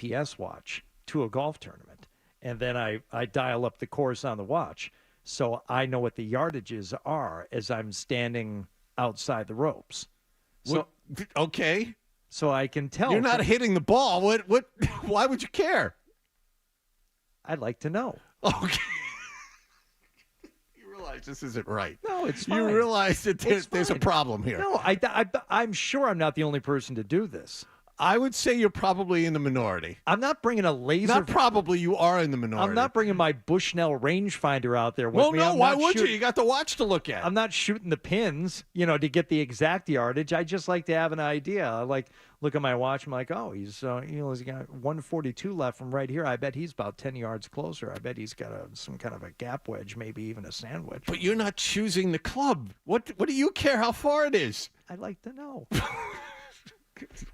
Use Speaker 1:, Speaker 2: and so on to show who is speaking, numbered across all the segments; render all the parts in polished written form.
Speaker 1: GPS watch to a golf tournament, and then I dial up the course on the watch so I know what the yardages are as I'm standing outside the ropes. So
Speaker 2: okay.
Speaker 1: So I can tell.
Speaker 2: You're not hitting the ball. What? Why would you care?
Speaker 1: I'd like to know.
Speaker 2: Okay. You realize this isn't right.
Speaker 1: No, it's fine.
Speaker 2: You realize that there's a problem here.
Speaker 1: No, I'm sure I'm not the only person to do this.
Speaker 2: I would say you're probably in the minority.
Speaker 1: I'm not bringing a laser.
Speaker 2: Not probably, you are in the minority.
Speaker 1: I'm not bringing my Bushnell rangefinder out there with me.
Speaker 2: Well, no, why would you? You got the watch to look at.
Speaker 1: I'm not shooting the pins, to get the exact yardage. I just like to have an idea. I look at my watch. I'm like, oh, he's got 142 left from right here. I bet he's about 10 yards closer. I bet he's got some kind of a gap wedge, maybe even a sandwich.
Speaker 2: But you're not choosing the club. What do you care how far it is?
Speaker 1: I'd like to know.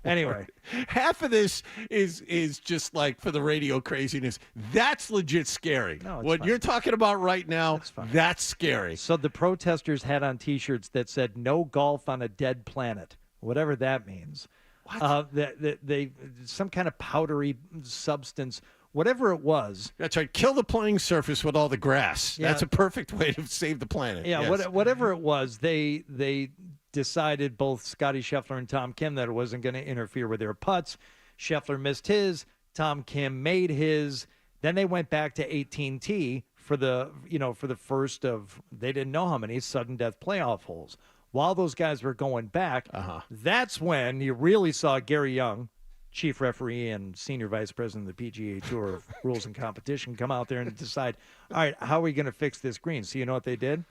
Speaker 1: Anyway,
Speaker 2: half of this is just like for the radio craziness. That's legit scary.
Speaker 1: No,
Speaker 2: what you're talking about right now, that's scary.
Speaker 1: So the protesters had on T-shirts that said "No golf on a dead planet," whatever that means.
Speaker 2: What?
Speaker 1: They some kind of powdery substance, whatever it was.
Speaker 2: That's right. Kill the playing surface with all the grass. Yeah. That's a perfect way to save the planet.
Speaker 1: Yeah,
Speaker 2: yes.
Speaker 1: Whatever it was, they decided, both Scotty Scheffler and Tom Kim, that it wasn't going to interfere with their putts. Scheffler missed his. Tom Kim made his. Then they went back to 18T for the first of, they didn't know how many sudden death playoff holes. While those guys were going back, that's when you really saw Gary Young, chief referee and senior vice president of the PGA Tour of Rules and Competition, come out there and decide, all right, how are we going to fix this green? So you know what they did?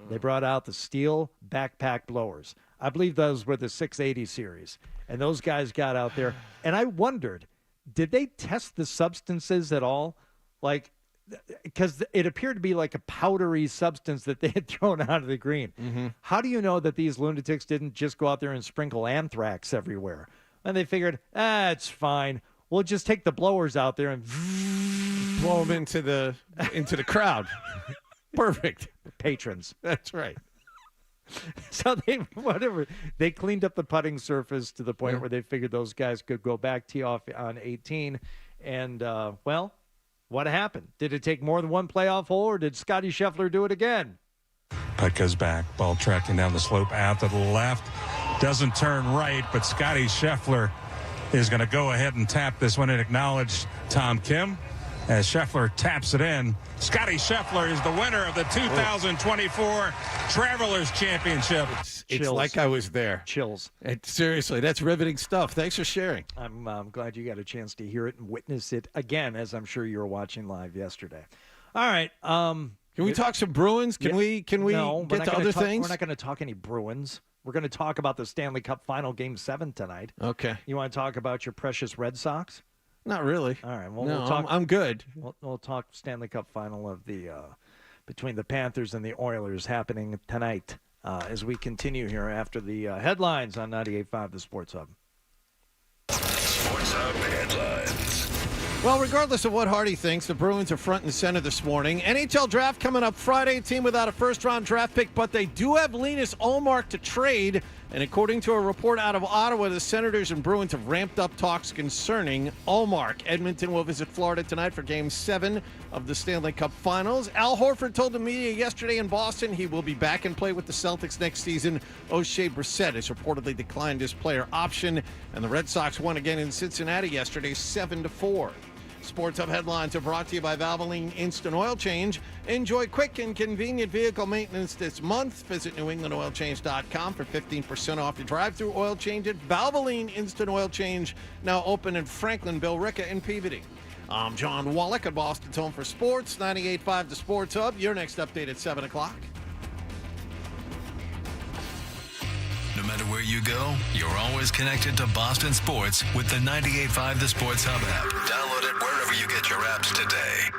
Speaker 1: They brought out the steel backpack blowers. I believe those were the 680 series. And those guys got out there. And I wondered, did they test the substances at all? Because it appeared to be like a powdery substance that they had thrown out of the green. Mm-hmm. How do you know that these lunatics didn't just go out there and sprinkle anthrax everywhere? And they figured, it's fine. We'll just take the blowers out there and
Speaker 2: blow them into the crowd. Perfect.
Speaker 1: Patrons.
Speaker 2: That's right.
Speaker 1: So they cleaned up the putting surface to the point where they figured those guys could go back tee off on 18. And, what happened? Did it take more than one playoff hole, or did Scotty Scheffler do it again?
Speaker 3: Putt goes back. Ball tracking down the slope out to the left. Doesn't turn right, but Scotty Scheffler is going to go ahead and tap this one and acknowledge Tom Kim. As Scheffler taps it in, Scotty Scheffler is the winner of the 2024 Travelers Championship.
Speaker 2: It's like I was there.
Speaker 1: Chills.
Speaker 2: Seriously, that's riveting stuff. Thanks for sharing.
Speaker 1: I'm glad you got a chance to hear it and witness it again, as I'm sure you were watching live yesterday. All right.
Speaker 2: Can we talk some Bruins? Can we get to other things?
Speaker 1: We're not going to talk any Bruins. We're going to talk about the Stanley Cup Final Game 7 tonight.
Speaker 2: Okay.
Speaker 1: You want to talk about your precious Red Sox?
Speaker 2: Not really.
Speaker 1: All right. Well,
Speaker 2: we'll talk. I'm good.
Speaker 1: We'll talk Stanley Cup Final of the between the Panthers and the Oilers happening tonight as we continue here after the headlines on 98.5 The Sports Hub.
Speaker 4: Sports Hub headlines.
Speaker 2: Well, regardless of what Hardy thinks, the Bruins are front and center this morning. NHL draft coming up Friday. Team without a first-round draft pick, but they do have Linus Ullmark to trade. And according to a report out of Ottawa, the Senators and Bruins have ramped up talks concerning Ullmark. Edmonton will visit Florida tonight for Game 7 of the Stanley Cup Finals. Al Horford told the media yesterday in Boston he will be back and play with the Celtics next season. O'Shea Brissett has reportedly declined his player option. And the Red Sox won again in Cincinnati yesterday, 7-4. Sports Hub headlines are brought to you by Valvoline Instant Oil Change. Enjoy quick and convenient vehicle maintenance this month. Visit NewEnglandOilChange.com for 15% off your drive-through oil change at Valvoline Instant Oil Change, now open in Franklin, Billerica, and Peabody. I'm John Wallach at Boston's Home for Sports, 98.5 The Sports Hub. Your next update at 7 o'clock.
Speaker 4: No matter where you go, you're always connected to Boston sports with the 98.5 The Sports Hub app. Download it wherever you get your apps today.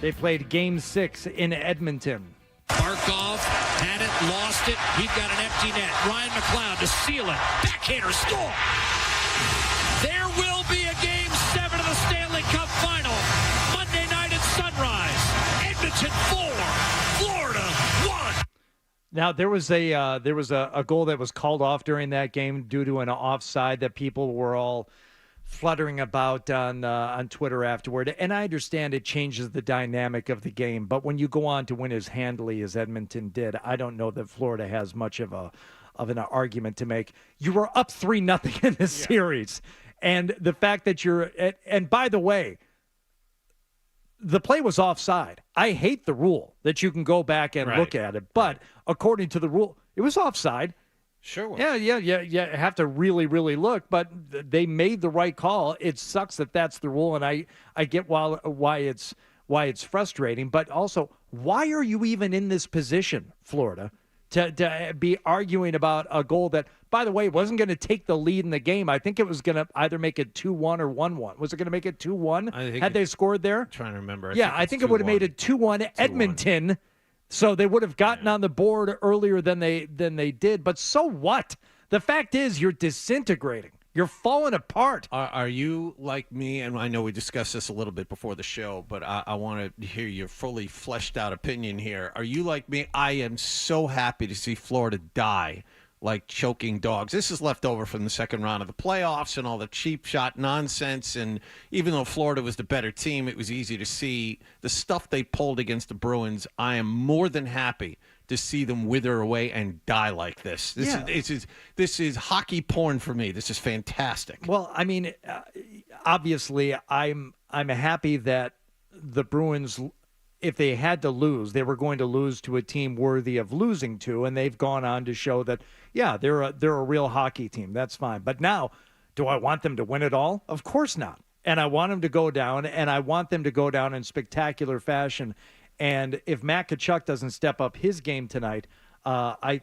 Speaker 1: They played Game 6 in Edmonton.
Speaker 5: Barkov had it, lost it. We've got an empty net. Ryan McLeod to seal it. Backhander, score! There will be a Game 7 of the Stanley Cup Final. Monday night at Sunrise. Edmonton 4, Florida 1.
Speaker 1: Now, there was a goal that was called off during that game due to an offside that people were all fluttering about on Twitter afterward. And I understand it changes the dynamic of the game. But when you go on to win as handily as Edmonton did, I don't know that Florida has much of an argument to make. You were up 3-0 in this series. And the fact that and by the way, the play was offside. I hate the rule that you can go back and look at it. But according to the rule, it was offside.
Speaker 2: Sure.
Speaker 1: Yeah. You have to really, really look. But they made the right call. It sucks that that's the rule, and I get why it's frustrating. But also, why are you even in this position, Florida, to be arguing about a goal that, by the way, wasn't going to take the lead in the game? I think it was going to either make it 2-1 or 1-1. Was it going to make it 2-1 had they scored there?
Speaker 2: I'm trying to remember.
Speaker 1: I think it would have made it 2-1 Edmonton. So they would have gotten on the board earlier than they did. But so what? The fact is you're disintegrating. You're falling apart.
Speaker 2: Are you like me? And I know we discussed this a little bit before the show, but I want to hear your fully fleshed out opinion here. Are you like me? I am so happy to see Florida die like choking dogs. This is left over from the second round of the playoffs and all the cheap shot nonsense. And even though Florida was the better team, it was easy to see the stuff they pulled against the Bruins. I am more than happy to see them wither away and die like this. This is hockey porn for me. This is fantastic.
Speaker 1: Well, I mean, obviously, I'm happy that the Bruins, if they had to lose, they were going to lose to a team worthy of losing to, and they've gone on to show that, yeah, they're a real hockey team. That's fine. But now, do I want them to win it all? Of course not. And I want them to go down, and I want them to go down in spectacular fashion. And if Matt Tkachuk doesn't step up his game tonight, I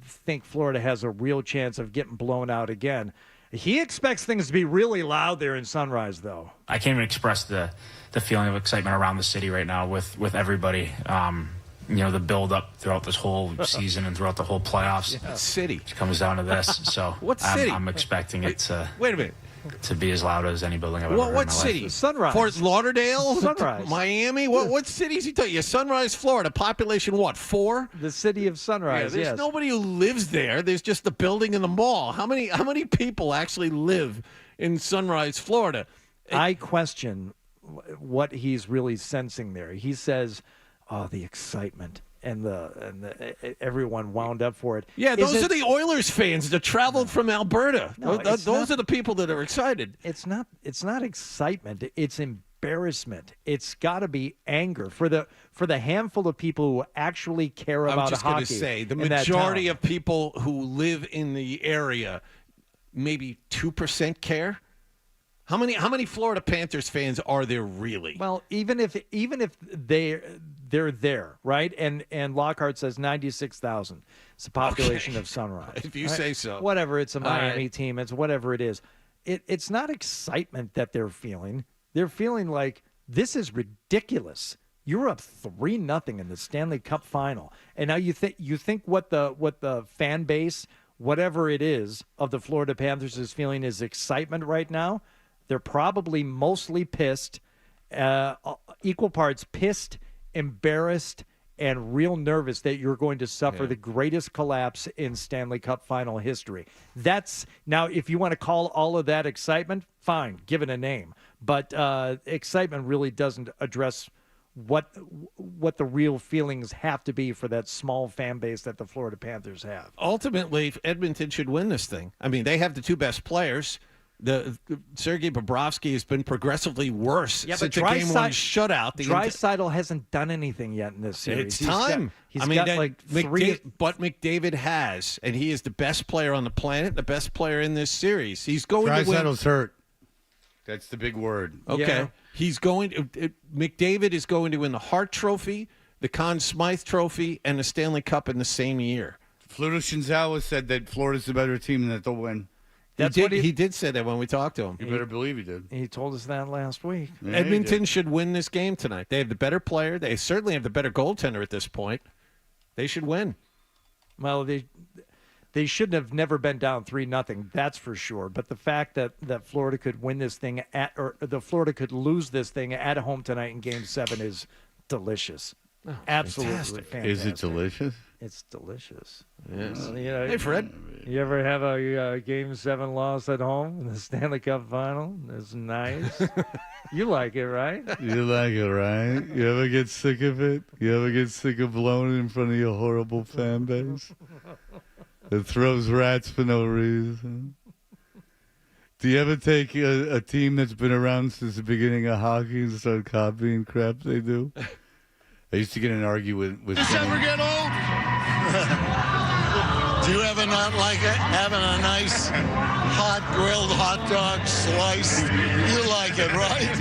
Speaker 1: think Florida has a real chance of getting blown out again. He expects things to be really loud there in Sunrise, though.
Speaker 6: I can't even express the feeling of excitement around the city right now with everybody. The build-up throughout this whole season and throughout the whole playoffs.
Speaker 2: Yeah. City.
Speaker 6: It comes down to this. So
Speaker 2: what city?
Speaker 6: I'm expecting it to...
Speaker 2: Wait a minute.
Speaker 6: To be as loud as any building I've ever heard in my
Speaker 2: What city?
Speaker 6: life.
Speaker 1: Sunrise.
Speaker 2: Fort Lauderdale?
Speaker 1: Sunrise.
Speaker 2: Miami? What cities he tell you? Sunrise, Florida. Population what? 4?
Speaker 1: The city of Sunrise,
Speaker 2: there's
Speaker 1: yes.
Speaker 2: nobody who lives there. There's just the building and the mall. How many people actually live in Sunrise, Florida?
Speaker 1: I question what he's really sensing there. He says, the excitement. And everyone wound up for it.
Speaker 2: Yeah, those are the Oilers fans that traveled from Alberta.
Speaker 1: No,
Speaker 2: those are the people that are excited.
Speaker 1: It's not excitement. It's embarrassment. It's got to be anger for the handful of people who actually care about hockey.
Speaker 2: I'm just going to say the majority of people who live in the area, maybe 2% care. How many Florida Panthers fans are there really?
Speaker 1: Well, even if they're there, right? And Lockhart says 96,000. It's the population of Sunrise.
Speaker 2: If you say so.
Speaker 1: Whatever, it's a Miami team. It's whatever it is. It's not excitement that they're feeling. They're feeling like this is ridiculous. You're up 3-0 in the Stanley Cup Final, and now you think what the fan base, whatever it is, of the Florida Panthers is feeling is excitement right now. They're probably mostly pissed, equal parts pissed, embarrassed, and real nervous that you're going to suffer the greatest collapse in Stanley Cup Final history. Now, if you want to call all of that excitement, fine, give it a name. But excitement really doesn't address what the real feelings have to be for that small fan base that the Florida Panthers have.
Speaker 2: Ultimately, Edmonton should win this thing. I mean, they have the two best players. The Sergei Bobrovsky has been progressively worse since the game one shutout.
Speaker 1: Draisaitl hasn't done anything yet in this series.
Speaker 2: It's time.
Speaker 1: He's got like three.
Speaker 2: But McDavid has, and he is the best player on the planet, the best player in this series. He's going to win.
Speaker 7: Draisaitl's hurt. That's the big word.
Speaker 2: Okay.
Speaker 1: Yeah.
Speaker 2: He's going to, McDavid is going to win the Hart Trophy, the Conn Smythe Trophy, and the Stanley Cup in the same year.
Speaker 7: Fluto Shinzawa said that Florida's the better team and that they'll win.
Speaker 1: That's
Speaker 2: he
Speaker 1: what
Speaker 2: did. He did say that when we talked to him.
Speaker 7: You better believe he did.
Speaker 1: He told us that last week.
Speaker 7: Yeah,
Speaker 2: Edmonton should win this game tonight. They have the better player. They certainly have the better goaltender at this point. They should win.
Speaker 1: Well, they should have never been down 3-0. That's for sure. But the fact that Florida could win this thing or the Florida could lose this thing at home tonight in Game 7 is delicious.
Speaker 2: Oh,
Speaker 1: Absolutely
Speaker 2: fantastic.
Speaker 7: Is it delicious?
Speaker 1: It's delicious.
Speaker 2: Yes.
Speaker 1: Hey,
Speaker 2: Fred.
Speaker 1: You ever have a Game 7 loss at home in the Stanley Cup Final? It's nice. You like it, right?
Speaker 7: You like it, right? You ever get sick of it? You ever get sick of blowing in front of your horrible fan base? It throws rats for no reason. Do you ever take a team that's been around since the beginning of hockey and start copying crap they do? I used to get in an argument with
Speaker 8: Does this ever get old? Do you ever not like it? Having a nice hot grilled hot dog slice? You like it, right?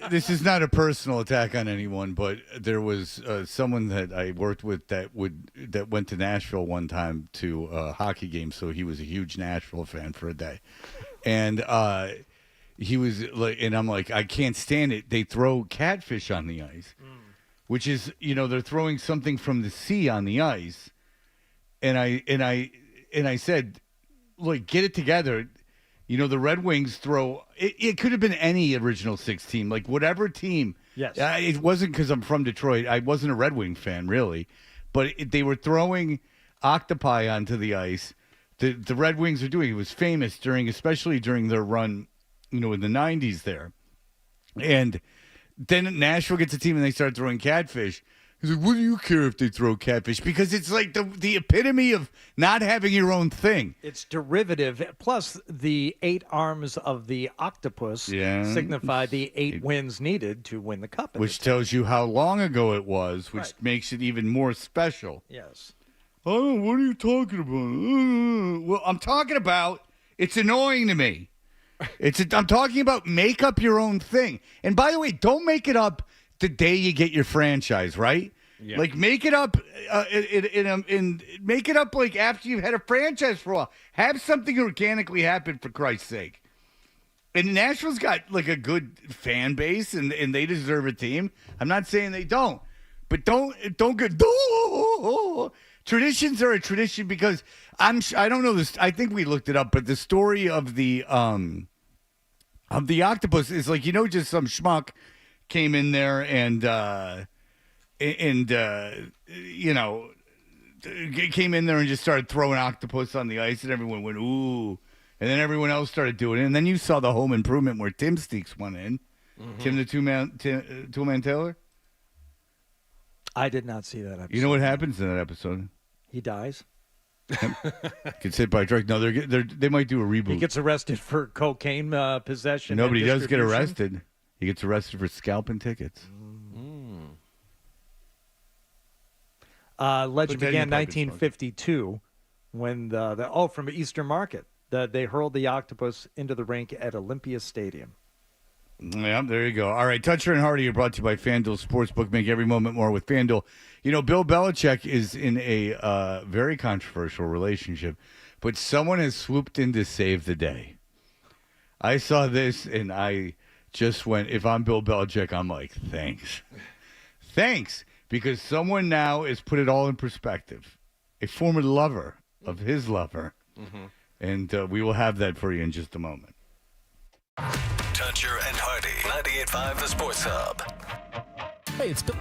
Speaker 7: This is not a personal attack on anyone, but there was someone that I worked with that went to Nashville one time to a hockey game, so he was a huge Nashville fan for a day, and he was like, and I'm like, I can't stand it. They throw catfish on the ice. Which is, they're throwing something from the sea on the ice, and I said, look, get it together. The Red Wings throw. It could have been any original six team, like whatever team.
Speaker 1: Yes.
Speaker 7: It wasn't because I'm from Detroit. I wasn't a Red Wing fan really, but they were throwing octopi onto the ice. The Red Wings are doing. It was famous especially during their run, in the '90s there, and. Then Nashville gets a team and they start throwing catfish. He's like, what do you care if they throw catfish? Because it's like the epitome of not having your own thing.
Speaker 1: It's derivative. Plus, the 8 arms of the octopus signify the 8 wins needed to win the cup.
Speaker 7: Which tells you how long ago it was, which makes it even more special.
Speaker 1: Yes.
Speaker 7: Oh, what are you talking about? Well, I'm talking about it's annoying to me. I'm talking about make up your own thing. And by the way, don't make it up the day you get your franchise, right? Yeah. Like make it up make it up like after you've had a franchise for a while. Have something organically happen for Christ's sake. And Nashville's got like a good fan base and they deserve a team. I'm not saying they don't. But don't go traditions are a tradition because I don't know this. I think we looked it up, but the story of the octopus is like, just some schmuck came in there and came in there and just started throwing octopus on the ice and everyone went, ooh. And then everyone else started doing it. And then you saw the home improvement where Tim Steeks went in. Mm-hmm. Tim the two-man Taylor.
Speaker 1: I did not see that episode.
Speaker 7: You know what happens in that episode?
Speaker 1: He dies.
Speaker 7: Gets hit by a truck. No, they might do a reboot.
Speaker 1: He gets arrested for cocaine possession.
Speaker 7: No, but he does get arrested. He gets arrested for scalping tickets.
Speaker 1: Legend began in 1952 when from Eastern Market. They hurled the octopus into the rink at Olympia Stadium.
Speaker 7: Yeah, there you go. All right, Toucher and Hardy are brought to you by FanDuel Sportsbook. Make every moment more with FanDuel. Bill Belichick is in a very controversial relationship, but someone has swooped in to save the day. I saw this, and I just went, if I'm Bill Belichick, I'm like, thanks. Thanks, because someone now has put it all in perspective. A former lover of his lover. Mm-hmm. And we will have that for you in just a moment.
Speaker 4: Toucher and Hardy, 98.5 The Sports Hub.
Speaker 9: Hey, it's Bill.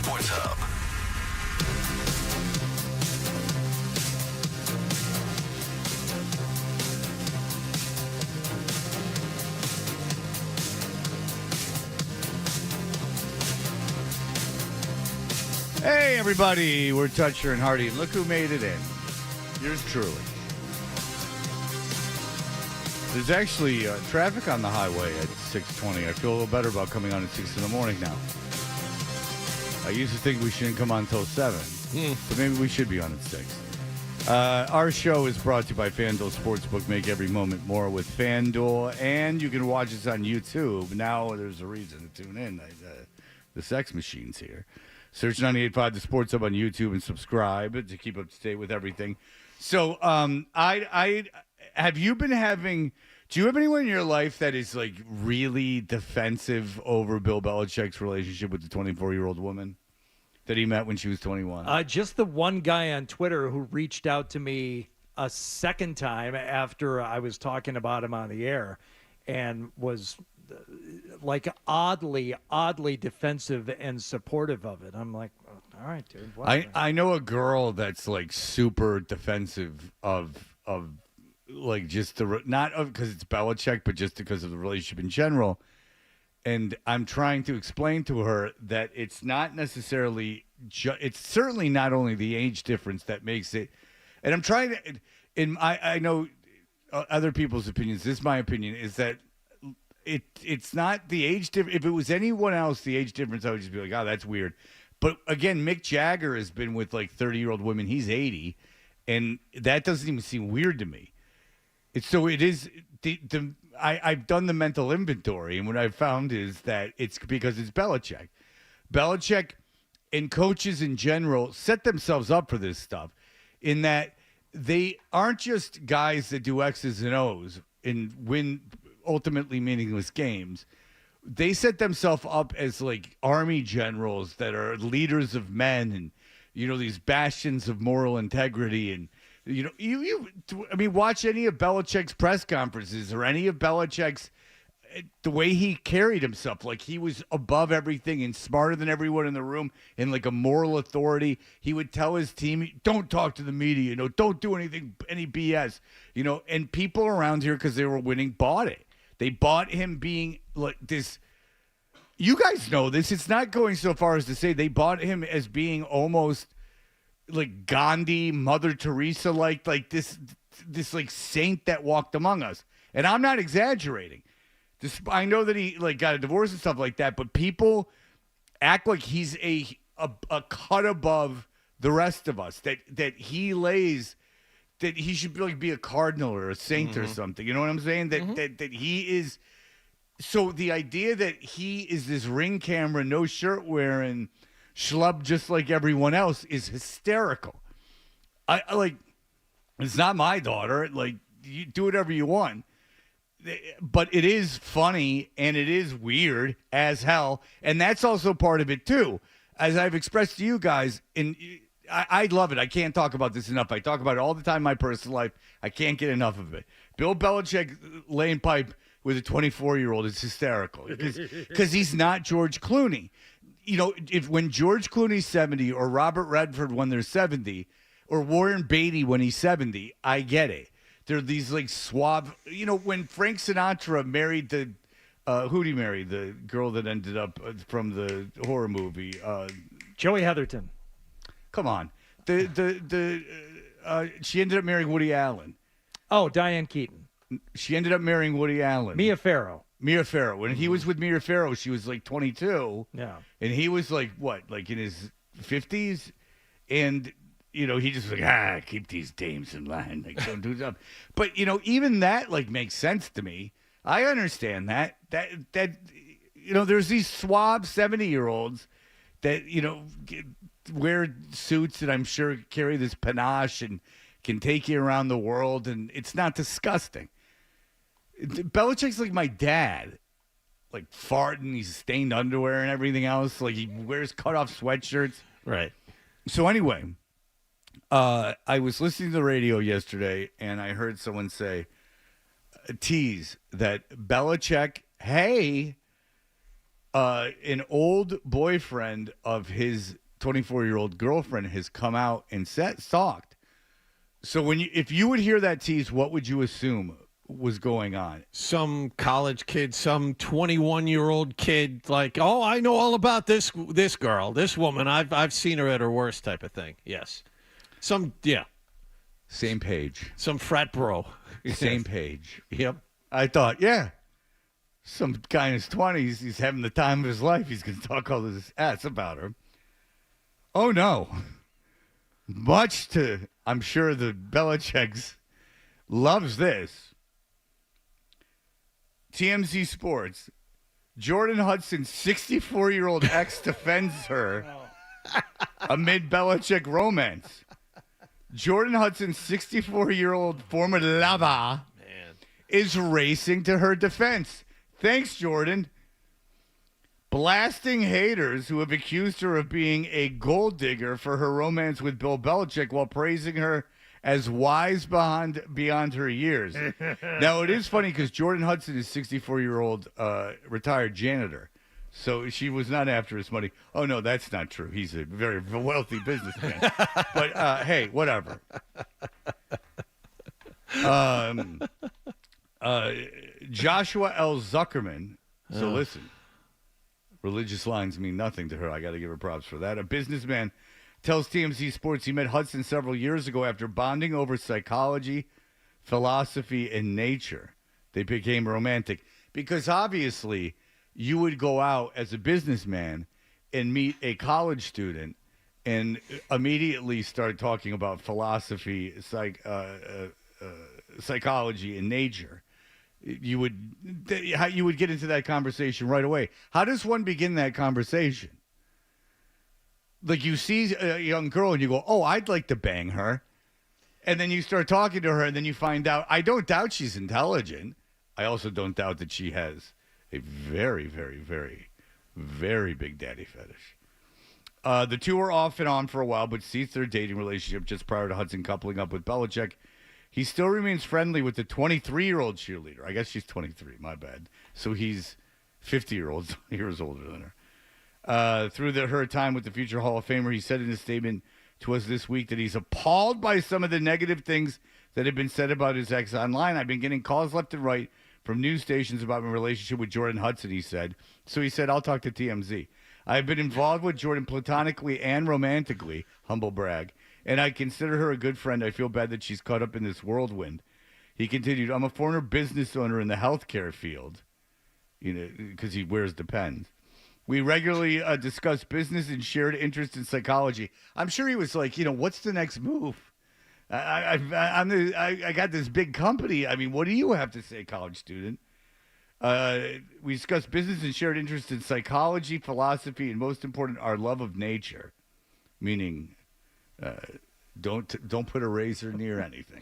Speaker 4: Sports Hub.
Speaker 7: Hey, everybody. We're Toucher and Hardy. Look who made it in. Yours truly. There's actually traffic on the highway at 6:20. I feel a little better about coming on at 6 in the morning now. I used to think we shouldn't come on until 7, but maybe we should be on at 6. Our show is brought to you by FanDuel Sportsbook. Make every moment more with FanDuel, and you can watch us on YouTube. Now there's a reason to tune in. The sex machine's here. Search 98.5 The Sports Hub on YouTube and subscribe to keep up to date with everything. So, have you been having? Do you have anyone in your life that is like really defensive over Bill Belichick's relationship with the 24-year-old woman that he met when she was 21?
Speaker 1: Just the one guy on Twitter who reached out to me a second time after I was talking about him on the air, and was like oddly defensive and supportive of it. I'm like, all right, dude.
Speaker 7: I know a girl that's like super defensive of like just the not because it's Belichick, but just because of the relationship in general. And I'm trying to explain to her that it's not necessarily it's certainly not only the age difference that makes it. And I'm trying to, I know other people's opinions. This is my opinion, is that it's not the age difference. If it was anyone else, the age difference, I would just be like, oh, that's weird. But again, Mick Jagger has been with like 30-year-old women. He's 80, and that doesn't even seem weird to me. So it is. I've done the mental inventory, and what I've found is that it's because it's Belichick. Belichick and coaches in general set themselves up for this stuff, in that they aren't just guys that do X's and O's and win ultimately meaningless games. They set themselves up as like army generals that are leaders of men, and these bastions of moral integrity. And I mean, watch any of Belichick's press conferences or any of Belichick's, the way he carried himself, like he was above everything and smarter than everyone in the room and like a moral authority. He would tell his team, don't talk to the media, don't do any BS, and people around here, because they were winning, bought it. They bought him being like this. You guys know this. It's not going so far as to say they bought him as being almost like Gandhi, Mother Teresa, like this like saint that walked among us. And I'm not exaggerating. I know that he like got a divorce and stuff like that, but people act like he's a cut above the rest of us. That he lays. That he should be a cardinal or a saint or something. You know what I'm saying? That he is. So the idea that he is this ring camera, no shirt wearing schlub just like everyone else is hysterical. I like. It's not my daughter. Like, you do whatever you want. But it is funny and it is weird as hell. And that's also part of it too. As I've expressed to you guys, I love it. I can't talk about this enough. I talk about it all the time in my personal life. I can't get enough of it. Bill Belichick laying pipe with a 24-year-old is hysterical because he's not George Clooney. When George Clooney's 70 or Robert Redford when they're 70 or Warren Beatty when he's 70, I get it. They're these like suave. When Frank Sinatra married who'd he marry? The girl that ended up from the horror movie.
Speaker 1: Joey Heatherton.
Speaker 7: Come on. She ended up marrying Woody Allen.
Speaker 1: Oh, Diane Keaton.
Speaker 7: She ended up marrying Woody Allen.
Speaker 1: Mia Farrow.
Speaker 7: When he was with Mia Farrow, she was like 22.
Speaker 1: Yeah.
Speaker 7: And he was like, what, like in his 50s? And, he just was like, keep these dames in line. Like, don't do stuff. But, even that, like, makes sense to me. I understand that. There's these suave 70-year-olds that, wear suits and I'm sure carry this panache and can take you around the world, and it's not disgusting. Belichick's like my dad, like farting, he's stained underwear and everything else. Like he wears cutoff sweatshirts.
Speaker 2: Right.
Speaker 7: So anyway, I was listening to the radio yesterday and I heard someone tease that Belichick, hey, an old boyfriend of his 24-year-old girlfriend has come out and stalked. So if you would hear that tease, what would you assume was going on?
Speaker 2: Some college kid, some 21-year-old kid, like, oh, I know all about this girl, this woman. I've seen her at her worst, type of thing. Yes,
Speaker 7: Same page.
Speaker 2: Some frat bro.
Speaker 7: Same page.
Speaker 2: Yep.
Speaker 7: I thought, some guy in his 20s, he's having the time of his life. He's going to talk all this ass about her. Oh, no. Much to, I'm sure, the Belichick's loves this. TMZ Sports. Jordan Hudson's 64-year-old ex defends her amid Belichick romance. Jordan Hudson's 64-year-old former lover is racing to her defense. Thanks, Jordan. Blasting haters who have accused her of being a gold digger for her romance with Bill Belichick while praising her as wise beyond her years. Now, it is funny because Jordan Hudson is 64-year-old retired janitor. So she was not after his money. Oh, no, that's not true. He's a very wealthy businessman. But, hey, whatever. Joshua L. Zuckerman. So listen, religious lines mean nothing to her. I got to give her props for that. A businessman tells TMZ Sports he met Hudson several years ago after bonding over psychology, philosophy, and nature. They became romantic because obviously you would go out as a businessman and meet a college student and immediately start talking about philosophy, psychology, and nature. You would get into that conversation right away. How does one begin that conversation? Like, you see a young girl and you go, oh, I'd like to bang her. And then you start talking to her and then you find out, I don't doubt she's intelligent. I also don't doubt that she has a very, very, very, very big daddy fetish. The two were off and on for a while, but ceased their dating relationship just prior to Hudson coupling up with Belichick. He still remains friendly with the 23-year-old cheerleader. I guess she's 23, my bad. So he's 50 years older than her. Through her time with the future Hall of Famer, he said in a statement to us this week that he's appalled by some of the negative things that have been said about his ex online. I've been getting calls left and right from news stations about my relationship with Jordan Hudson, he said. So he said, I'll talk to TMZ. I've been involved with Jordan platonically and romantically, humble brag, and I consider her a good friend. I feel bad that she's caught up in this whirlwind. He continued, I'm a former business owner in the healthcare field, because he wears Depends. We regularly discuss business and shared interest in psychology. I'm sure he was like, what's the next move? I got this big company. I mean, what do you have to say, college student? We discussed business and shared interest in psychology, philosophy, and most important, our love of nature. Meaning, don't put a razor near anything.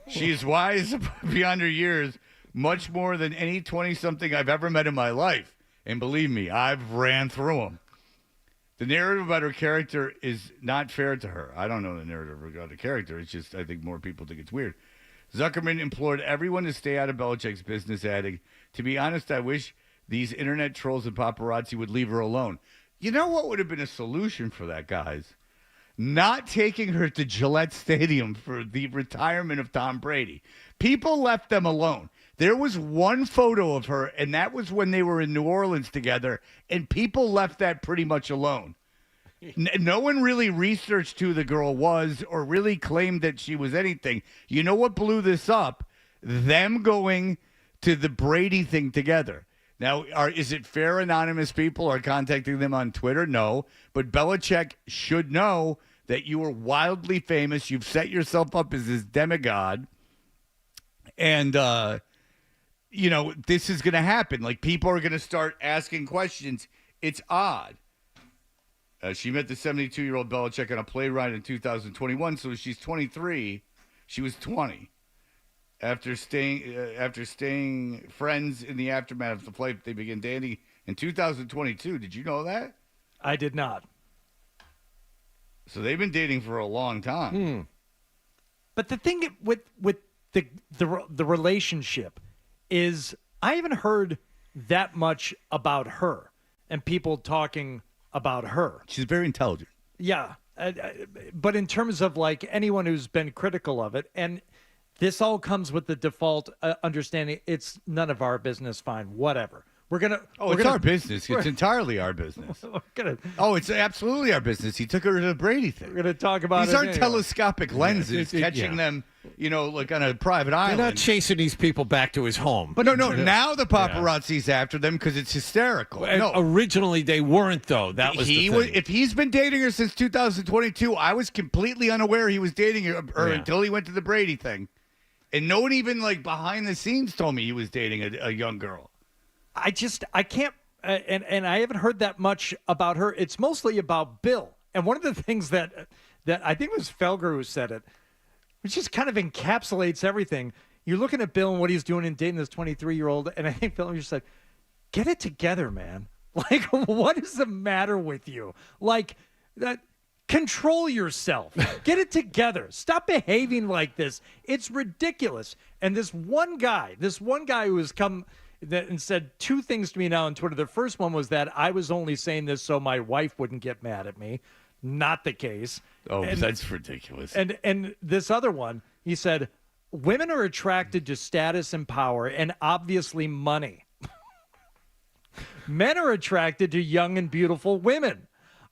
Speaker 7: She is wise beyond her years, much more than any 20-something I've ever met in my life. And believe me, I've ran through them. The narrative about her character is not fair to her. I don't know the narrative about her character. It's just I think more people think it's weird. Zuckerman implored everyone to stay out of Belichick's business, adding, to be honest, I wish these internet trolls and paparazzi would leave her alone. You know what would have been a solution for that, guys? Not taking her to Gillette Stadium for the retirement of Tom Brady. People left them alone. There was one photo of her, and that was when they were in New Orleans together, and people left that pretty much alone. No one really researched who the girl was or really claimed that she was anything. You know what blew this up? Them going to the Brady thing together. Now, is it fair anonymous people are contacting them on Twitter? No. But Belichick should know that you are wildly famous. You've set yourself up as this demigod. And, this is going to happen. Like, people are going to start asking questions. It's odd. She met the 72-year-old Belichick on a plane ride in 2021, so she's 23. She was 20. After staying friends in the aftermath of the flight, they began dating in 2022. Did you know that?
Speaker 1: I did not.
Speaker 7: So they've been dating for a long time.
Speaker 1: But the thing with the relationship is, I haven't heard that much about her and people talking about her.
Speaker 7: She's very intelligent.
Speaker 1: Yeah. But in terms of like anyone who's been critical of it, and this all comes with the default understanding it's none of our business, fine, whatever.
Speaker 7: It's our business. It's entirely our business. It's absolutely our business. He took her to the Brady thing.
Speaker 1: We're going to talk about
Speaker 7: These aren't telescopic lenses catching them, like on a private island.
Speaker 2: They're not chasing these people back to his home.
Speaker 7: But no, now the paparazzi's after them because it's hysterical. No.
Speaker 2: Originally, they weren't, though. That was the thing.
Speaker 7: If he's been dating her since 2022, I was completely unaware he was dating her until he went to the Brady thing. And no one even, like, behind the scenes told me he was dating a young girl.
Speaker 1: I can't, and I haven't heard that much about her. It's mostly about Bill. And one of the things that I think it was Felger who said it, which just kind of encapsulates everything. You're looking at Bill and what he's doing in dating this 23-year-old, and I think Felger just said, get it together, man. Like, what is the matter with you? Like, that. Control yourself. Get it together. Stop behaving like this. It's ridiculous. And this one guy who has come and said two things to me now on Twitter. The first one was that I was only saying this so my wife wouldn't get mad at me. Not the case.
Speaker 7: That's ridiculous.
Speaker 1: And this other one, he said, women are attracted to status and power and obviously money. Men are attracted to young and beautiful women.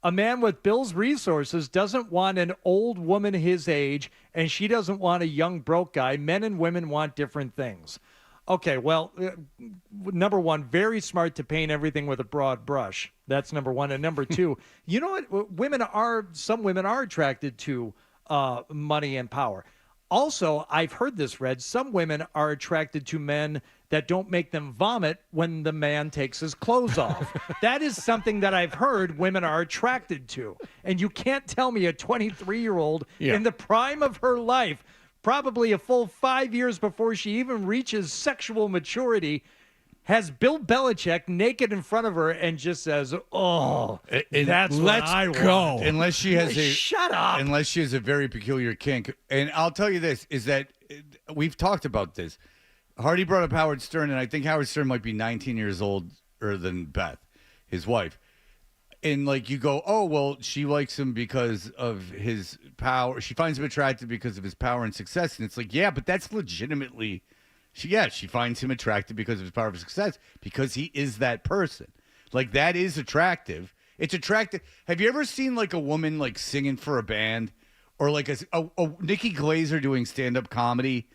Speaker 1: A man with Bill's resources doesn't want an old woman his age, and she doesn't want a young broke guy. Men and women want different things. Okay, well, number one, very smart to paint everything with a broad brush. That's number one. And number two, you know what? Some women are attracted to money and power. Also, I've heard this read, some women are attracted to men that don't make them vomit when the man takes his clothes off. That is something that I've heard women are attracted to. And you can't tell me a 23-year-old in the prime of her life, probably a full 5 years before she even reaches sexual maturity, has Bill Belichick naked in front of her and just says, "Oh, that's what I want."
Speaker 7: Unless she has
Speaker 1: shut up.
Speaker 7: Unless she has a very peculiar kink. And I'll tell you this, is that we've talked about this. Hardy brought up Howard Stern, and I think Howard Stern might be 19 years older than Beth, his wife. And, like, you go, oh, well, she likes him because of his power. She finds him attractive because of his power and success. And it's like, yeah, but that's legitimately... She finds him attractive because of his power and success, because he is that person. Like, that is attractive. It's attractive. Have you ever seen, like, a woman, like, singing for a band? Or, like, a Nikki Glaser doing stand-up comedy?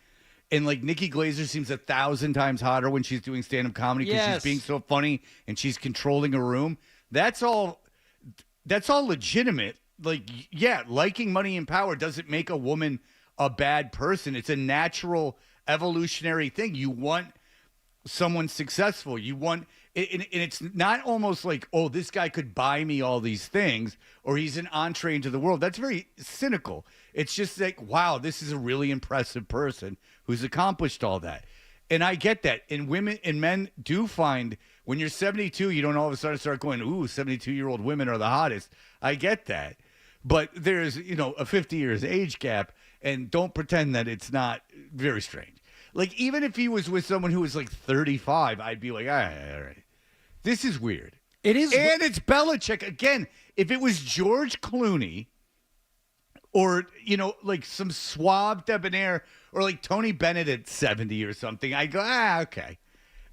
Speaker 7: And, like, Nikki Glaser seems 1,000 times hotter when she's doing stand-up comedy because she's being so funny and she's controlling a room. That's all legitimate. Like, yeah, liking money and power doesn't make a woman a bad person. It's a natural evolutionary thing. You want someone successful. You want, and it's not almost like, oh, this guy could buy me all these things, or he's an entree into the world. That's very cynical. It's just like, wow, this is a really impressive person who's accomplished all that. And I get that. And women and men do find, when you're 72, you don't all of a sudden start going, ooh, 72-year-old women are the hottest. I get that. But there's, a 50 years age gap, and don't pretend that it's not very strange. Like, even if he was with someone who was like 35, I'd be like, all right. This is weird.
Speaker 1: It is.
Speaker 7: And it's Belichick. Again, if it was George Clooney or, like some suave debonair or like Tony Bennett at 70 or something, I go, okay.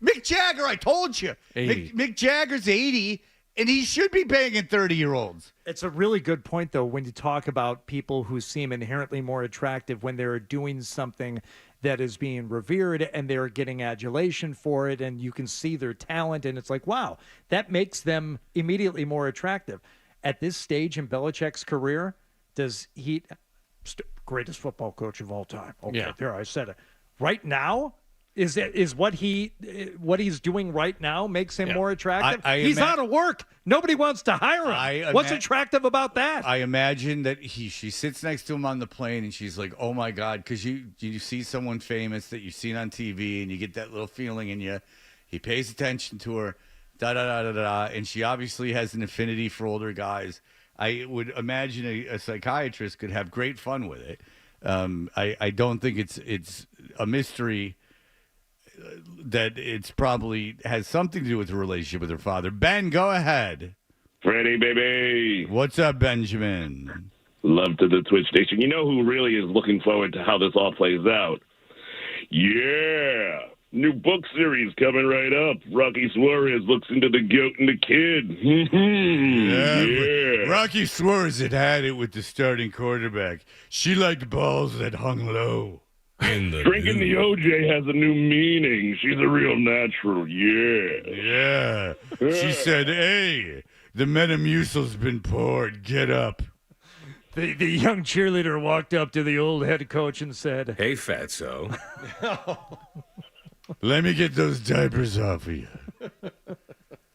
Speaker 7: Mick Jagger, I told you. Mick Jagger's 80, and he should be banging 30-year-olds.
Speaker 1: It's a really good point, though, when you talk about people who seem inherently more attractive when they're doing something that is being revered and they're getting adulation for it, and you can see their talent, and it's like, wow, that makes them immediately more attractive. At this stage in Belichick's career, does he greatest football coach of all time? Okay, there, I said it. Right now, is what he's doing right now makes him more attractive? He's out of work. Nobody wants to hire him. What's attractive about that?
Speaker 7: I imagine that she sits next to him on the plane and she's like, oh my God, because you see someone famous that you've seen on TV and you get that little feeling and he pays attention to her, and she obviously has an affinity for older guys. I would imagine a psychiatrist could have great fun with it. I don't think it's a mystery that it's probably has something to do with the relationship with her father. Ben, go ahead.
Speaker 10: Freddie, baby.
Speaker 7: What's up, Benjamin?
Speaker 10: Love to the Twitch station. You know who really is looking forward to how this all plays out? Yeah. New book series coming right up. Rocky Suarez looks into the goat and the kid. Yeah.
Speaker 7: Rocky Suarez had it with the starting quarterback. She liked balls that hung low.
Speaker 10: Drinking the OJ has a new meaning. She's a real natural.
Speaker 7: Yeah. She said, hey, the Metamucil's been poured. Get up.
Speaker 1: The young cheerleader walked up to the old head coach and said,
Speaker 11: "Hey, fatso.
Speaker 7: Let me get those diapers off of you."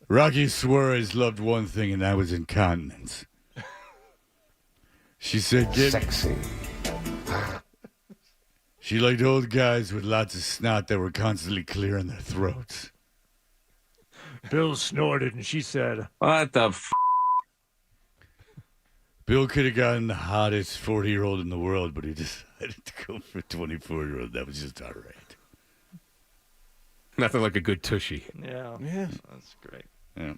Speaker 7: Rocky Suarez loved one thing, and that was incontinence. She said, "Get
Speaker 11: Sexy."
Speaker 7: She liked old guys with lots of snot that were constantly clearing their throats.
Speaker 1: Bill snorted, and she said,
Speaker 11: What the
Speaker 7: Bill could have gotten the hottest 40-year-old in the world, but he decided to go for a 24-year-old. That was just all right.
Speaker 11: Nothing like a good tushy.
Speaker 1: yeah, that's great.
Speaker 7: Yeah.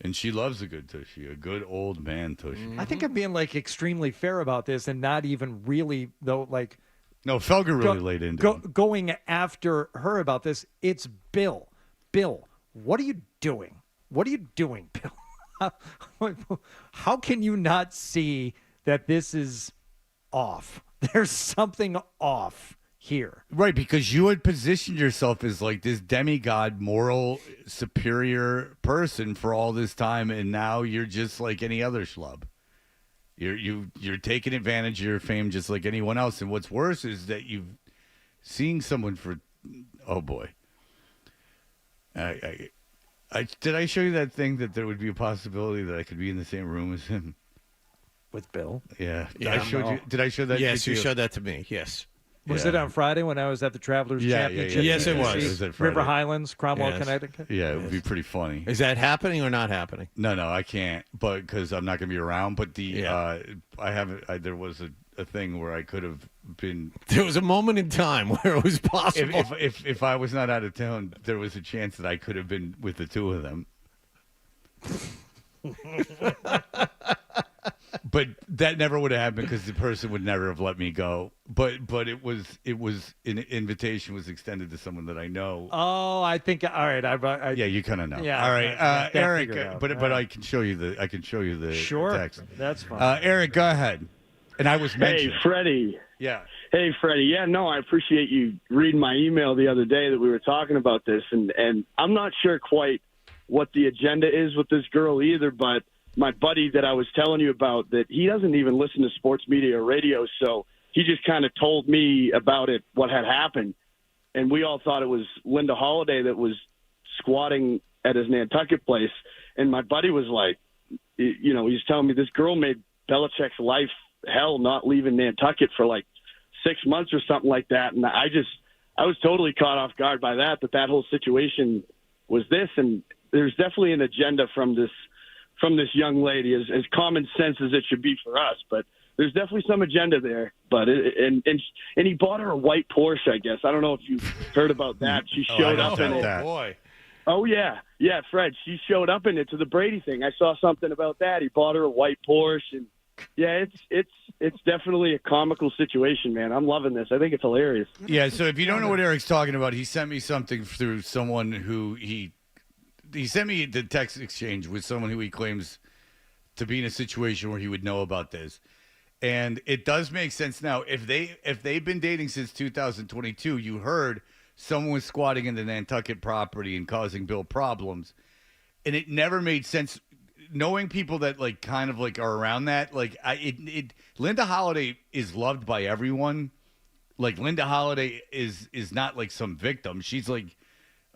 Speaker 7: And she loves a good tushy, a good old man tushy.
Speaker 1: I think I'm being, like, extremely fair about this and not even really, though, like...
Speaker 7: No, Felger really laid into it.
Speaker 1: Going after her about this, it's Bill. Bill, what are you doing? What are you doing, Bill? How can you not see that this is off? There's something off here.
Speaker 7: Right, because you had positioned yourself as like this demigod, moral, superior person for all this time, and now you're just like any other schlub. You're taking advantage of your fame just like anyone else. And what's worse is that you've seen someone for, oh boy. Did I show you that thing that there would be a possibility that I could be in the same room as him?
Speaker 1: With Bill?
Speaker 7: Yeah.
Speaker 2: Yeah,
Speaker 7: Did I show that?
Speaker 2: Yes,
Speaker 7: to
Speaker 2: you showed that to me. Yes.
Speaker 1: Was it on Friday when I was at the Travelers Championship?
Speaker 2: Yes, it was.
Speaker 7: It was at Friday.
Speaker 1: River Highlands, Cromwell,
Speaker 2: Yes.
Speaker 1: Connecticut.
Speaker 7: Yeah, it would be pretty funny.
Speaker 2: Is that happening or not happening?
Speaker 7: No, I can't, but because I'm not going to be around. But I haven't. There was a thing where I could have been.
Speaker 2: There was a moment in time where it was possible.
Speaker 7: If I was not out of town, there was a chance that I could have been with the two of them. But that never would have happened because the person would never have let me go. But it was an invitation was extended to someone that I know.
Speaker 1: Oh, I think all right.
Speaker 7: Yeah, you kind of know.
Speaker 1: Yeah,
Speaker 7: all right, Eric. But
Speaker 1: All right.
Speaker 7: I can show you the
Speaker 1: Sure,
Speaker 7: text.
Speaker 1: that's fine.
Speaker 7: Eric, go ahead. And I was mentioned.
Speaker 12: Hey, Freddie.
Speaker 7: Yeah.
Speaker 12: Hey, Freddie. Yeah, no, I appreciate you reading my email the other day that we were talking about this, and I'm not sure quite what the agenda is with this girl either, but my buddy that I was telling you about, that he doesn't even listen to sports media or radio, so he just kind of told me about it, what had happened, and we all thought it was Linda Holiday that was squatting at his Nantucket place, and my buddy was like, you know, he's telling me this girl made Belichick's life hell not leaving Nantucket for like 6 months or something like that, and I was totally caught off guard by that whole situation was this, and there's definitely an agenda from this young lady, as common sense as it should be for us, but there's definitely some agenda there. But and he bought her a white Porsche, I guess. I don't know if you've heard about that. She showed up in it.
Speaker 2: Oh boy.
Speaker 12: Oh yeah, Fred. She showed up in it to the Brady thing. I saw something about that. He bought her a white Porsche, and yeah, it's definitely a comical situation, man. I'm loving this. I think it's hilarious.
Speaker 7: Yeah. So if you don't know what Eric's talking about, he sent me something through someone who he sent me the text exchange with someone who he claims to be in a situation where he would know about this. And it does make sense now. If they've been dating since 2022, you heard someone was squatting in the Nantucket property and causing Bill problems. And it never made sense. Knowing people that like kind of like are around that, like Linda Holiday is loved by everyone. Like Linda Holiday is not like some victim. She's like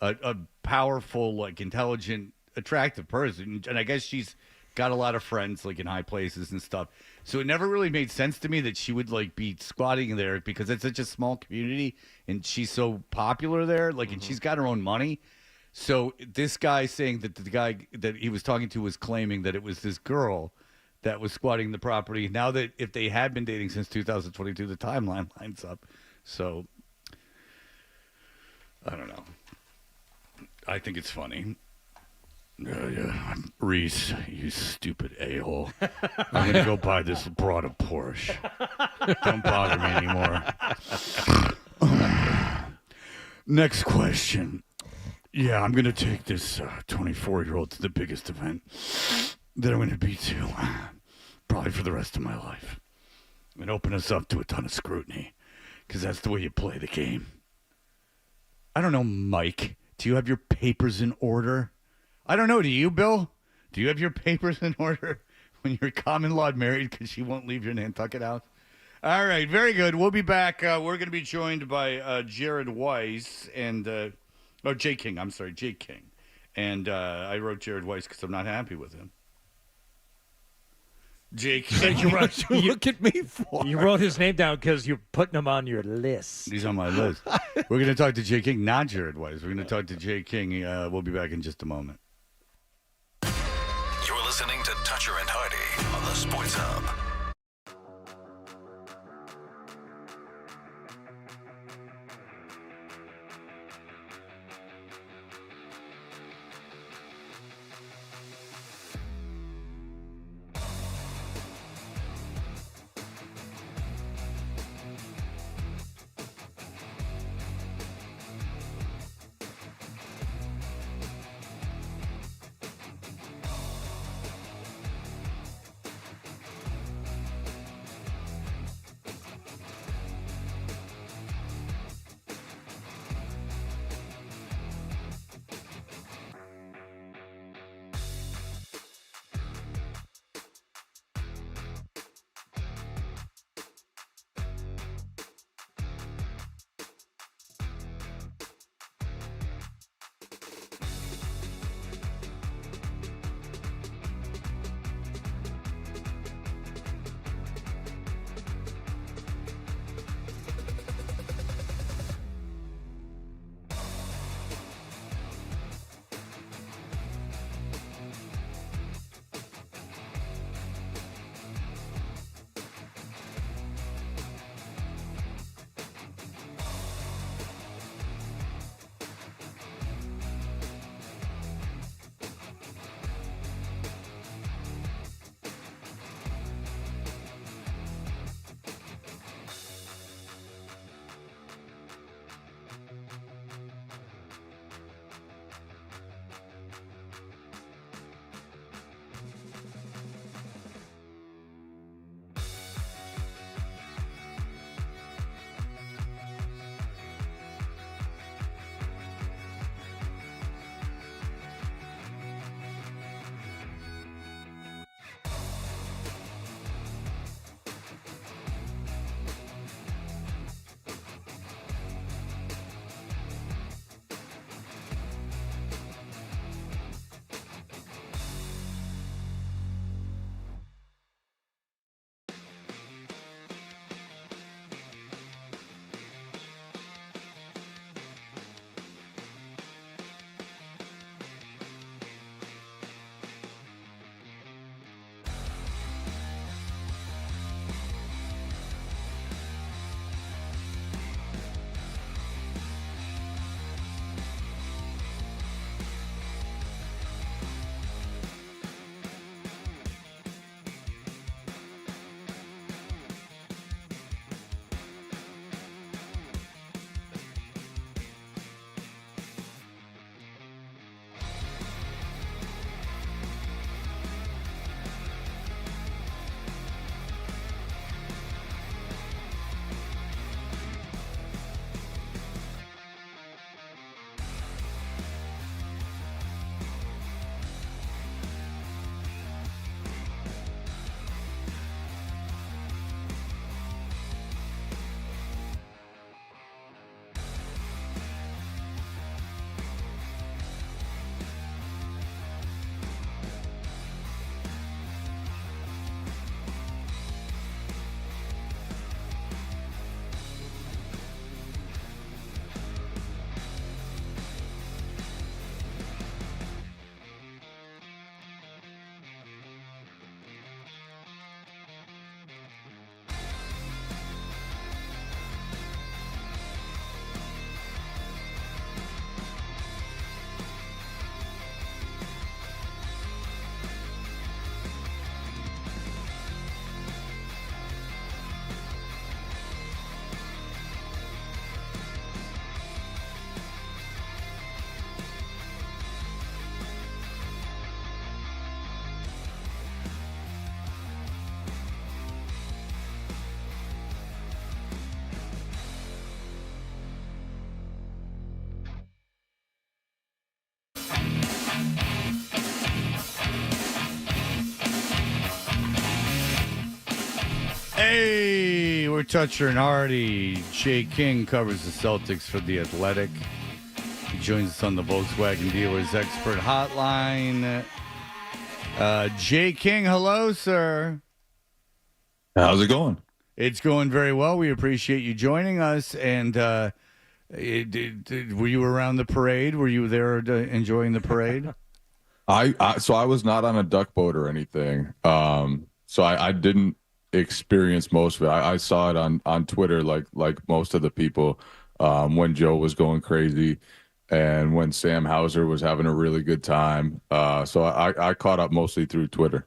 Speaker 7: a powerful, like intelligent, attractive person, and I guess she's got a lot of friends like in high places and stuff. So it never really made sense to me that she would like be squatting there because it's such a small community and she's so popular there. Like, and she's got her own money. So this guy saying that the guy that he was talking to was claiming that it was this girl that was squatting the property. Now that if they had been dating since 2022, the timeline lines up. So. I don't know. I think it's funny. Yeah. Reese, you stupid a-hole. I'm going to go buy this broad a Porsche. Don't bother me anymore. Next question. Yeah, I'm going to take this 24-year-old to the biggest event that I'm going to be to, probably for the rest of my life. And open us up to a ton of scrutiny, because that's the way you play the game. I don't know, Mike. Do you have your papers in order? I don't know. Do you, Bill? Do you have your papers in order when you're common law married because she won't leave your Nantucket house? All right, very good. We'll be back. We're going to be joined by Jared Weiss and Jay King. I'm sorry, Jay King. And I wrote Jared Weiss because I'm not happy with him. Jay King.
Speaker 2: You look at me for.
Speaker 1: You wrote his name down because you're putting him on your list.
Speaker 7: He's on my list. We're going to talk to Jay King, not Jared Weiss. We're going to talk to Jay King. We'll be back in just a moment.
Speaker 4: You're listening to Toucher and Hardy on the Sports Hub.
Speaker 7: Hey, we're Toucher and Hardy. Jay King covers the Celtics for The Athletic. He joins us on the Volkswagen Dealers Expert Hotline. Jay King, hello, sir.
Speaker 13: How's it going?
Speaker 7: It's going very well. We appreciate you joining us. And were you around the parade? Were you there enjoying the parade?
Speaker 13: So I was not on a duck boat or anything. So I didn't experience most of it. I saw it on Twitter like most of the people when Joe was going crazy and when Sam Hauser was having a really good time. So I caught up mostly through Twitter.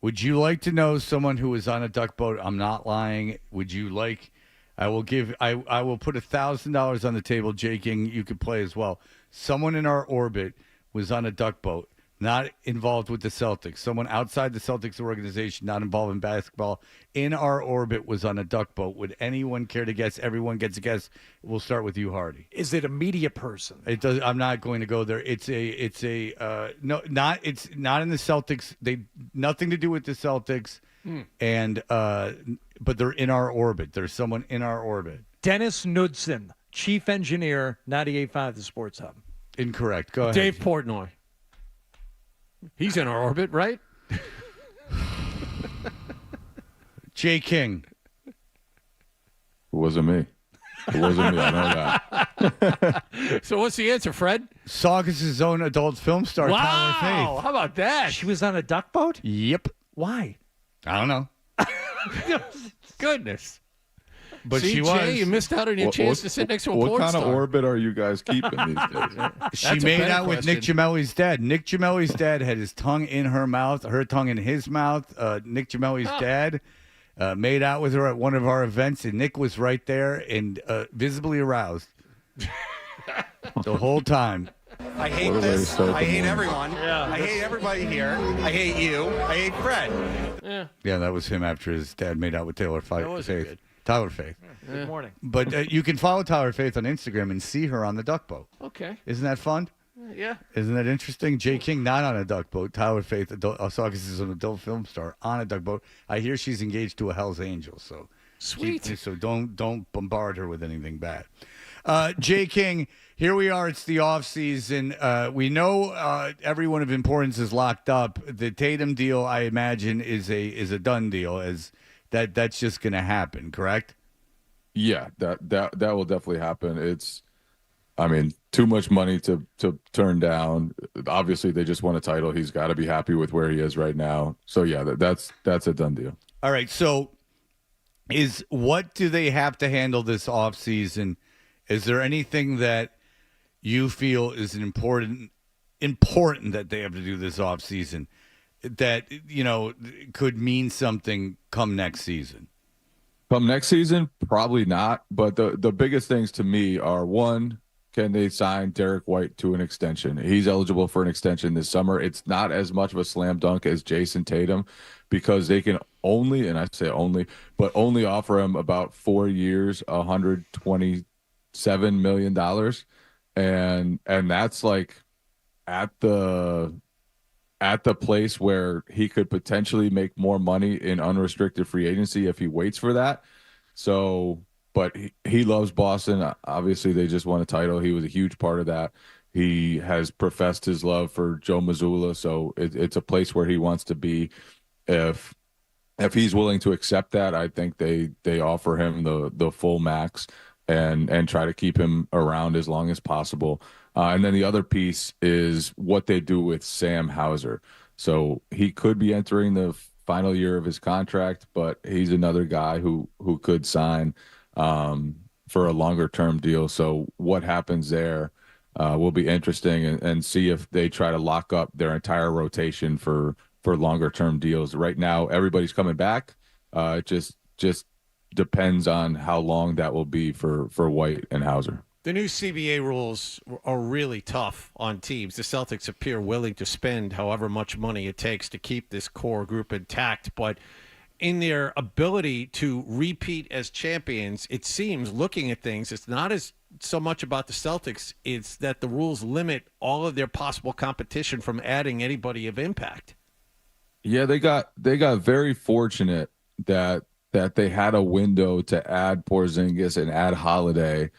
Speaker 7: Would you like to know someone who was on a duck boat? I'm not lying. Would you like? I will put $1,000 on the table. Jay King, you could play as well. Someone in our orbit was on a duck boat, not involved with the Celtics. Someone outside the Celtics organization, not involved in basketball, in our orbit was on a duck boat. Would anyone care to guess? Everyone gets a guess. We'll start with you, Hardy.
Speaker 1: Is it a media person?
Speaker 7: It does. I'm not going to go there. It's not in the Celtics. Nothing to do with the Celtics, and but they're in our orbit. There's someone in our orbit.
Speaker 1: Dennis Knudsen, chief engineer, 98.5 The Sports Hub.
Speaker 7: Incorrect. Go ahead.
Speaker 2: Dave Portnoy. He's in our orbit, right?
Speaker 7: Jay King.
Speaker 13: It wasn't me. It wasn't me. I know that.
Speaker 2: So what's the answer, Fred?
Speaker 7: Saugus' own adult film star, Tyler Faith.
Speaker 2: How about that?
Speaker 1: She was on a duck boat?
Speaker 7: Yep.
Speaker 1: Why?
Speaker 7: I don't know.
Speaker 2: Goodness.
Speaker 7: But
Speaker 2: See,
Speaker 7: she was.
Speaker 2: Jay, you missed out on your chance to sit next to a porn
Speaker 13: What kind
Speaker 2: star.
Speaker 13: of orbit are you guys keeping these days?
Speaker 7: She made out with Nick Giamelli's dad. Nick Giamelli's dad had his tongue in her mouth, her tongue in his mouth. Nick Giamelli's dad made out with her at one of our events, and Nick was right there and visibly aroused the whole time.
Speaker 14: I hate this. I hate everyone. Yeah. I hate everybody here. I hate you. I hate Fred.
Speaker 7: Yeah, that was him after his dad made out with Faith. Tyler Faith.
Speaker 1: Good morning.
Speaker 7: But you can follow Tyler Faith on Instagram and see her on the duck boat.
Speaker 2: Okay.
Speaker 7: Isn't that fun?
Speaker 2: Yeah.
Speaker 7: Isn't that interesting? Jay King not on a duck boat. Tyler Faith, Saugus is an adult film star on a duck boat. I hear she's engaged to a Hell's Angel. So
Speaker 2: sweet.
Speaker 7: So don't bombard her with anything bad. Jay King, here we are. It's the off season. We know everyone of importance is locked up. The Tatum deal, I imagine, is a done deal. As that's just going to happen. Correct?
Speaker 13: Yeah, that will definitely happen. It's, I mean, too much money to turn down. Obviously, they just won a title. He's got to be happy with where he is right now. So yeah, that's a done deal.
Speaker 7: All right. So, what do they have to handle this offseason? Is there anything that you feel is important that they have to do this offseason that could mean something come next season?
Speaker 13: Come next season, probably not. But the biggest things to me are, one, can they sign Derek White to an extension? He's eligible for an extension this summer. It's not as much of a slam dunk as Jason Tatum because they can only, and I say only offer him about 4 years, $127 million. And that's like at the place where he could potentially make more money in unrestricted free agency if he waits for that. So, but he loves Boston. Obviously, they just won a title. He was a huge part of that. He has professed his love for Joe Mazzulla, so it's a place where he wants to be. If he's willing to accept that, I think they offer him the full max and try to keep him around as long as possible. And then the other piece is what they do with Sam Hauser. So he could be entering the final year of his contract, but he's another guy who could sign for a longer term deal. So what happens there will be interesting, and see if they try to lock up their entire rotation for longer term deals. Right now, everybody's coming back. It just depends on how long that will be for White and Hauser.
Speaker 2: The new CBA rules are really tough on teams. The Celtics appear willing to spend however much money it takes to keep this core group intact, but in their ability to repeat as champions, it seems, looking at things, it's not so much about the Celtics, it's that the rules limit all of their possible competition from adding anybody of impact.
Speaker 13: Yeah, they got very fortunate that that they had a window to add Porzingis and add Holiday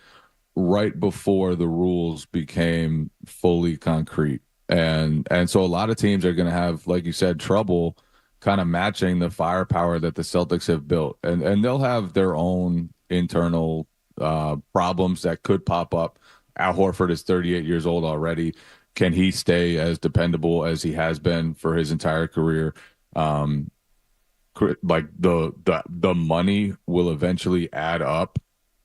Speaker 13: right before the rules became fully concrete. And so a lot of teams are going to have, like you said, trouble kind of matching the firepower that the Celtics have built. And they'll have their own internal problems that could pop up. Al Horford is 38 years old already. Can he stay as dependable as he has been for his entire career? Like the money will eventually add up.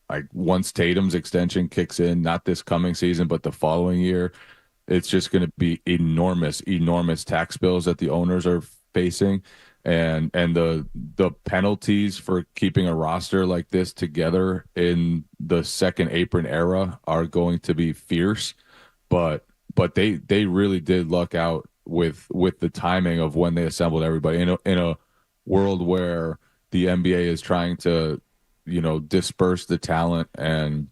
Speaker 13: Like once Tatum's extension kicks in, not this coming season, but the following year, it's just going to be enormous tax bills that the owners are facing. And the penalties for keeping a roster like this together in the second apron era are going to be fierce. But they really did luck out with the timing of when they assembled everybody in a world where the NBA is trying to, disperse the talent and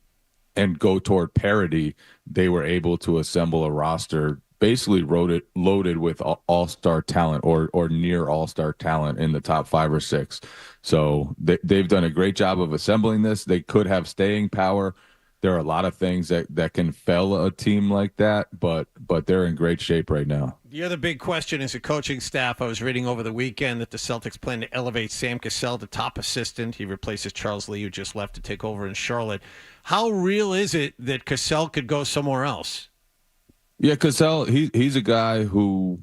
Speaker 13: go toward parity. They were able to assemble a roster basically loaded with all-star talent or near all-star talent in the top 5 or 6. So they've done a great job of assembling this. They could have staying power. There are a lot of things that can fell a team like that, but they're in great shape right now.
Speaker 2: The other big question is the coaching staff. I was reading over the weekend that the Celtics plan to elevate Sam Cassell to top assistant. He replaces Charles Lee, who just left to take over in Charlotte. How real is it that Cassell could go somewhere else?
Speaker 13: Yeah, Cassell, he's a guy who,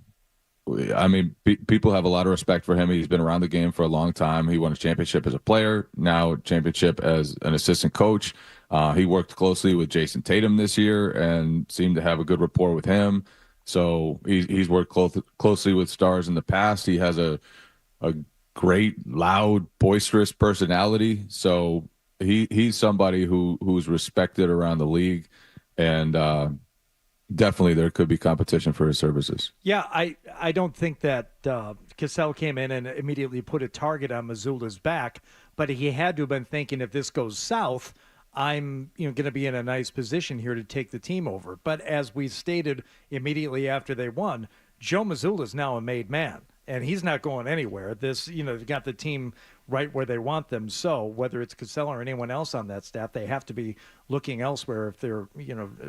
Speaker 13: people have a lot of respect for him. He's been around the game for a long time. He won a championship as a player, now a championship as an assistant coach. He worked closely with Jason Tatum this year and seemed to have a good rapport with him. So he's worked closely with stars in the past. He has a great, loud, boisterous personality. So he's somebody who's respected around the league, and definitely there could be competition for his services.
Speaker 1: Yeah, I don't think that Cassell came in and immediately put a target on Mazzulla's back, but he had to have been thinking, if this goes south, I'm going to be in a nice position here to take the team over. But as we stated immediately after they won, Joe Mazzulla is now a made man, and he's not going anywhere. This, got the team right where they want them. So whether it's Cassell or anyone else on that staff, they have to be looking elsewhere if they're,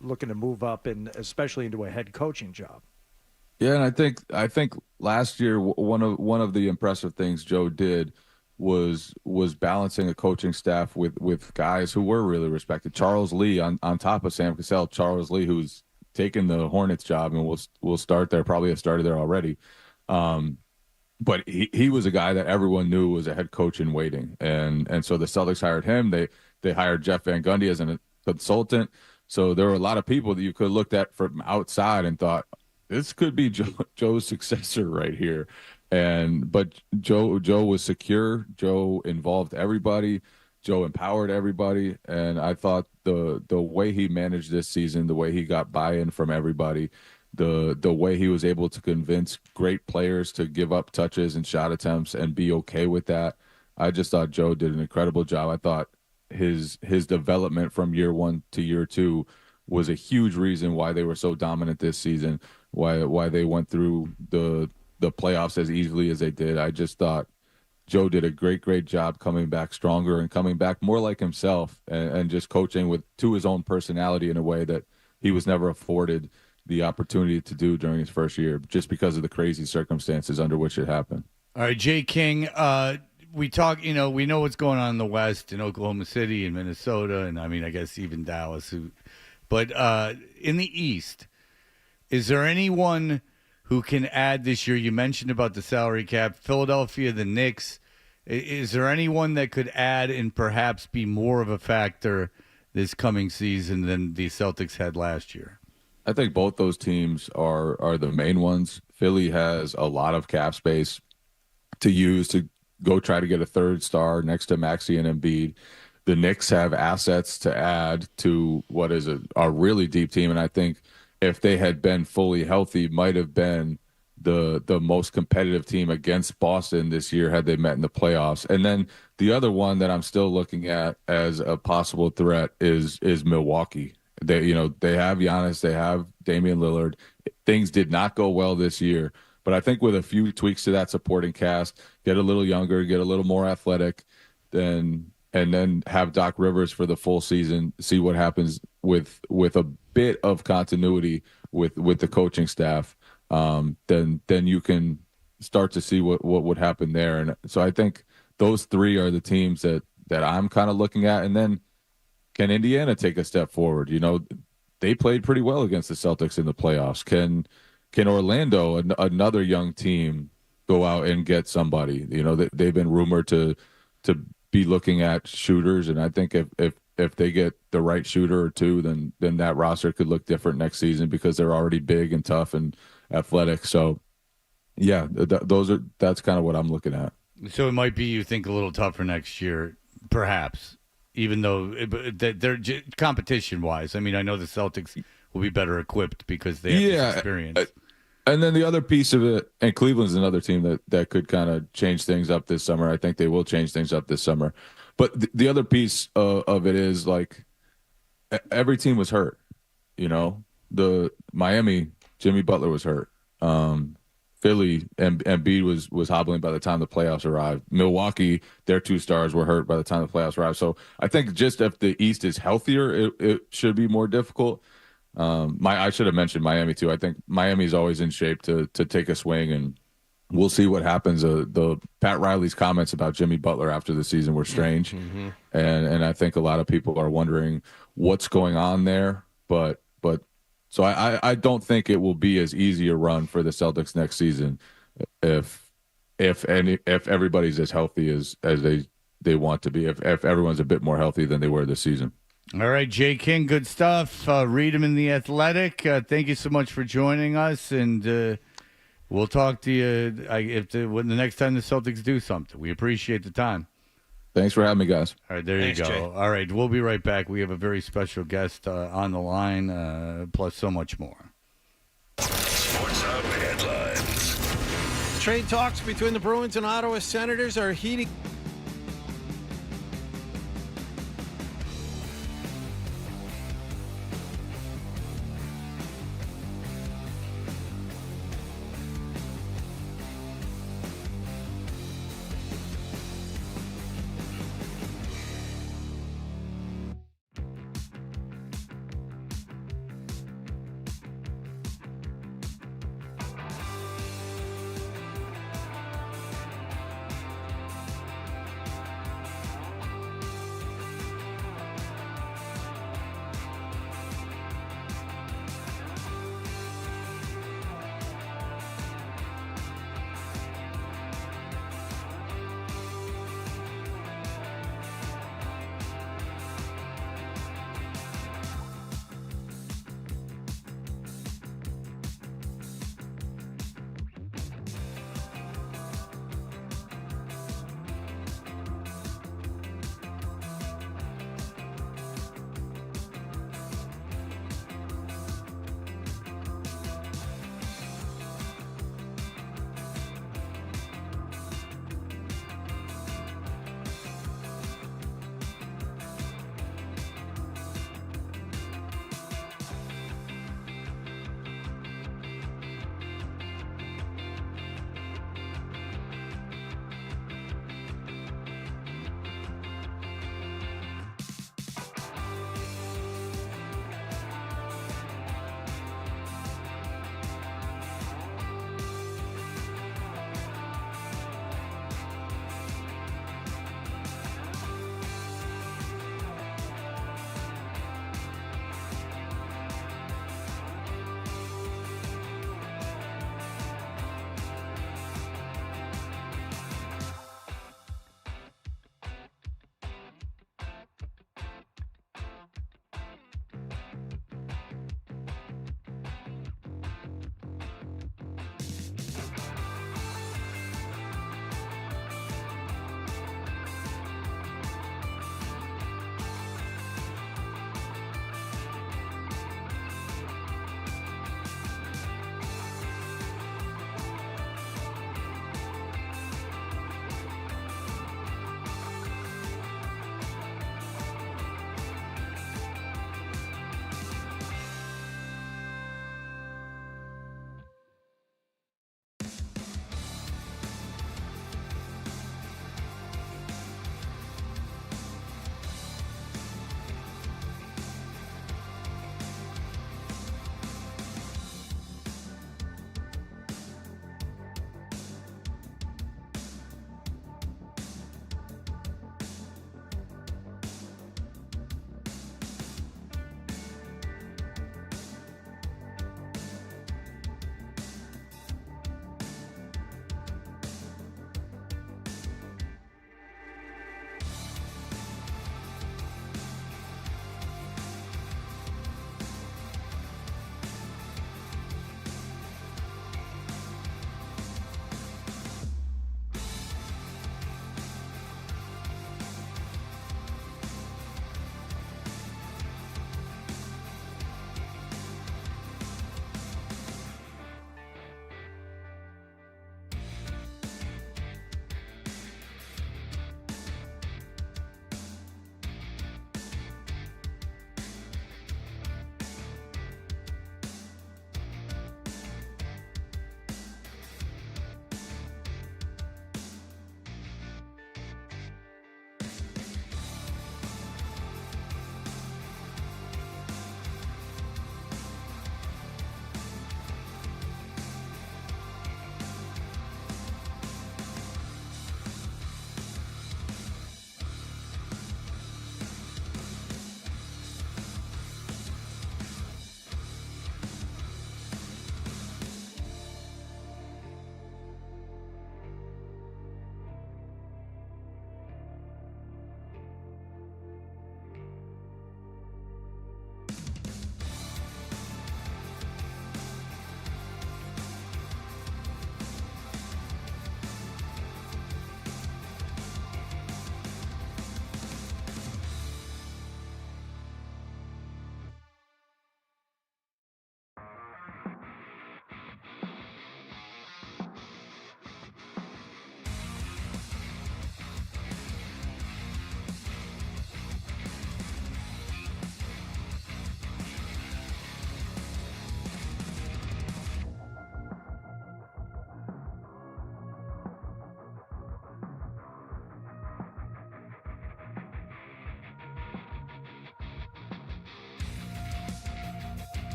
Speaker 1: looking to move up, and especially into a head coaching job.
Speaker 13: Yeah, and I think last year one of the impressive things Joe did was balancing a coaching staff with guys who were really respected. Charles Lee on top of Sam Cassell. Charles Lee, who's taken the Hornets job and will start there, probably has started there already. But he was a guy that everyone knew was a head coach in waiting, and so the Celtics hired him. They hired Jeff Van Gundy as a consultant. So there were a lot of people that you could have looked at from outside and thought, this could be Joe's successor right here. But Joe was secure. Joe involved everybody. Joe empowered everybody. And I thought the way he managed this season, the way he got buy-in from everybody, the way he was able to convince great players to give up touches and shot attempts and be okay with that, I just thought Joe did an incredible job. I thought his development from year 1 to year 2 was a huge reason why they were so dominant this season, why they went through the playoffs as easily as they did. I just thought Joe did a great job coming back stronger and coming back more like himself, and just coaching to his own personality in a way that he was never afforded the opportunity to do during his first year, just because of the crazy circumstances under which it happened.
Speaker 7: All right, Jay King, we talk, we know what's going on in the West, in Oklahoma City and Minnesota, and I guess even Dallas. But in the East, is there anyone who can add this year? You mentioned about the salary cap, Philadelphia, the Knicks. Is there anyone that could add and perhaps be more of a factor this coming season than the Celtics had last year?
Speaker 13: I think both those teams are the main ones. Philly has a lot of cap space to use to go try to get a third star next to Maxey and Embiid. The Knicks have assets to add to what is a really deep team, and I think if they had been fully healthy, might have been the most competitive team against Boston this year had they met in the playoffs. And then the other one that I'm still looking at as a possible threat is Milwaukee. They have Giannis, they have Damian Lillard. Things did not go well this year, but I think with a few tweaks to that supporting cast, get a little younger, get a little more athletic, and then have Doc Rivers for the full season, see what happens with a bit of continuity with the coaching staff, then you can start to see what would happen there. And so I think those three are the teams that I'm kind of looking at. And then can Indiana take a step forward? You know, they played pretty well against the Celtics in the playoffs. Can Orlando, another young team, go out and get somebody? You know, they've been rumored to be looking at shooters, and I think if they get the right shooter or two, then that roster could look different next season because they're already big and tough and athletic. So, yeah, that's kind of what I'm looking at.
Speaker 7: So it might be, you think, a little tougher next year, perhaps, even though they're competition-wise. I mean, I know the Celtics will be better equipped because they have this experience.
Speaker 13: And then the other piece of it, and Cleveland's another team that could kind of change things up this summer. I think they will change things up this summer. But the other piece of it is, like, every team was hurt. You know, the Miami, Jimmy Butler was hurt. Philly, Embiid was hobbling by the time the playoffs arrived. Milwaukee, their two stars were hurt by the time the playoffs arrived. So I think just if the East is healthier, it should be more difficult. I should have mentioned Miami too. I think Miami's always in shape to take a swing, and we'll see what happens. The Pat Riley's comments about Jimmy Butler after the season were strange, and I think a lot of people are wondering what's going on there. But so I don't think it will be as easy a run for the Celtics next season if everybody's as healthy as they want to be. If everyone's a bit more healthy than they were this season.
Speaker 7: All right, Jay King, good stuff. Read him in The Athletic. Thank you so much for joining us, and we'll talk to you when the next time the Celtics do something. We appreciate the time.
Speaker 13: Thanks for having me, guys.
Speaker 7: All right, there Thanks, you go. Jay. All right, we'll be right back. We have a very special guest on the line, plus so much more.
Speaker 4: Sports Hub headlines.
Speaker 2: Trade talks between the Bruins and Ottawa Senators are heating.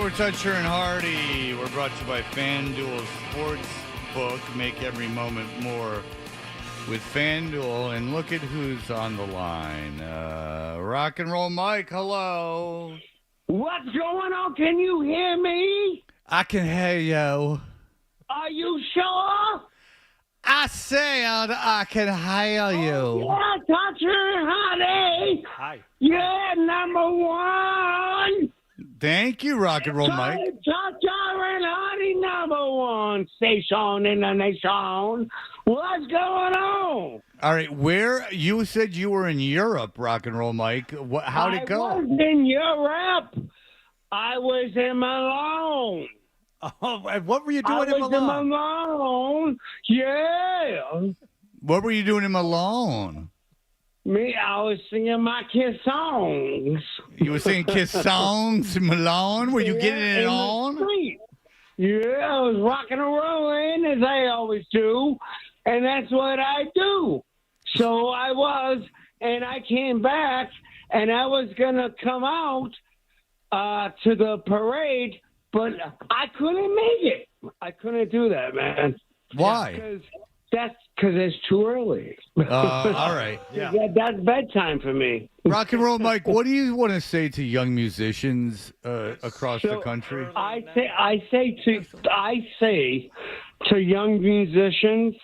Speaker 7: we're Toucher and Hardy. We're brought to you by FanDuel Sportsbook. Make every moment more with FanDuel. And look at who's on the line. Rock and Roll Mike, hello.
Speaker 15: What's going on? Can you hear me?
Speaker 7: I can hear you.
Speaker 15: Are you sure?
Speaker 7: I said I can hear you.
Speaker 15: Yeah, Toucher and Hardy.
Speaker 1: Hi.
Speaker 15: Yeah, number one.
Speaker 7: Thank you, Rock and Roll Mike.
Speaker 15: Toucher and Hardy, number one station in the nation. What's going on?
Speaker 7: All right, where you said you were in Europe, Rock and Roll Mike. How'd it go?
Speaker 15: I was in Europe. I was in Malone.
Speaker 1: Oh, and what were you doing in
Speaker 15: I was
Speaker 1: Malone?
Speaker 15: in Malone. Yeah.
Speaker 7: What were you doing in Malone?
Speaker 15: Me, I was singing my Kiss songs.
Speaker 7: You were singing Kiss songs in Malone? Were you getting it
Speaker 15: in the
Speaker 7: on?
Speaker 15: street. Yeah, I was rocking and rolling, as I always do. And that's what I do. So I was, and I came back, and I was going to come out to the parade, but I couldn't make it. I couldn't do that, man.
Speaker 7: Why?
Speaker 15: Because it's too early.
Speaker 7: All right.
Speaker 1: Yeah.
Speaker 15: That's bedtime for me.
Speaker 7: Rock and Roll Mike, what do you want to say to young musicians across the country?
Speaker 15: I say to young musicians,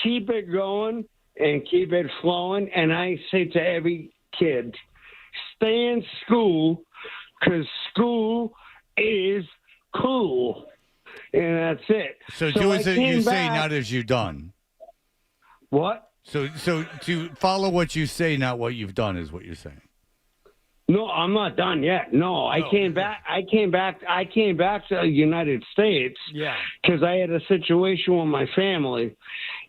Speaker 15: keep it going and keep it flowing. And I say to every kid, stay in school because school is cool. And that's it.
Speaker 7: So do as you say, not as you've done.
Speaker 15: What?
Speaker 7: So to follow what you say, not what you've done, is what you're saying.
Speaker 15: No, I'm not done yet. No, I came back to the United States.
Speaker 1: Yeah.
Speaker 15: Because I had a situation with my family,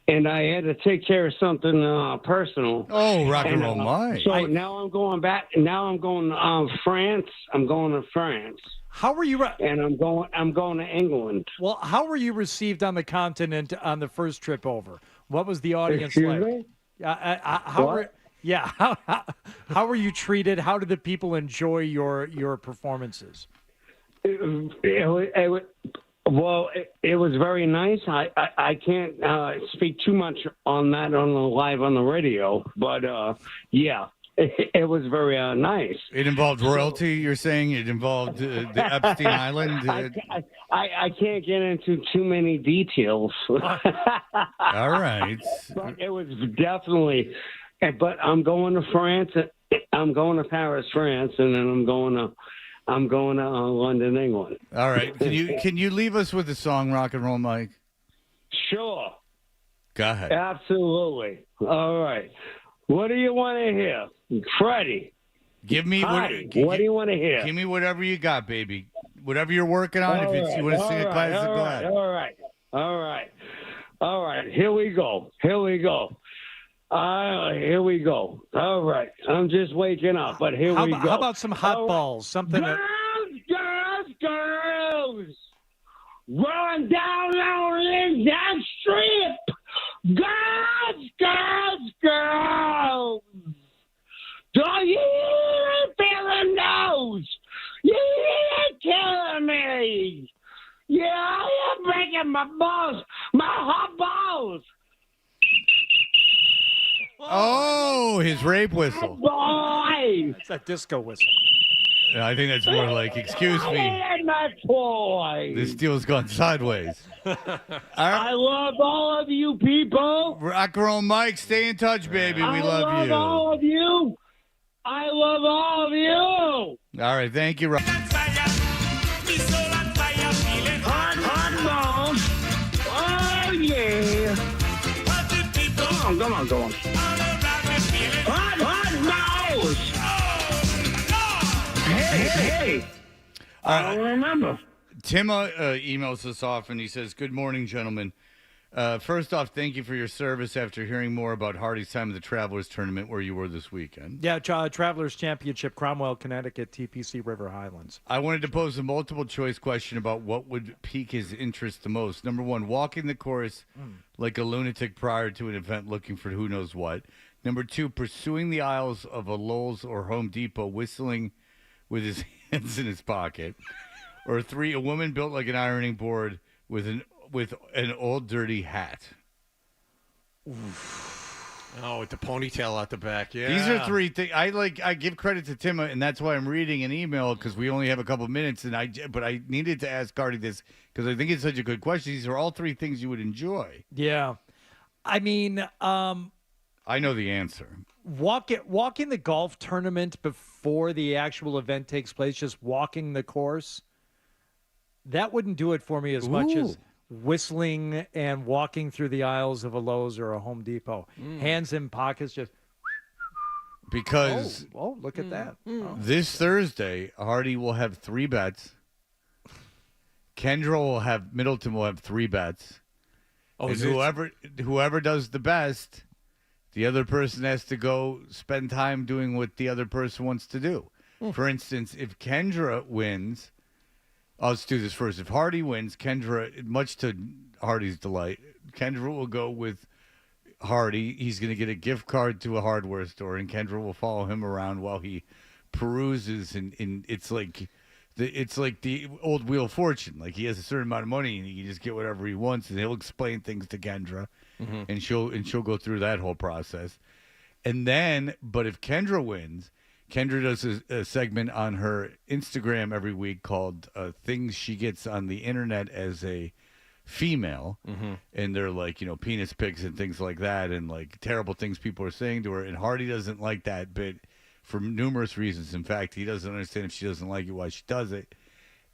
Speaker 15: and I had to take care of something personal.
Speaker 7: Oh, Rock and Roll Mike.
Speaker 15: So now I'm going back. Now I'm going to France. I'm going to France.
Speaker 1: How were you?
Speaker 15: And I'm going to England.
Speaker 1: Well, how were you received on the continent on the first trip over? What was the audience
Speaker 15: Excuse
Speaker 1: like?
Speaker 15: me?
Speaker 1: How were you treated? How did the people enjoy your performances?
Speaker 15: It was very nice. I can't speak too much on that live on the radio, but yeah. It was very nice.
Speaker 7: It involved royalty, you're saying? It involved the Epstein Island?
Speaker 15: I can't get into too many details.
Speaker 7: All right.
Speaker 15: But it was definitely... But I'm going to France. I'm going to Paris, France, and then I'm going to London, England.
Speaker 7: All right. Can you leave us with a song, Rock and Roll Mike?
Speaker 15: Sure.
Speaker 7: Go ahead.
Speaker 15: Absolutely. All right. What do you want to hear? Freddie.
Speaker 7: Give me
Speaker 15: what do you want to hear?
Speaker 7: Give me whatever you got, baby. Whatever you're working on. You want to sing a classic, go ahead.
Speaker 15: All right. Here we go. Here we go. All right. I'm just waking up, but here we go.
Speaker 1: How about some hot balls? Something
Speaker 15: Girls. Run down on that strip. Girls. Don't you feel the nose? You're killing me. Yeah, you're breaking my balls, my hot balls.
Speaker 7: Oh, his rape whistle.
Speaker 15: Boy.
Speaker 1: It's a disco whistle.
Speaker 7: I think that's more like, excuse me.
Speaker 15: My toy.
Speaker 7: This deal's gone sideways.
Speaker 15: I love all of you people.
Speaker 7: Rock and Roll Mike, stay in touch, baby. We love you.
Speaker 15: I love all of you. I love all of you.
Speaker 7: All right, thank you, Rock.
Speaker 15: Hot balls. Oh, yeah. Come on. Hot balls. Hey. I don't remember.
Speaker 7: Tim emails us off, and he says, good morning, gentlemen. First off, thank you for your service after hearing more about Hardy's time at the Travelers Tournament where you were this weekend.
Speaker 1: Yeah, Travelers Championship, Cromwell, Connecticut, TPC River Highlands.
Speaker 7: I wanted to pose a multiple-choice question about what would pique his interest the most. Number one, walking the course like a lunatic prior to an event looking for who knows what. Number two, pursuing the aisles of a Lowe's or Home Depot, whistling with his hands in his pocket. Or 3, a woman built like an ironing board with an old dirty hat.
Speaker 2: Oh, with the ponytail out the back. Yeah.
Speaker 7: These are 3 things. I give credit to Tim, and that's why I'm reading an email because we only have a couple minutes. But I needed to ask Cardi this because I think it's such a good question. These are all 3 things you would enjoy.
Speaker 1: Yeah. I mean,
Speaker 7: I know the answer.
Speaker 1: Walking the golf tournament before the actual event takes place, just walking the course, that wouldn't do it for me as much as whistling and walking through the aisles of a Lowe's or a Home Depot. Hands in pockets, just.
Speaker 7: Because
Speaker 1: look at that.
Speaker 7: This Thursday, Hardy will have 3 bets. Middleton will have 3 bets. And whoever does the best, the other person has to go spend time doing what the other person wants to do. For instance, if Kendra wins, let's do this first. If Hardy wins, Kendra, much to Hardy's delight, Kendra will go with Hardy. He's going to get a gift card to a hardware store, and Kendra will follow him around while he peruses. And it's like the old Wheel of Fortune. Like he has a certain amount of money, and he can just get whatever he wants, and he'll explain things to Kendra, and she'll go through that whole process. And then, but if Kendra wins, Kendra does a segment on her Instagram every week called Things She Gets on the Internet as a Female. And they're like, penis pics and things like that and like terrible things people are saying to her. And Hardy doesn't like that bit for numerous reasons. In fact, he doesn't understand if she doesn't like it, why she does it.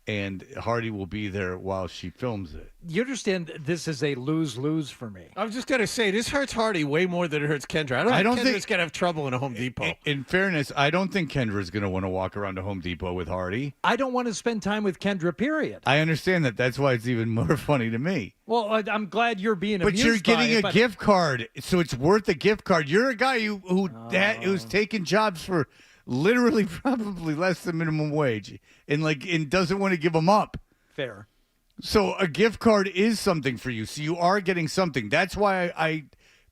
Speaker 7: And Hardy will be there while she films it.
Speaker 1: You understand this is a lose-lose for me.
Speaker 2: I was just going to say, this hurts Hardy way more than it hurts Kendra. I don't think Kendra's going to have trouble in a Home Depot.
Speaker 7: In fairness, I don't think Kendra's going to want to walk around a Home Depot with Hardy.
Speaker 1: I don't want to spend time with Kendra, period.
Speaker 7: I understand that. That's why it's even more funny to me.
Speaker 1: Well, I'm glad you're being
Speaker 7: But
Speaker 1: amused
Speaker 7: you're getting
Speaker 1: by
Speaker 7: a gift card, so it's worth a gift card. You're a guy who's taking jobs for literally probably less than minimum wage and doesn't want to give them up.
Speaker 1: Fair.
Speaker 7: So a gift card is something for you. So you are getting something. That's why I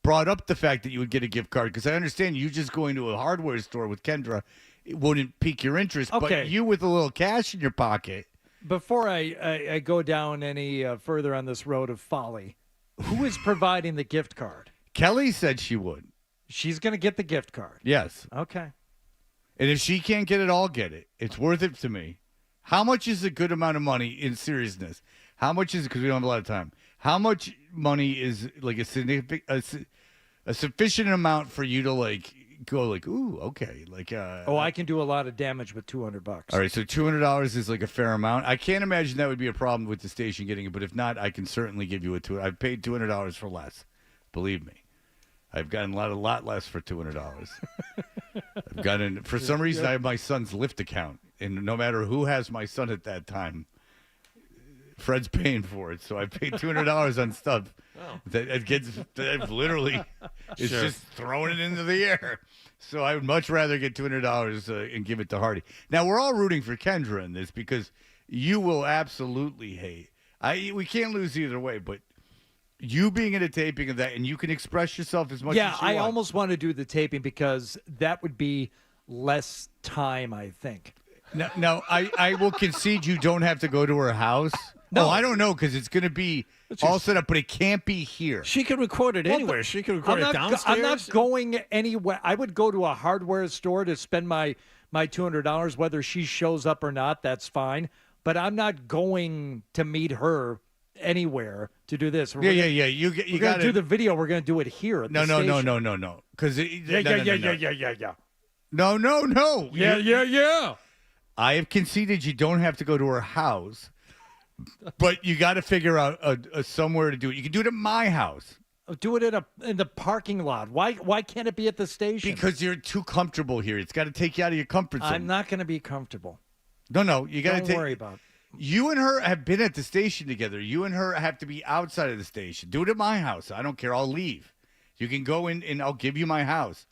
Speaker 7: brought up the fact that you would get a gift card, because I understand you just going to a hardware store with Kendra, it wouldn't pique your interest.
Speaker 1: Okay.
Speaker 7: But you with a little cash in your pocket.
Speaker 1: Before I go down any further on this road of folly, who is providing the gift card?
Speaker 7: Kelly said she would.
Speaker 1: She's going to get the gift card.
Speaker 7: Yes.
Speaker 1: Okay.
Speaker 7: And if she can't get it, I'll get it. It's worth it to me. How much is a good amount of money in seriousness? How much is it? Because we don't have a lot of time. How much money is like a sufficient amount for you to like go like, ooh, okay. Like,
Speaker 1: I can do a lot of damage with $200.
Speaker 7: All right. So $200 is like a fair amount. I can't imagine that would be a problem with the station getting it, but if not, I can certainly give you I've paid $200 for less. Believe me. I've gotten a lot less for $200. I've gotten, for some reason, I have my son's Lyft account, and no matter who has my son at that Fred's paying for it. So I paid $200 on stuff that literally is just throwing it into the air. So I would much rather get $200 and give it to Hardy. Now we're all rooting for Kendra in this because you will absolutely hate. We can't lose either way, but. You being at a taping of that, and you can express yourself as much as you want. Yeah,
Speaker 1: I almost want to do the taping because that would be less time, I think.
Speaker 7: No, I will concede you don't have to go to her house. No, I don't know, because it's going to be all set up, but it can't be here.
Speaker 2: She can record it anywhere. She can record it downstairs.
Speaker 1: I'm not going anywhere. I would go to a hardware store to spend my $200. Whether she shows up or not, that's fine. But I'm not going to meet her anywhere to do this.
Speaker 7: Yeah. You got to
Speaker 1: do the video. We're going to do it here at the station.
Speaker 7: No. Because
Speaker 1: Yeah.
Speaker 7: No.
Speaker 1: Yeah.
Speaker 7: I have conceded you don't have to go to her house, but you got to figure out a somewhere to do it. You can do it at my house.
Speaker 1: Do it in the parking lot. Why can't it be at the station?
Speaker 7: Because you're too comfortable here. It's got to take you out of your comfort zone.
Speaker 1: I'm not going to be comfortable.
Speaker 7: No. You got to
Speaker 1: Don't worry about it.
Speaker 7: You and her have been at the station together. You and her have to be outside of the station. Do it at my house. I don't care. I'll leave. You can go in, and I'll give you my house.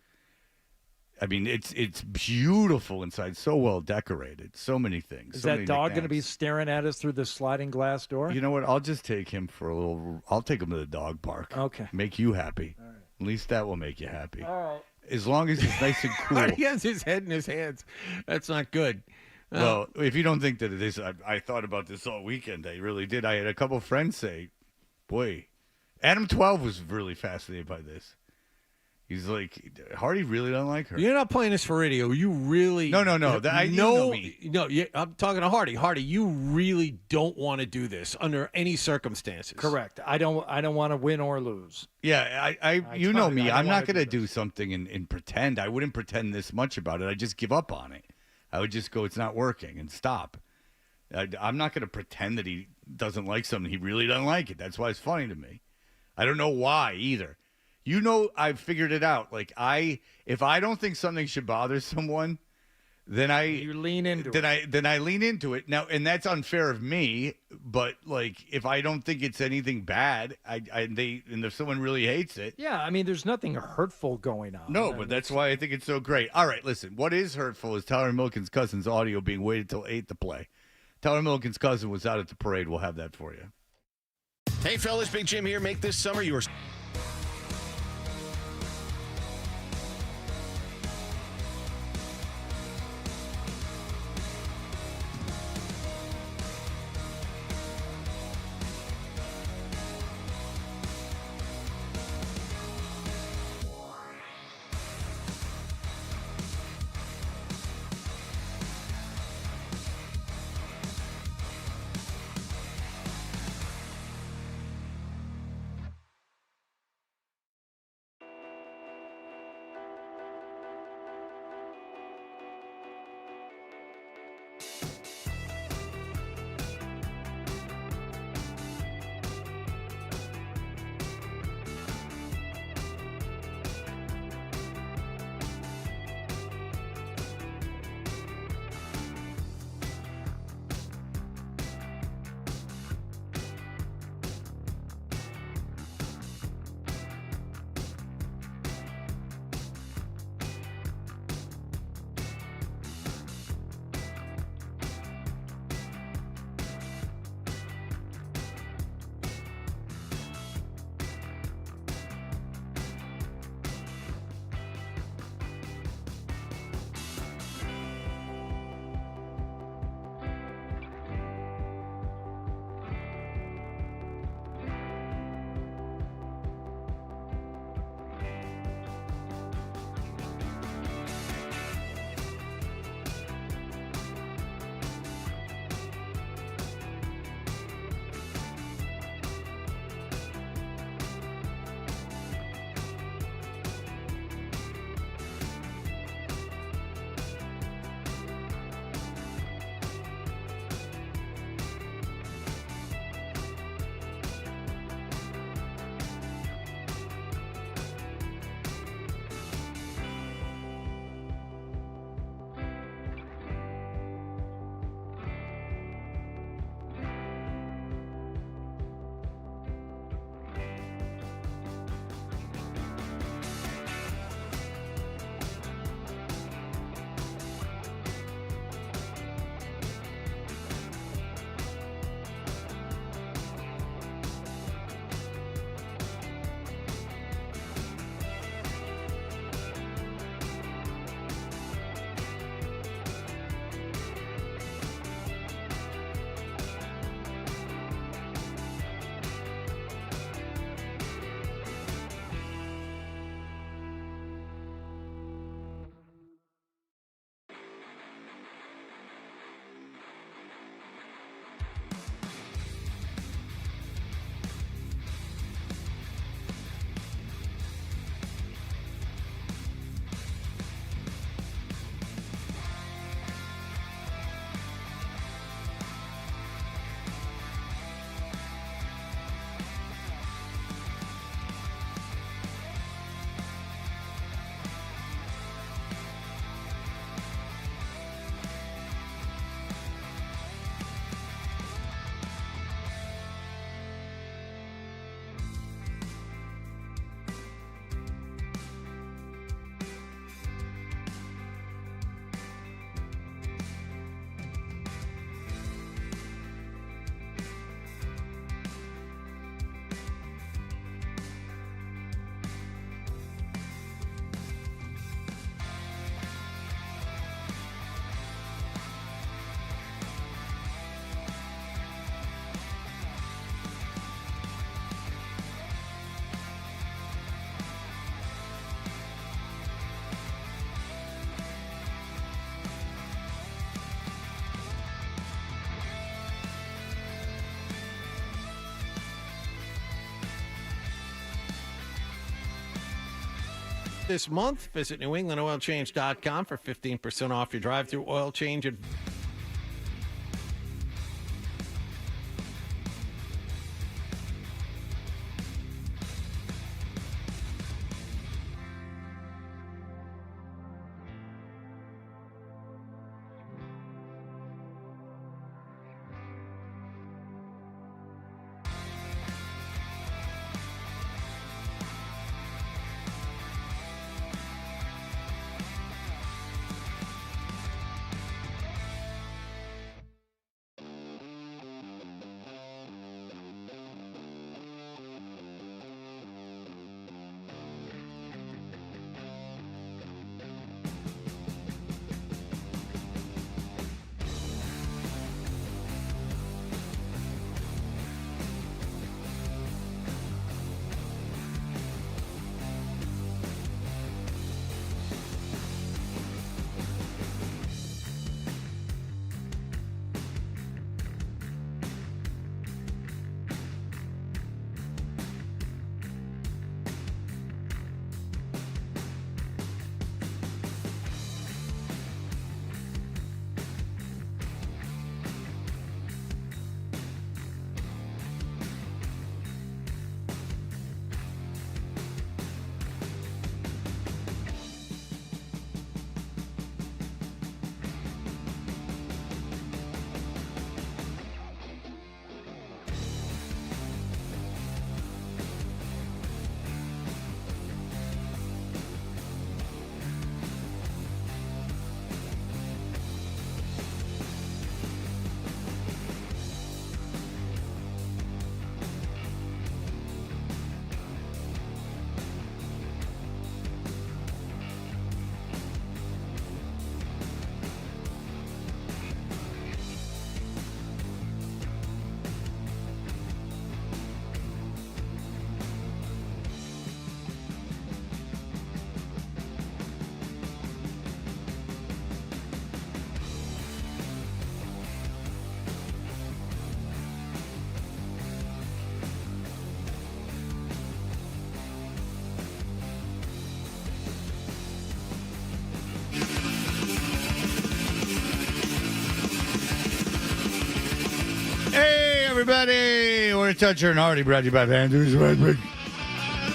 Speaker 7: I mean, it's beautiful inside. So well decorated. So many things.
Speaker 1: Is that dog going to be staring at us through the sliding glass door?
Speaker 7: You know what? I'll just take him for a little. I'll take him to the dog park.
Speaker 1: Okay.
Speaker 7: Make you happy.
Speaker 1: All right.
Speaker 7: At least that will make you happy.
Speaker 1: All right.
Speaker 7: As long as he's nice and cool.
Speaker 2: He has his head in his hands. That's not good.
Speaker 7: Well, if you don't think that it is, I thought about this all weekend. I really did. I had a couple friends say, boy, Adam 12 was really fascinated by this. He's like, Hardy really doesn't like her.
Speaker 2: You're not playing this for radio. You really
Speaker 7: No. You know me.
Speaker 2: No, I'm talking to Hardy. Hardy, you really don't want to do this under any circumstances.
Speaker 1: Correct. I don't want to win or lose.
Speaker 7: Yeah, you know me. I'm not going to do something and pretend. I wouldn't pretend this much about it. I just give up on it. I would just go, it's not working, and stop. I'm not going to pretend that he doesn't like something. He really doesn't like it. That's why it's funny to me. I don't know why either. You know, I've figured it out. Like if I don't think something should bother someone, then
Speaker 1: you lean into it.
Speaker 7: Then I lean into it. Now, and that's unfair of me. But like, if I don't think it's anything bad, and if someone really hates it,
Speaker 1: yeah. I mean, there's nothing hurtful going on.
Speaker 7: No, but that's why I think it's so great. All right, listen. What is hurtful is Tyler Milliken's cousin's audio being waited till 8 to play. Tyler Milliken's cousin was out at the parade. We'll have that for you.
Speaker 16: Hey, fellas, Big Jim here. Make this summer yours.
Speaker 2: this month. Visit NewEnglandOilChange.com for 15% off your drive-through oil change.
Speaker 7: Everybody, we're Toucher and Hardy, brought to you by FanDuel.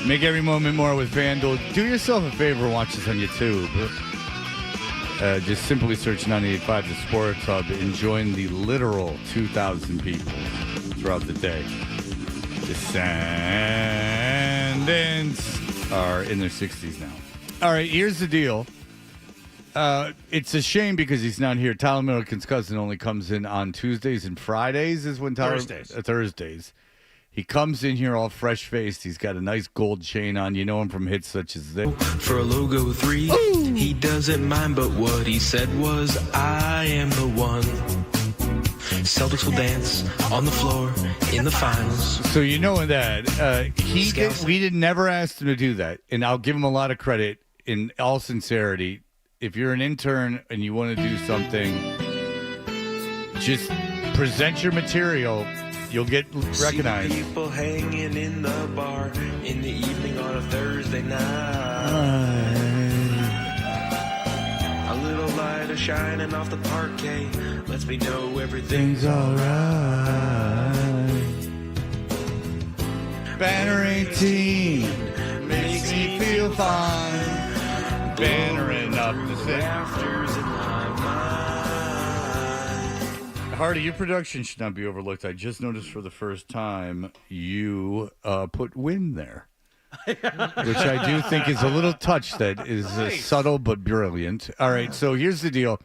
Speaker 7: Make every moment more with FanDuel. Do yourself a favor and watch this on YouTube. Just simply search 98.5 The Sports Hub and join the literal 2,000 people throughout the day. The Sandins are in their 60s now. All right, here's the deal. It's a shame because he's not here. Tyler Milliken's cousin only comes in on Tuesdays and Fridays is when Tyler... Thursdays. He comes in here all fresh-faced. He's got a nice gold chain on. You know him from hits such as this.
Speaker 17: For a logo 3, Ooh. He doesn't mind, but what he said was, I am the one. Celtics will dance on the floor in the finals.
Speaker 7: So you know that. We never asked him to do that, and I'll give him a lot of credit in all sincerity. If you're an intern and you want to do something, just present your material. You'll get recognized.
Speaker 17: See people hanging in the bar in the evening on a Thursday night. A little light is shining off the parquet. Lets me know everything's alright.
Speaker 7: Banner 18 makes me feel fine. Bannering up the rafters in my mind. Hardy, your production should not be overlooked. I just noticed for the first time you put win there, which I do think is a little touch that is subtle but brilliant. All right, so here's the deal.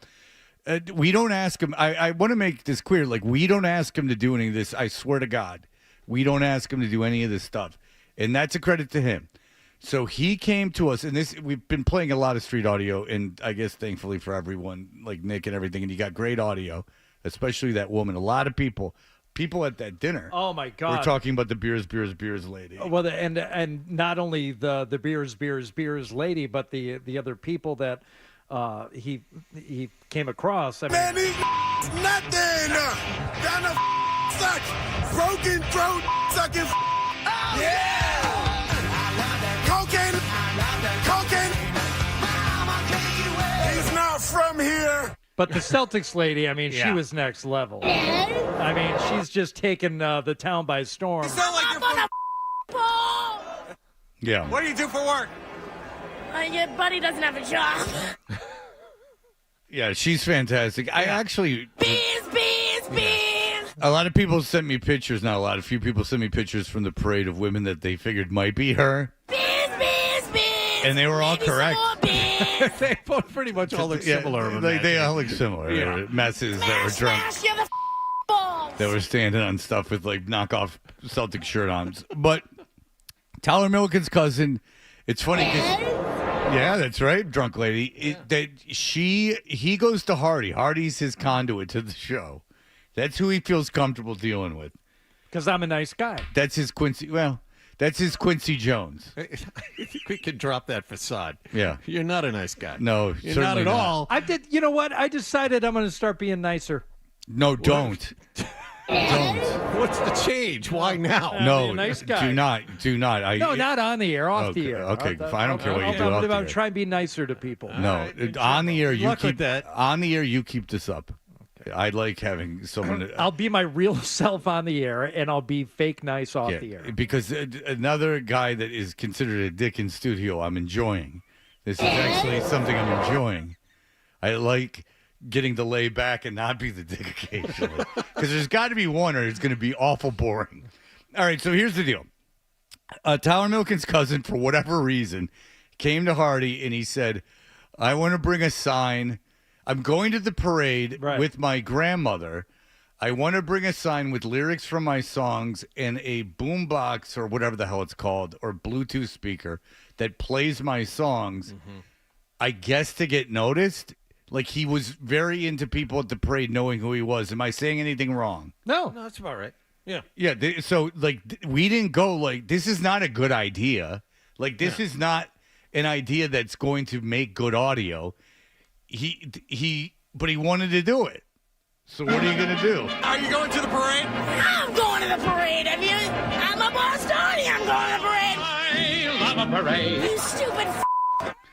Speaker 7: We don't ask him. I want to make this clear. Like, we don't ask him to do any of this. I swear to God, we don't ask him to do any of this stuff, and that's a credit to him. So he came to us, and we've been playing a lot of street audio, and I guess thankfully for everyone, like Nick and everything, and you got great audio, especially that woman. A lot of people at that dinner.
Speaker 1: Oh my God!
Speaker 7: We're talking about the beers lady.
Speaker 1: Well, and not only the beers lady, but the other people that he came across. I mean,
Speaker 18: man, these nothing. Down the suck, broken throat, sucking. Yeah. Cocaine. from here.
Speaker 1: But the Celtics lady, I mean, she was next level. I mean, she's just taken the town by storm.
Speaker 18: You sound like you're from
Speaker 19: Paul!
Speaker 7: Yeah.
Speaker 14: What do you do for work?
Speaker 19: Your buddy doesn't have a job.
Speaker 7: Yeah, she's fantastic. I actually...
Speaker 19: Bees!
Speaker 7: A lot of people sent me pictures, not a lot, a few people sent me pictures from the parade of women that they figured might be her.
Speaker 19: Bees!
Speaker 7: And they were all correct.
Speaker 2: They both pretty much all look similar.
Speaker 7: They all look similar. They were messes that were drunk.
Speaker 19: Smash you the balls!
Speaker 7: That were standing on stuff with like knockoff Celtic shirt on. But Tyler Milliken's cousin, it's funny because, yeah, that's right, drunk lady. He goes to Hardy. Hardy's his conduit to the show. That's who he feels comfortable dealing with.
Speaker 1: Because I'm a nice guy.
Speaker 7: That's his Quincy. Well, that's his Quincy Jones.
Speaker 2: I think we can drop that facade.
Speaker 7: Yeah.
Speaker 2: You're not a nice guy.
Speaker 7: No,
Speaker 2: you're not at all.
Speaker 1: I did. You know what? I decided I'm going to start being nicer.
Speaker 7: No, don't. Don't.
Speaker 2: What's the change? Why now?
Speaker 7: No,
Speaker 1: a nice guy.
Speaker 7: do not.
Speaker 1: No, not on the air, off the air.
Speaker 7: Okay, I don't care what you do off the air.
Speaker 1: I'm trying to be nicer to people.
Speaker 7: No, on the air, you keep
Speaker 2: that.
Speaker 7: On the air, you keep this up. I like having someone.
Speaker 1: I'll be my real self on the air, and I'll be fake nice off the air.
Speaker 7: Because another guy that is considered a dick in studio, I'm enjoying. This is actually something I'm enjoying. I like getting to lay back and not be the dick occasionally. Because there's got to be one, or it's going to be awful boring. All right, so here's the deal. Tyler Milliken's cousin, for whatever reason, came to Hardy and he said, I want to bring a sign. I'm going to the parade with my grandmother. I want to bring a sign with lyrics from my songs and a boombox or whatever the hell it's called, or Bluetooth speaker that plays my songs, I guess to get noticed. Like, he was very into people at the parade knowing who he was. Am I saying anything wrong?
Speaker 1: No,
Speaker 2: that's about right. Yeah.
Speaker 7: Yeah, so, like, we didn't go, like, this is not a good idea. Like, this is not an idea that's going to make good audio. But he wanted to do it. So what are you going to do?
Speaker 14: Are you going to the parade?
Speaker 19: I'm going to the parade. I'm a Bostonian. I'm going to the parade.
Speaker 14: I love a parade.
Speaker 19: You stupid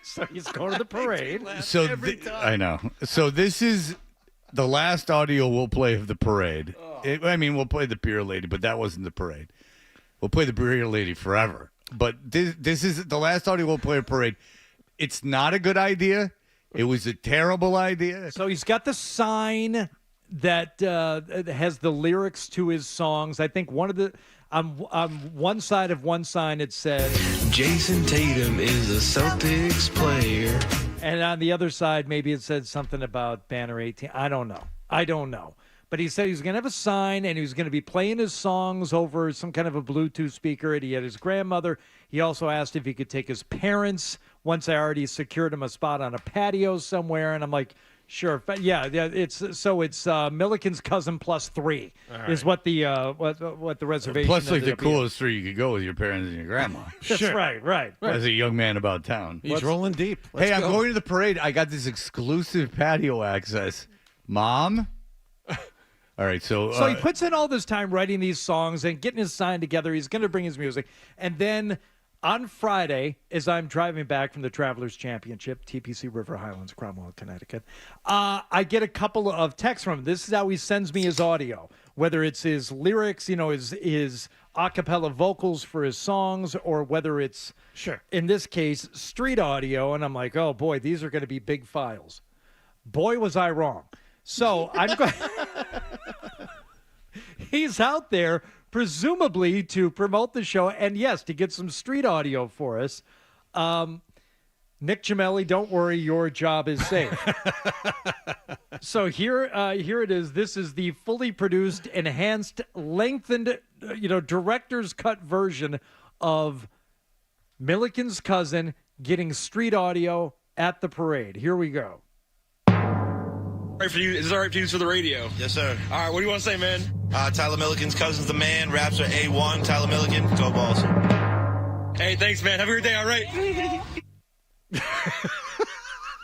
Speaker 1: So he's going to the parade.
Speaker 7: So I know. So this is the last audio we'll play of the parade. We'll play the beer lady, but that wasn't the parade. We'll play the beer lady forever. But this is the last audio we'll play of parade. It's not a good idea. It was a terrible idea.
Speaker 1: So he's got the sign that has the lyrics to his songs. I think one of the on one side of one sign it says
Speaker 17: Jason Tatum is a Celtics player,
Speaker 1: and on the other side maybe it said something about Banner 18. I don't know. But he said he was going to have a sign and he was going to be playing his songs over some kind of a Bluetooth speaker. And he had his grandmother. He also asked if he could take his parents once I already secured him a spot on a patio somewhere. And I'm like, sure. But yeah, it's Milliken's cousin plus 3 is what the what the reservation
Speaker 7: Plus, like, the
Speaker 1: ended up being.
Speaker 7: coolest 3 you could go with your parents and your grandma.
Speaker 1: That's right.
Speaker 7: As a young man about town.
Speaker 2: He's rolling deep.
Speaker 7: Hey, I'm going to the parade. I got this exclusive patio access. Mom? All right, so
Speaker 1: he puts in all this time writing these songs and getting his sign together. He's going to bring his music. And then on Friday, as I'm driving back from the Travelers Championship, TPC River Highlands, Cromwell, Connecticut, I get a couple of texts from him. This is how he sends me his audio, whether it's his lyrics, his a cappella vocals for his songs, or whether it's, in this case, street audio. And I'm like, oh, boy, these are going to be big files. Boy, was I wrong. So I'm going. He's out there presumably to promote the show, and yes, to get some street audio for us. Nick Gemelli, don't worry, your job is safe. So here it is. This is the fully produced, enhanced, lengthened, director's cut version of Milliken's cousin getting street audio at the parade. Here we go.
Speaker 20: Right for you? Is this all right for you for the radio?
Speaker 21: Yes, sir.
Speaker 20: All right, what do you want to say, man?
Speaker 21: Tyler Milliken's cousin's the man. Raps are A1. Tyler Milliken, go balls.
Speaker 20: Hey, thanks, man. Have a great day, all right?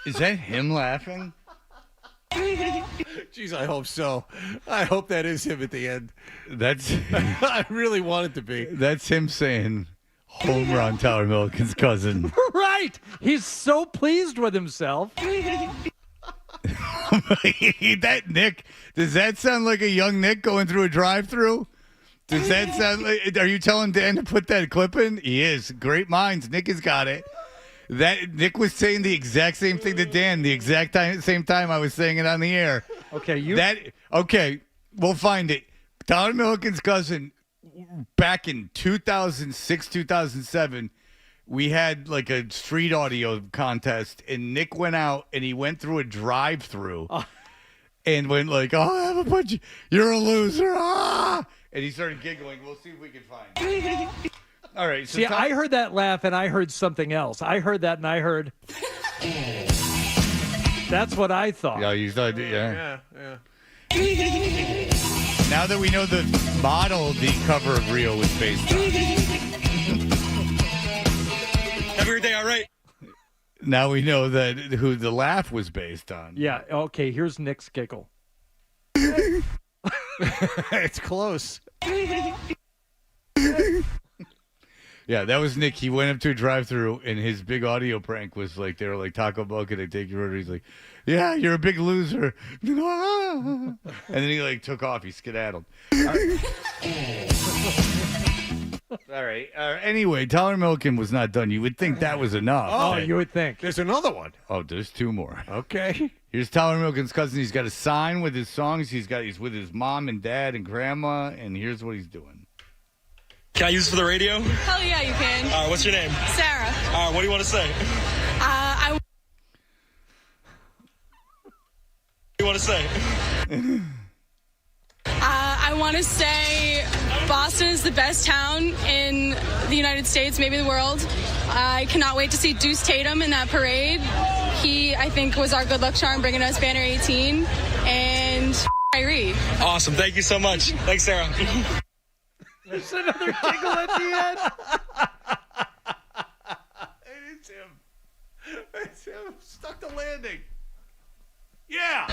Speaker 7: Is that him laughing?
Speaker 2: Jeez, I hope so. I hope that is him at the end.
Speaker 7: That's.
Speaker 2: I really want it to be.
Speaker 7: That's him saying, home run, Tyler Milliken's cousin.
Speaker 1: Right. He's so pleased with himself.
Speaker 7: That Nick, does that sound like a young Nick going through a drive-through? Does that sound like? Are you telling Dan to put that clip in? He is. Great minds. Nick has got it. That Nick was saying the exact same thing to Dan the exact same time I was saying it on the air.
Speaker 1: Okay,
Speaker 7: okay. We'll find it. Tyler Milliken's cousin. Back in 2006, 2007, we had like a street audio contest, and Nick went out and he went through a drive-through and went like, "Oh, I have a bunch. You're a loser!" And he started giggling. We'll see if we can find it. All right. So
Speaker 1: see, I heard that laugh, and I heard something else. I heard that, and I heard. That's what I thought.
Speaker 7: Yeah, you thought, yeah. Now that we know the model the cover of Rio was based on.
Speaker 20: Have a great day, all right?
Speaker 7: Now we know that who the laugh was based on.
Speaker 1: Yeah, okay, here's Nick's giggle.
Speaker 2: It's close.
Speaker 7: Yeah, that was Nick. He went up to a drive-thru, and his big audio prank was like, they were like, Taco Bell, can I take your order? He's like, yeah, you're a big loser. And then he like took off. He skedaddled. All right. Anyway, Tyler Milliken was not done. You would think that was enough.
Speaker 1: Oh, you would think.
Speaker 2: There's another one.
Speaker 7: Oh, there's two more.
Speaker 2: Okay.
Speaker 7: Here's Tyler Milliken's cousin. He's got a sign with his songs. He's with his mom and dad and grandma, and here's what he's doing.
Speaker 20: Can I use it for the radio?
Speaker 3: Hell yeah, you can.
Speaker 20: All right, what's your name?
Speaker 3: Sarah.
Speaker 20: All right, what do you want to say?
Speaker 3: What
Speaker 20: do you want to say?
Speaker 3: I want to say Boston is the best town in the United States, maybe the world. I cannot wait to see Deuce Tatum in that parade. He, I think, was our good luck charm bringing us Banner 18. And Kyrie.
Speaker 20: Awesome. Thank you so much. Thanks, Sarah.
Speaker 1: There's another giggle at the end.
Speaker 2: It's him. It's him. Stuck the landing. Yeah.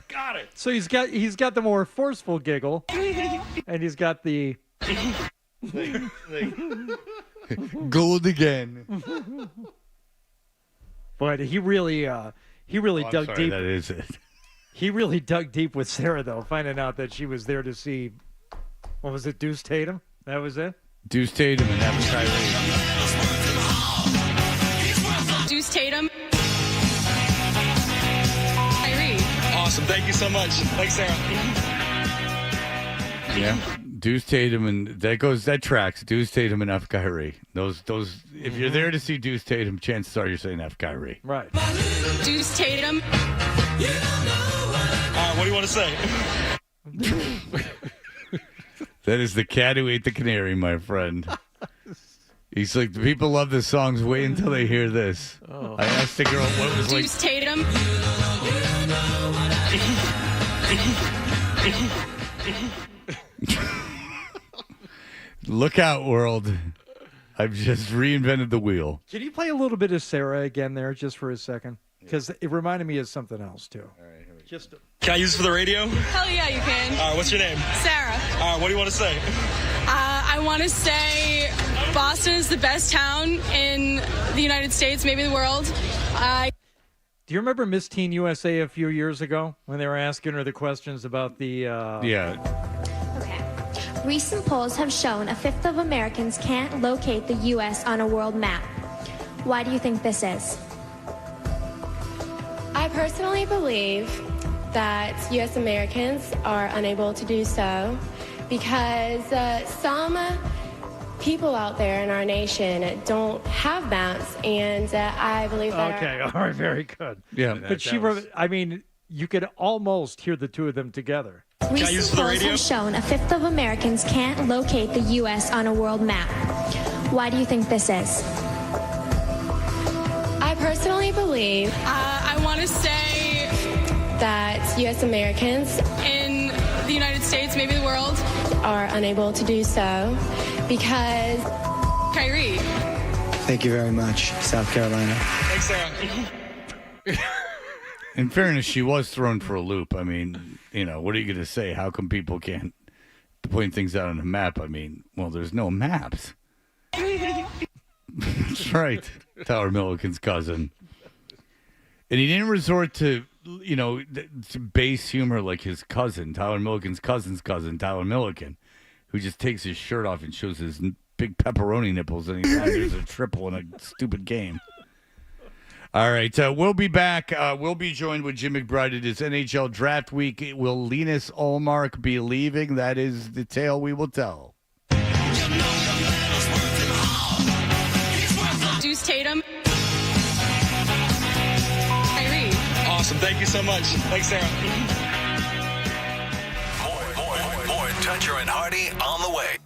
Speaker 2: Got it.
Speaker 1: So he's got the more forceful giggle, and he's got the
Speaker 7: gold again.
Speaker 1: But he really dug deep.
Speaker 7: That is it.
Speaker 1: He really dug deep with Sarah, though, finding out that she was there to see. What was it, Deuce Tatum? That was it?
Speaker 7: Deuce Tatum and Evan Kyrie.
Speaker 3: Deuce Tatum. Kyrie.
Speaker 20: Awesome. Thank you so much. Thanks, Sarah.
Speaker 7: Yeah. Deuce Tatum and that tracks. Deuce Tatum and F. Kyrie. Those. If you're there to see Deuce Tatum, chances are you're saying F. Kyrie.
Speaker 1: Right.
Speaker 3: Deuce Tatum.
Speaker 20: All right, what do you want to say?
Speaker 7: That is the cat who ate the canary, my friend. He's like, the people love the songs. Wait until they hear this. Oh. I asked the girl what was
Speaker 3: Deuce Tatum.
Speaker 7: Look out, world. I've just reinvented the wheel.
Speaker 1: Can you play a little bit of Sarah again there just for a second? Because it reminded me of something else, too.
Speaker 7: All right, here we go.
Speaker 20: Can I use it for the radio?
Speaker 3: Hell yeah, you can.
Speaker 20: All right, what's your name?
Speaker 3: Sarah.
Speaker 20: All right, what do you want to say?
Speaker 3: I want to say Boston is the best town in the United States, maybe the world.
Speaker 1: Do you remember Miss Teen USA a few years ago when they were asking her the questions about the...
Speaker 7: Yeah.
Speaker 22: Okay. Recent polls have shown a fifth of Americans can't locate the U.S. on a world map. Why do you think this is?
Speaker 23: I personally believe that U.S. Americans are unable to do so because some people out there in our nation don't have maps, and I believe that...
Speaker 1: Okay, all right, very good.
Speaker 7: Yeah.
Speaker 1: But I mean, you could almost hear the two of them together.
Speaker 22: Recent polls have shown a fifth of Americans can't locate the U.S. on a world map. Why do you think this is?
Speaker 23: I personally believe...
Speaker 3: I want to say...
Speaker 23: that U.S. Americans...
Speaker 3: in the United States, maybe the world...
Speaker 23: are unable to do so because...
Speaker 3: Kyrie.
Speaker 24: Thank you very much, South Carolina.
Speaker 20: Thanks, Sarah.
Speaker 7: In fairness, she was thrown for a loop. I mean, what are you going to say? How come people can't point things out on a map? I mean, well, there's no maps. That's right. Tyler Milliken's cousin. And he didn't resort to, to base humor like his cousin, Tyler Milliken's cousin's cousin, Tyler Milliken, who just takes his shirt off and shows his big pepperoni nipples anytime there's a triple in a stupid game. All right, we'll be back. We'll be joined with Jim McBride. It is NHL Draft Week. Will Linus Ullmark be leaving? That is the tale we will tell.
Speaker 3: Deuce Tatum.
Speaker 20: Awesome. Thank you so much. Thanks, Sarah.
Speaker 4: More Toucher and Hardy on the way.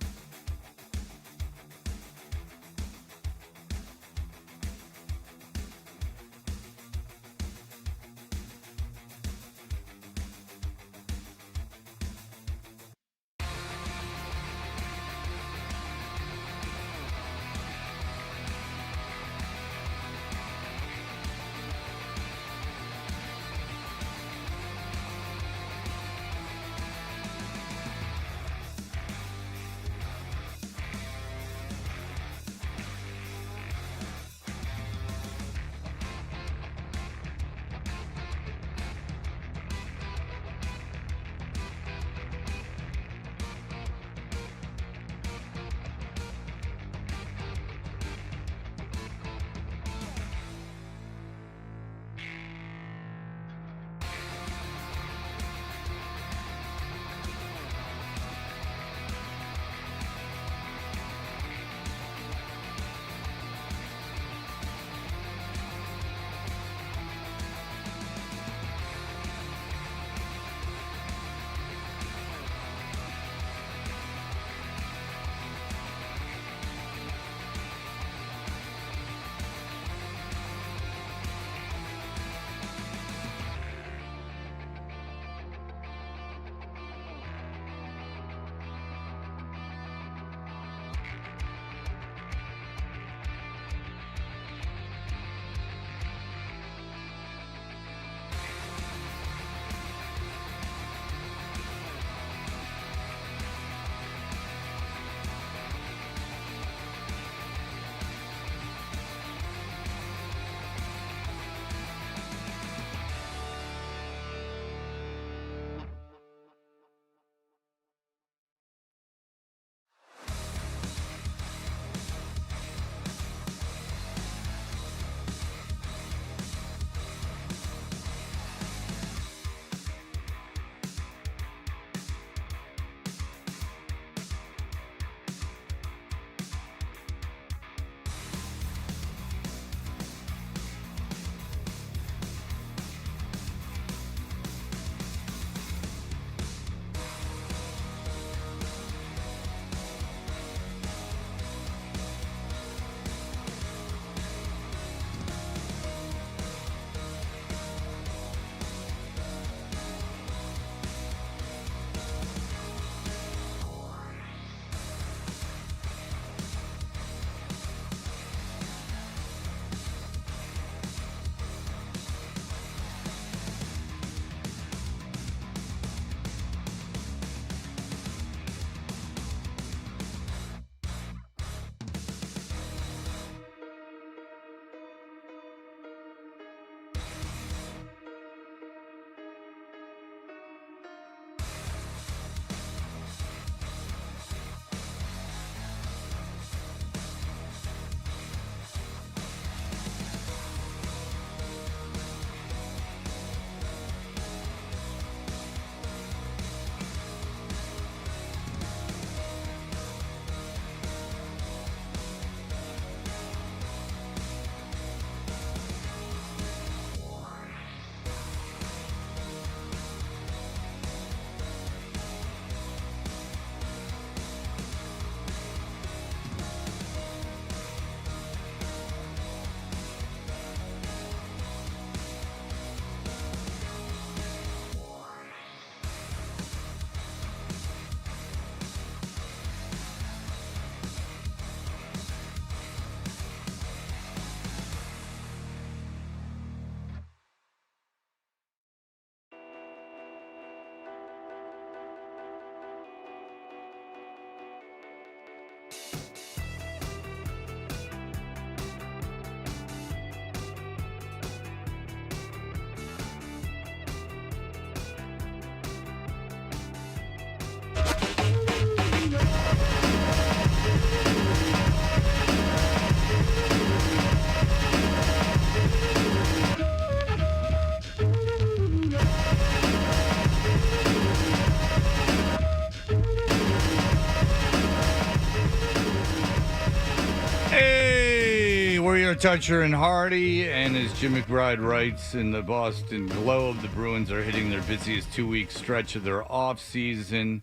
Speaker 7: Turner, Toucher, and Hardy. And as Jim McBride writes in the Boston Globe, the Bruins are hitting their busiest 2-week stretch of their offseason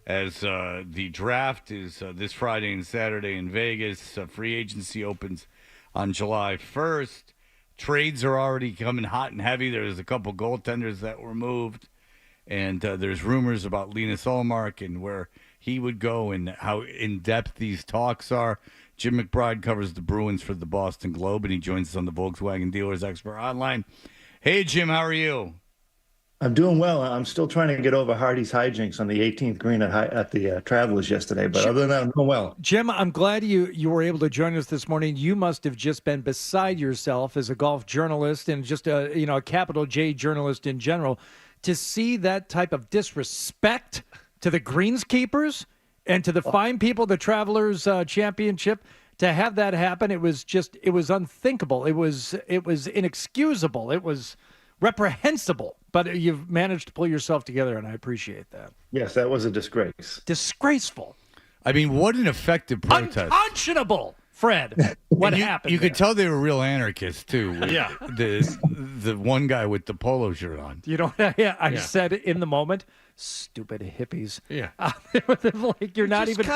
Speaker 7: as the draft is this Friday and Saturday in Vegas. Free agency opens on July 1st. Trades are already coming hot and heavy. There's a couple goaltenders that were moved. And there's rumors about Linus Ullmark and where he would go and how in-depth these talks are. Jim McBride covers the Bruins for the Boston Globe, and he joins us on the Volkswagen Dealers Expert Hotline. Hey, Jim, how are you?
Speaker 5: I'm doing well. I'm still trying to get over Hardy's hijinks on the 18th green at the Travelers yesterday, but other than that, I'm doing well.
Speaker 1: Jim, I'm glad you were able to join us this morning. You must have just been beside yourself as a golf journalist and just a capital J journalist in general to see that type of disrespect to the greenskeepers and to the fine people, the Travelers Championship. To have that happen, it was unthinkable. It was inexcusable. It was reprehensible. But you've managed to pull yourself together, and I appreciate that.
Speaker 5: Yes, that was a disgrace.
Speaker 1: Disgraceful.
Speaker 7: I mean, what an effective protest.
Speaker 1: Unconscionable, Fred. What happened?
Speaker 7: You could tell they were real anarchists, too. Yeah. The one guy with the polo shirt on.
Speaker 1: I said in the moment, stupid hippies.
Speaker 2: Yeah.
Speaker 1: Like you're not even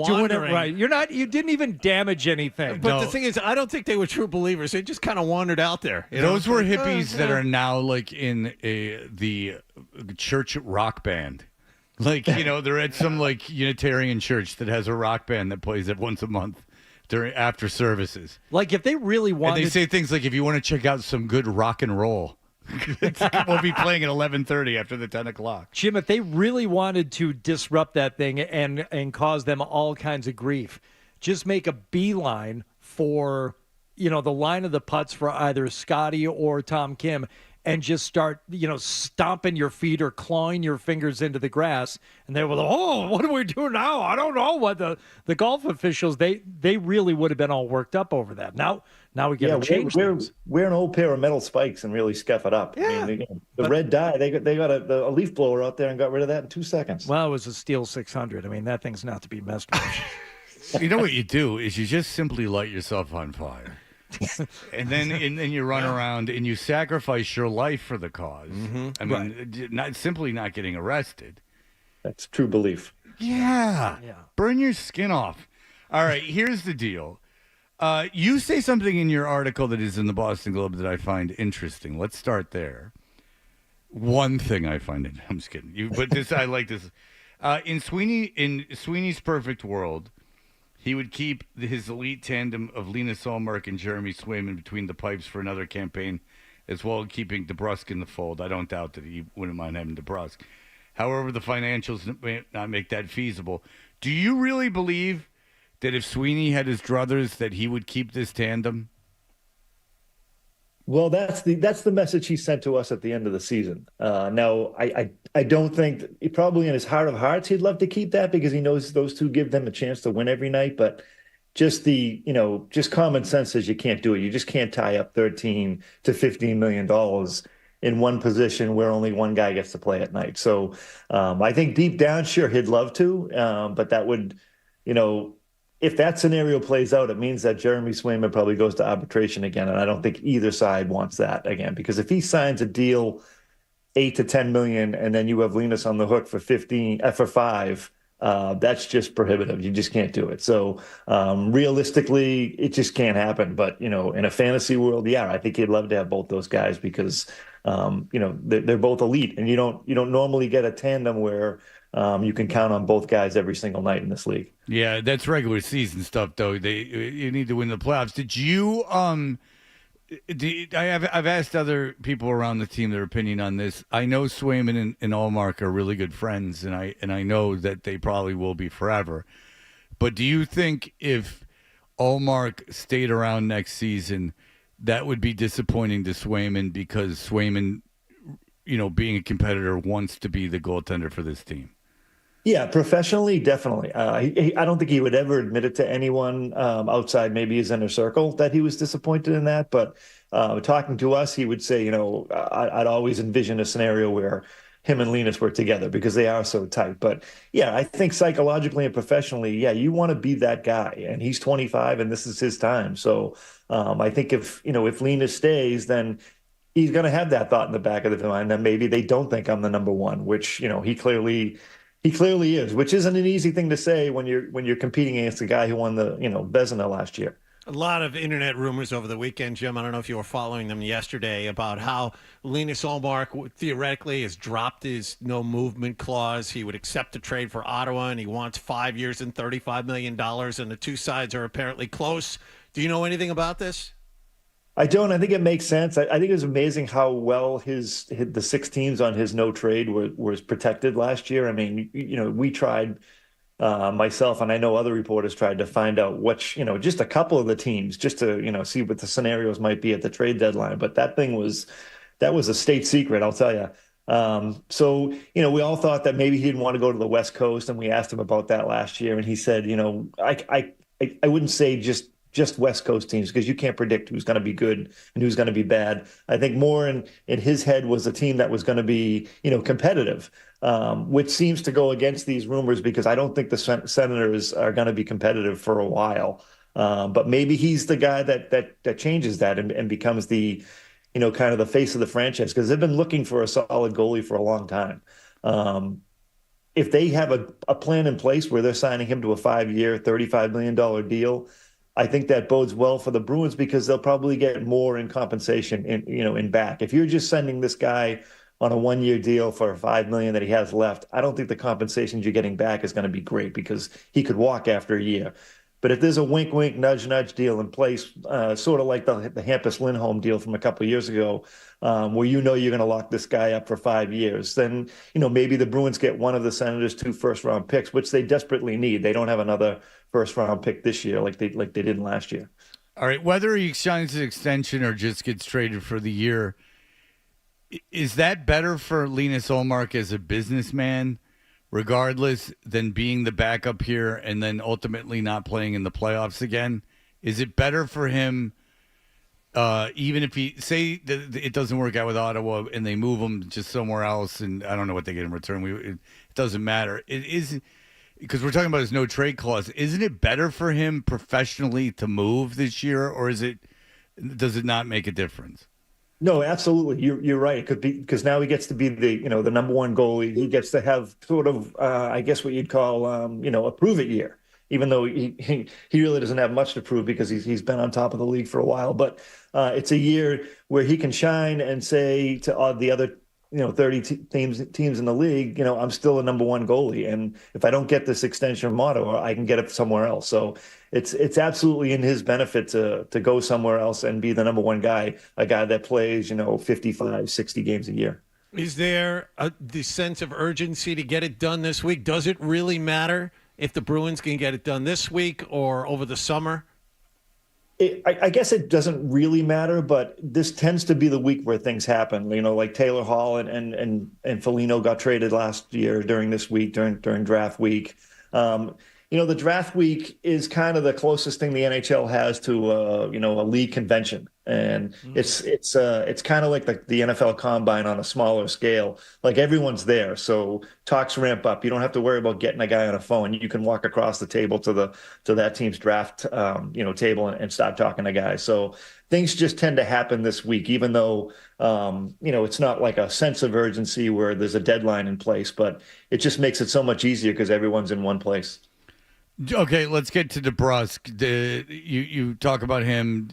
Speaker 1: doing it right. You didn't even damage anything.
Speaker 2: But the thing is, I don't think they were true believers. They just kind of wandered out there.
Speaker 7: Those were hippies that are now like in the church rock band. Like, they're at some like Unitarian church that has a rock band that plays it once a month after services.
Speaker 1: Like if they really wanted,
Speaker 7: and they say things like, if you want to check out some good rock and roll, we'll be playing at 11:30 after the 10 o'clock.
Speaker 1: Jim, if they really wanted to disrupt that thing and cause them all kinds of grief, just make a beeline for the line of the putts for either Scotty or Tom Kim, and just start, stomping your feet or clawing your fingers into the grass. And they were like, oh, what do we do now? I don't know. What the golf officials, they really would have been all worked up over that. Now we got to change things.
Speaker 5: Wear an old pair of metal spikes and really scuff it up.
Speaker 1: Yeah.
Speaker 5: I mean, the red dye, they got a leaf blower out there and got rid of that in 2 seconds.
Speaker 1: Well, it was a Steel 600. I mean, that thing's not to be messed with.
Speaker 7: You know what you do is you just simply light yourself on fire. and then you run around and you sacrifice your life for the cause. Mm-hmm. I mean, not getting arrested.
Speaker 5: That's true belief.
Speaker 7: Yeah. Burn your skin off. All right, here's the deal. You say something in your article that is in the Boston Globe that I find interesting. Let's start there. One thing I find it. I'm just kidding. But this, I like this. In Sweeney's perfect world, he would keep his elite tandem of Linus Ullmark and Jeremy Swayman between the pipes for another campaign, as well as keeping DeBrusk in the fold. I don't doubt that he wouldn't mind having DeBrusk. However, the financials may not make that feasible. Do you really believe that if Sweeney had his druthers that he would keep this tandem?
Speaker 5: Well, that's the message he sent to us at the end of the season. Now, I don't think probably in his heart of hearts he'd love to keep that because he knows those two give them a chance to win every night. But just just common sense says you can't do it. You just can't tie up $13 to $15 million in one position where only one guy gets to play at night. So I think deep down, sure, he'd love to, but that would, if that scenario plays out, it means that Jeremy Swayman probably goes to arbitration again, and I don't think either side wants that again. Because if he signs a deal, $8 to $10 million, and then you have Linus on the hook for $5, that's just prohibitive. You just can't do it. So realistically, it just can't happen. But in a fantasy world, yeah, I think he'd love to have both those guys because they're both elite, and you don't normally get a tandem where you can count on both guys every single night in this league.
Speaker 7: Yeah, that's regular season stuff, though. You need to win the playoffs. Did you? I've asked other people around the team their opinion on this. I know Swayman and Ullmark are really good friends, and I know that they probably will be forever. But do you think if Ullmark stayed around next season, that would be disappointing to Swayman because Swayman, being a competitor, wants to be the goaltender for this team?
Speaker 5: Yeah, professionally, definitely. I don't think he would ever admit it to anyone outside maybe his inner circle that he was disappointed in that. But talking to us, he would say, I'd always envision a scenario where him and Linus were together because they are so tight. But yeah, I think psychologically and professionally, yeah, you want to be that guy, and he's 25 and this is his time. So I think if Linus stays, then he's going to have that thought in the back of his mind that maybe they don't think I'm the number one, which, he clearly is, which isn't an easy thing to say when you're competing against a guy who won the, Vezina last year.
Speaker 2: A lot of internet rumors over the weekend, Jim. I don't know if you were following them yesterday about how Linus Ullmark theoretically has dropped his no movement clause. He would accept a trade for Ottawa, and he wants 5 years and $35 million, and the two sides are apparently close. Do you know anything about this?
Speaker 5: I don't. I think it makes sense. I think it was amazing how well the 6 teams on his no trade was protected last year. I mean, we tried. Myself and I know other reporters tried to find out which, just a couple of the teams just to, see what the scenarios might be at the trade deadline. But that was a state secret, I'll tell you. So, we all thought that maybe he didn't want to go to the West Coast, and we asked him about that last year. And he said, I wouldn't say just West Coast teams, because you can't predict who's going to be good and who's going to be bad. I think more in his head was a team that was going to be, competitive, which seems to go against these rumors, because I don't think the Senators are going to be competitive for a while. But maybe he's the guy that changes that and becomes the, kind of the face of the franchise, because they've been looking for a solid goalie for a long time. If they have a plan in place where they're signing him to a 5-year, $35 million deal, I think that bodes well for the Bruins, because they'll probably get more in compensation in back. If you're just sending this guy on a 1-year deal for $5 million that he has left, I don't think the compensation you're getting back is going to be great, because he could walk after a year. But if there's a wink, wink, nudge, nudge deal in place, sort of like the Hampus Lindholm deal from a couple of years ago, where you're going to lock this guy up for 5 years, then maybe the Bruins get one of the Senators' 2 first-round picks, which they desperately need. They don't have another first-round pick this year like they did last year.
Speaker 7: All right, whether he signs an extension or just gets traded for the year, is that better for Linus Ullmark as a businessman, regardless, than being the backup here and then ultimately not playing in the playoffs again? Is it better for him, even if it doesn't work out with Ottawa and they move him just somewhere else, and I don't know what they get in return? It doesn't matter. It is, because we're talking about his no trade clause. Isn't it better for him professionally to move this year, or does it not make a difference?
Speaker 5: No, absolutely. You're right. It could be, because now he gets to be the number one goalie. He gets to have sort of, I guess what you'd call, a prove it year, even though he really doesn't have much to prove, because he's been on top of the league for a while. But it's a year where he can shine and say to the other 30 teams in the league, I'm still a number one goalie. And if I don't get this extension from Ottawa, I can get it somewhere else. So it's absolutely in his benefit to go somewhere else and be the number one guy, a guy that plays, 55, 60 games a year.
Speaker 2: Is there the sense of urgency to get it done this week? Does it really matter if the Bruins can get it done this week or over the summer?
Speaker 5: I guess it doesn't really matter, but this tends to be the week where things happen. Like Taylor Hall and Foligno got traded last year during this week, during draft week. The draft week is kind of the closest thing the NHL has to a league convention, and it's kind of like the NFL Combine on a smaller scale. Like, everyone's there, so talks ramp up. You don't have to worry about getting a guy on a phone. You can walk across the table to that team's draft table and start talking to guys. So things just tend to happen this week, even though it's not like a sense of urgency where there's a deadline in place, but it just makes it so much easier because everyone's in one place.
Speaker 7: Okay, let's get to DeBrusk. You talk about him.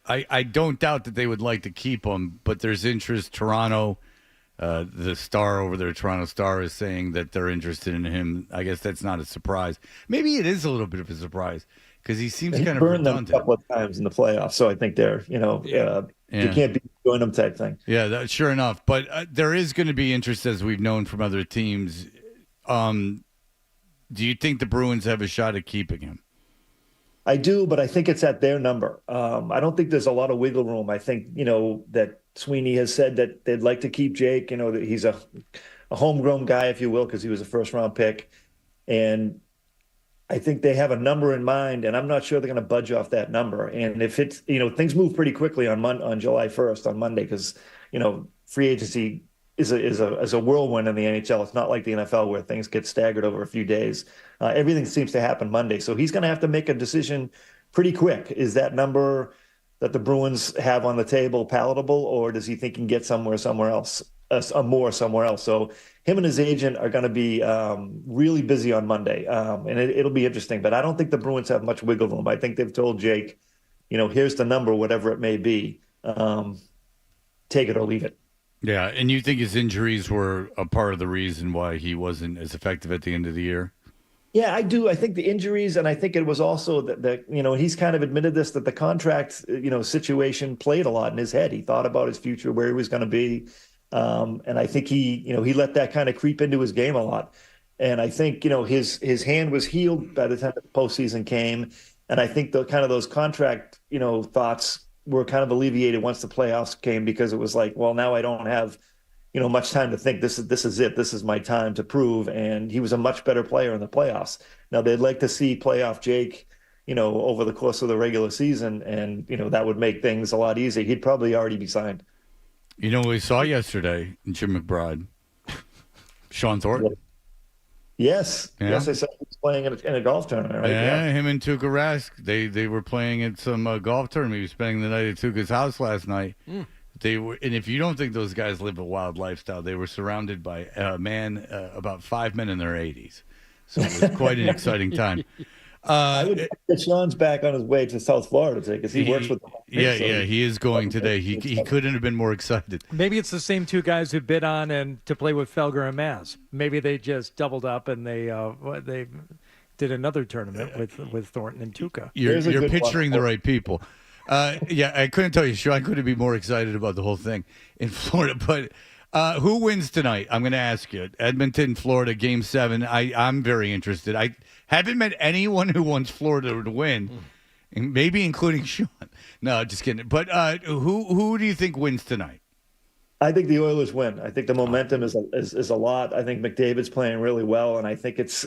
Speaker 7: I don't doubt that they would like to keep him, but there's interest. Toronto, the Star over there, Toronto Star, is saying that they're interested in him. I guess that's not a surprise. Maybe it is a little bit of a surprise, because he seems kind of
Speaker 5: burned
Speaker 7: redundant.
Speaker 5: them a couple of times in the playoffs, so I think they're, you can't be doing them type thing.
Speaker 7: Yeah, sure enough. But there is going to be interest, as we've known from other teams. Do you think the Bruins have a shot at keeping him?
Speaker 5: I do, but I think it's at their number. I don't think there's a lot of wiggle room. I think, that Sweeney has said that they'd like to keep Jake, that he's a homegrown guy, if you will, because he was a first-round pick. And I think they have a number in mind, and I'm not sure they're going to budge off that number. And if it's, things move pretty quickly on July 1st, on Monday, because, free agency is a whirlwind in the NHL. It's not like the NFL where things get staggered over a few days. Everything seems to happen Monday. So he's going to have to make a decision pretty quick. Is that number that the Bruins have on the table palatable, or does he think he can get somewhere else? Somewhere else. So him and his agent are going to be really busy on Monday, and it'll be interesting. But I don't think the Bruins have much wiggle room. I think they've told Jake, here's the number, whatever it may be. Take it or leave it.
Speaker 7: Yeah, and you think his injuries were a part of the reason why he wasn't as effective at the end of the year?
Speaker 5: Yeah, I do. I think the injuries, and I think it was also that he's kind of admitted this, that the contract, situation played a lot in his head. He thought about his future, where he was going to be. And I think he let that kind of creep into his game a lot. And I think, his hand was healed by the time the postseason came. And I think those contract, thoughts were kind of alleviated once the playoffs came, because it was like, well, now I don't have, much time to think. This is it. This is my time to prove. And he was a much better player in the playoffs. Now they'd like to see playoff Jake, over the course of the regular season. And, that would make things a lot easier. He'd probably already be signed.
Speaker 7: We saw yesterday, Jim McBride, Sean Thornton.
Speaker 5: Yes. Yeah. Yes, I saw he was playing in a golf tournament, right?
Speaker 7: Yeah, him and Tuukka Rask, they were playing at some golf tournament. He was spending the night at Tuukka's house last night. They were, and if you don't think those guys live a wild lifestyle, they were surrounded by about 5 men in their 80s. So it was quite an exciting time.
Speaker 5: I would think that Sean's back on his way to South Florida today, because he works with them.
Speaker 7: He is going today. He couldn't have been more excited.
Speaker 1: Maybe it's the same two guys who bid on and to play with Felger and Maz. Maybe they just doubled up and they did another tournament with Thornton and Tuukka.
Speaker 7: You're picturing the right people. I couldn't tell you, Sean couldn't be more excited about the whole thing in Florida. But who wins tonight? I'm going to ask you. Edmonton, Florida, Game 7. I'm very interested. I haven't met anyone who wants Florida to win, maybe including Sean. No, just kidding. But who do you think wins tonight?
Speaker 5: I think the Oilers win. I think the momentum is a lot. I think McDavid's playing really well, and I think it's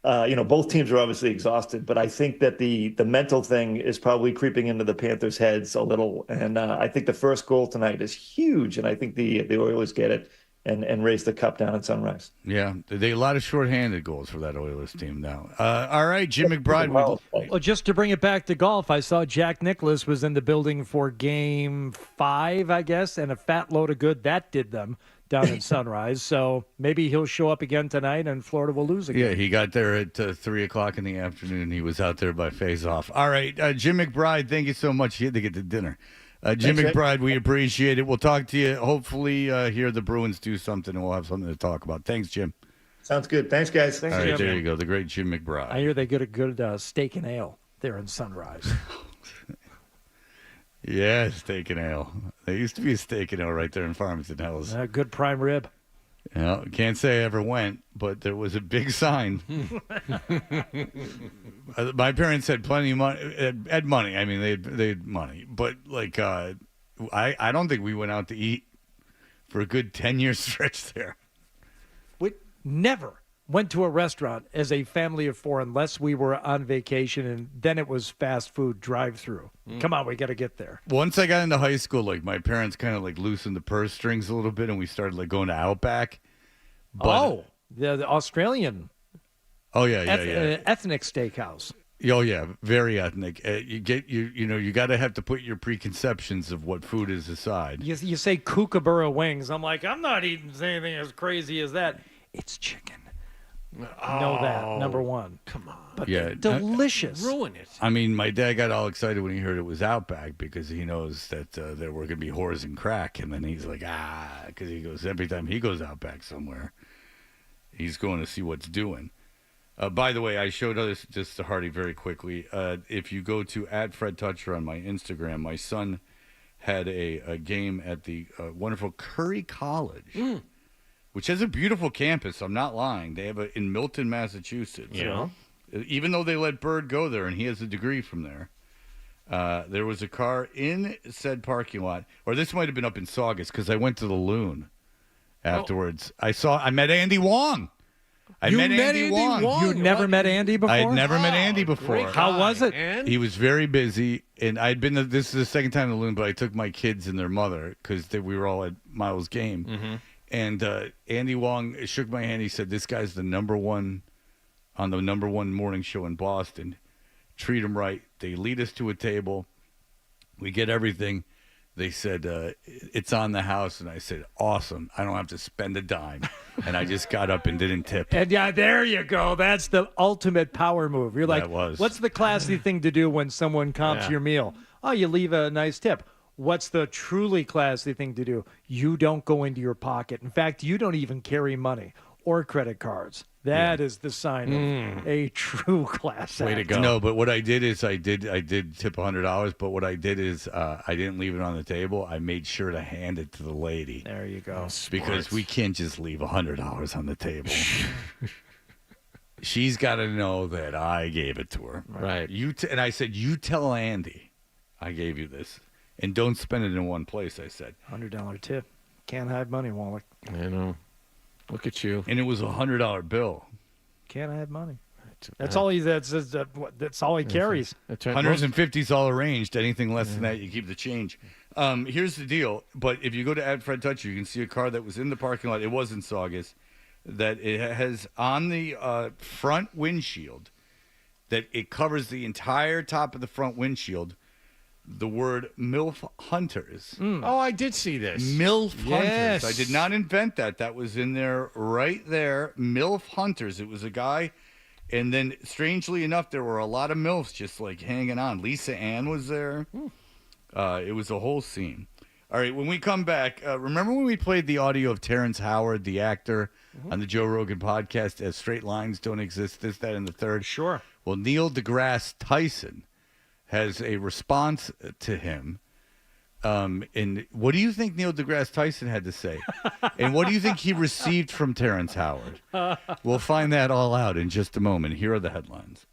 Speaker 5: both teams are obviously exhausted, but I think that the mental thing is probably creeping into the Panthers' heads a little. And I think the first goal tonight is huge, and I think the Oilers get it and raise the cup down at Sunrise.
Speaker 7: Yeah, a lot of shorthanded goals for that Oilers team now. All right, Jim McBride.
Speaker 1: Well, just to bring it back to golf, I saw Jack Nicklaus was in the building for Game 5, I guess, and a fat load of good that did them down in Sunrise. So maybe he'll show up again tonight and Florida will lose again.
Speaker 7: Yeah, he got there at 3 o'clock in the afternoon. He was out there by face-off. All right, Jim McBride, thank you so much. He had to get to dinner. Jim McBride, we appreciate it. We'll talk to you. Hopefully hear the Bruins do something, and we'll have something to talk about. Thanks, Jim.
Speaker 5: Sounds good. Thanks, guys.
Speaker 1: Thanks,
Speaker 7: All right,
Speaker 1: Jim.
Speaker 7: there you go, the great Jim McBride.
Speaker 1: I hear they get a good steak and ale there in Sunrise.
Speaker 7: Yeah, steak and ale. There used to be a steak and ale right there in Farmington Hills.
Speaker 1: Good prime rib.
Speaker 7: Yeah, can't say I ever went, but there was a big sign. My parents had plenty of money. Had money. I mean, they had money, but I don't think we went out to eat for a good 10-year stretch there.
Speaker 1: We never went to a restaurant as a family of 4 unless we were on vacation, and then it was fast food drive-through. Come on, we got to get there.
Speaker 7: Once I got into high school, my parents kind of loosened the purse strings a little bit, and we started going to Outback. But,
Speaker 1: the Australian.
Speaker 7: Oh yeah,
Speaker 1: ethnic steakhouse.
Speaker 7: Oh yeah, very ethnic. You got to have to put your preconceptions of what food is aside.
Speaker 1: You say kookaburra wings. I'm like, I'm not eating anything as crazy as that. It's chicken. Know that, number one.
Speaker 2: Come on.
Speaker 1: But delicious.
Speaker 2: Ruin it.
Speaker 7: I mean, my dad got all excited when he heard it was Outback because he knows that there were going to be whores and crack. And then he's like, because he goes, every time he goes Outback somewhere, he's going to see what's doing. By the way, I showed this just to Hardy very quickly. If you go to @FredToucher on my Instagram, my son had a game at the wonderful Curry College. Which has a beautiful campus. I'm not lying. They have in Milton, Massachusetts.
Speaker 2: Yeah.
Speaker 7: Even though they let Bird go there, and he has a degree from there, there was a car in said parking lot, or this might have been up in Saugus because I went to the Loon afterwards. I met Andy Wong. I met Andy Wong.
Speaker 1: You'd never met Andy before?
Speaker 7: I had never met Andy before.
Speaker 1: How was it?
Speaker 2: And?
Speaker 7: He was very busy, and I'd been. This is the second time to the Loon, but I took my kids and their mother because we were all at Miles' game. And Andy Wong shook my hand. He said, "This guy's the number one on the number one morning show in Boston. Treat him right." They lead us to a table. We get everything. They said, "It's on the house." And I said, "Awesome. I don't have to spend a dime." And I just got up and didn't tip.
Speaker 1: And yeah, there you go. That's the ultimate power move. You're like,
Speaker 7: That was.
Speaker 1: what's the classy thing to do when someone comps your meal? Oh, you leave a nice tip. What's the truly classy thing to do? You don't go into your pocket. In fact, you don't even carry money or credit cards. That is the sign of a true class act.
Speaker 11: Way to go.
Speaker 7: No, but what I did is I did tip $100, but what I did is I didn't leave it on the table. I made sure to hand it to the lady.
Speaker 1: There you go.
Speaker 7: Because we can't just leave $100 on the table. She's got to know that I gave it to her.
Speaker 11: Right.
Speaker 7: And I said, "You tell Andy I gave you this. And don't spend it in one place," I said.
Speaker 1: $100 tip. Can't hide money, Wallach.
Speaker 11: I know. Look at you.
Speaker 7: And it was a $100 bill.
Speaker 1: Can't hide money. That's all he. That's all he carries.
Speaker 7: 150's all arranged. Anything less than that, you keep the change. Here's the deal. But if you go to @FredToucher, you can see a car that was in the parking lot. It was in Saugus. That it has on the front windshield. That it covers the entire top of the front windshield. The word MILF Hunters.
Speaker 11: Oh, I did see this.
Speaker 7: MILF
Speaker 11: Yes.
Speaker 7: Hunters. I did not invent that. That was in there right there. MILF Hunters. It was a guy. And then, strangely enough, there were a lot of MILFs just like hanging on. Lisa Ann was there. It was a whole scene. All right, when we come back, remember when we played the audio of Terrence Howard, the actor, on the Joe Rogan podcast, as straight lines don't exist, this, that, and the third?
Speaker 1: Sure.
Speaker 7: Well, Neil deGrasse Tyson has a response to him. And what do you think Neil deGrasse Tyson had to say? And what do you think he received from Terrence Howard? We'll find that all out in just a moment. Here are the headlines.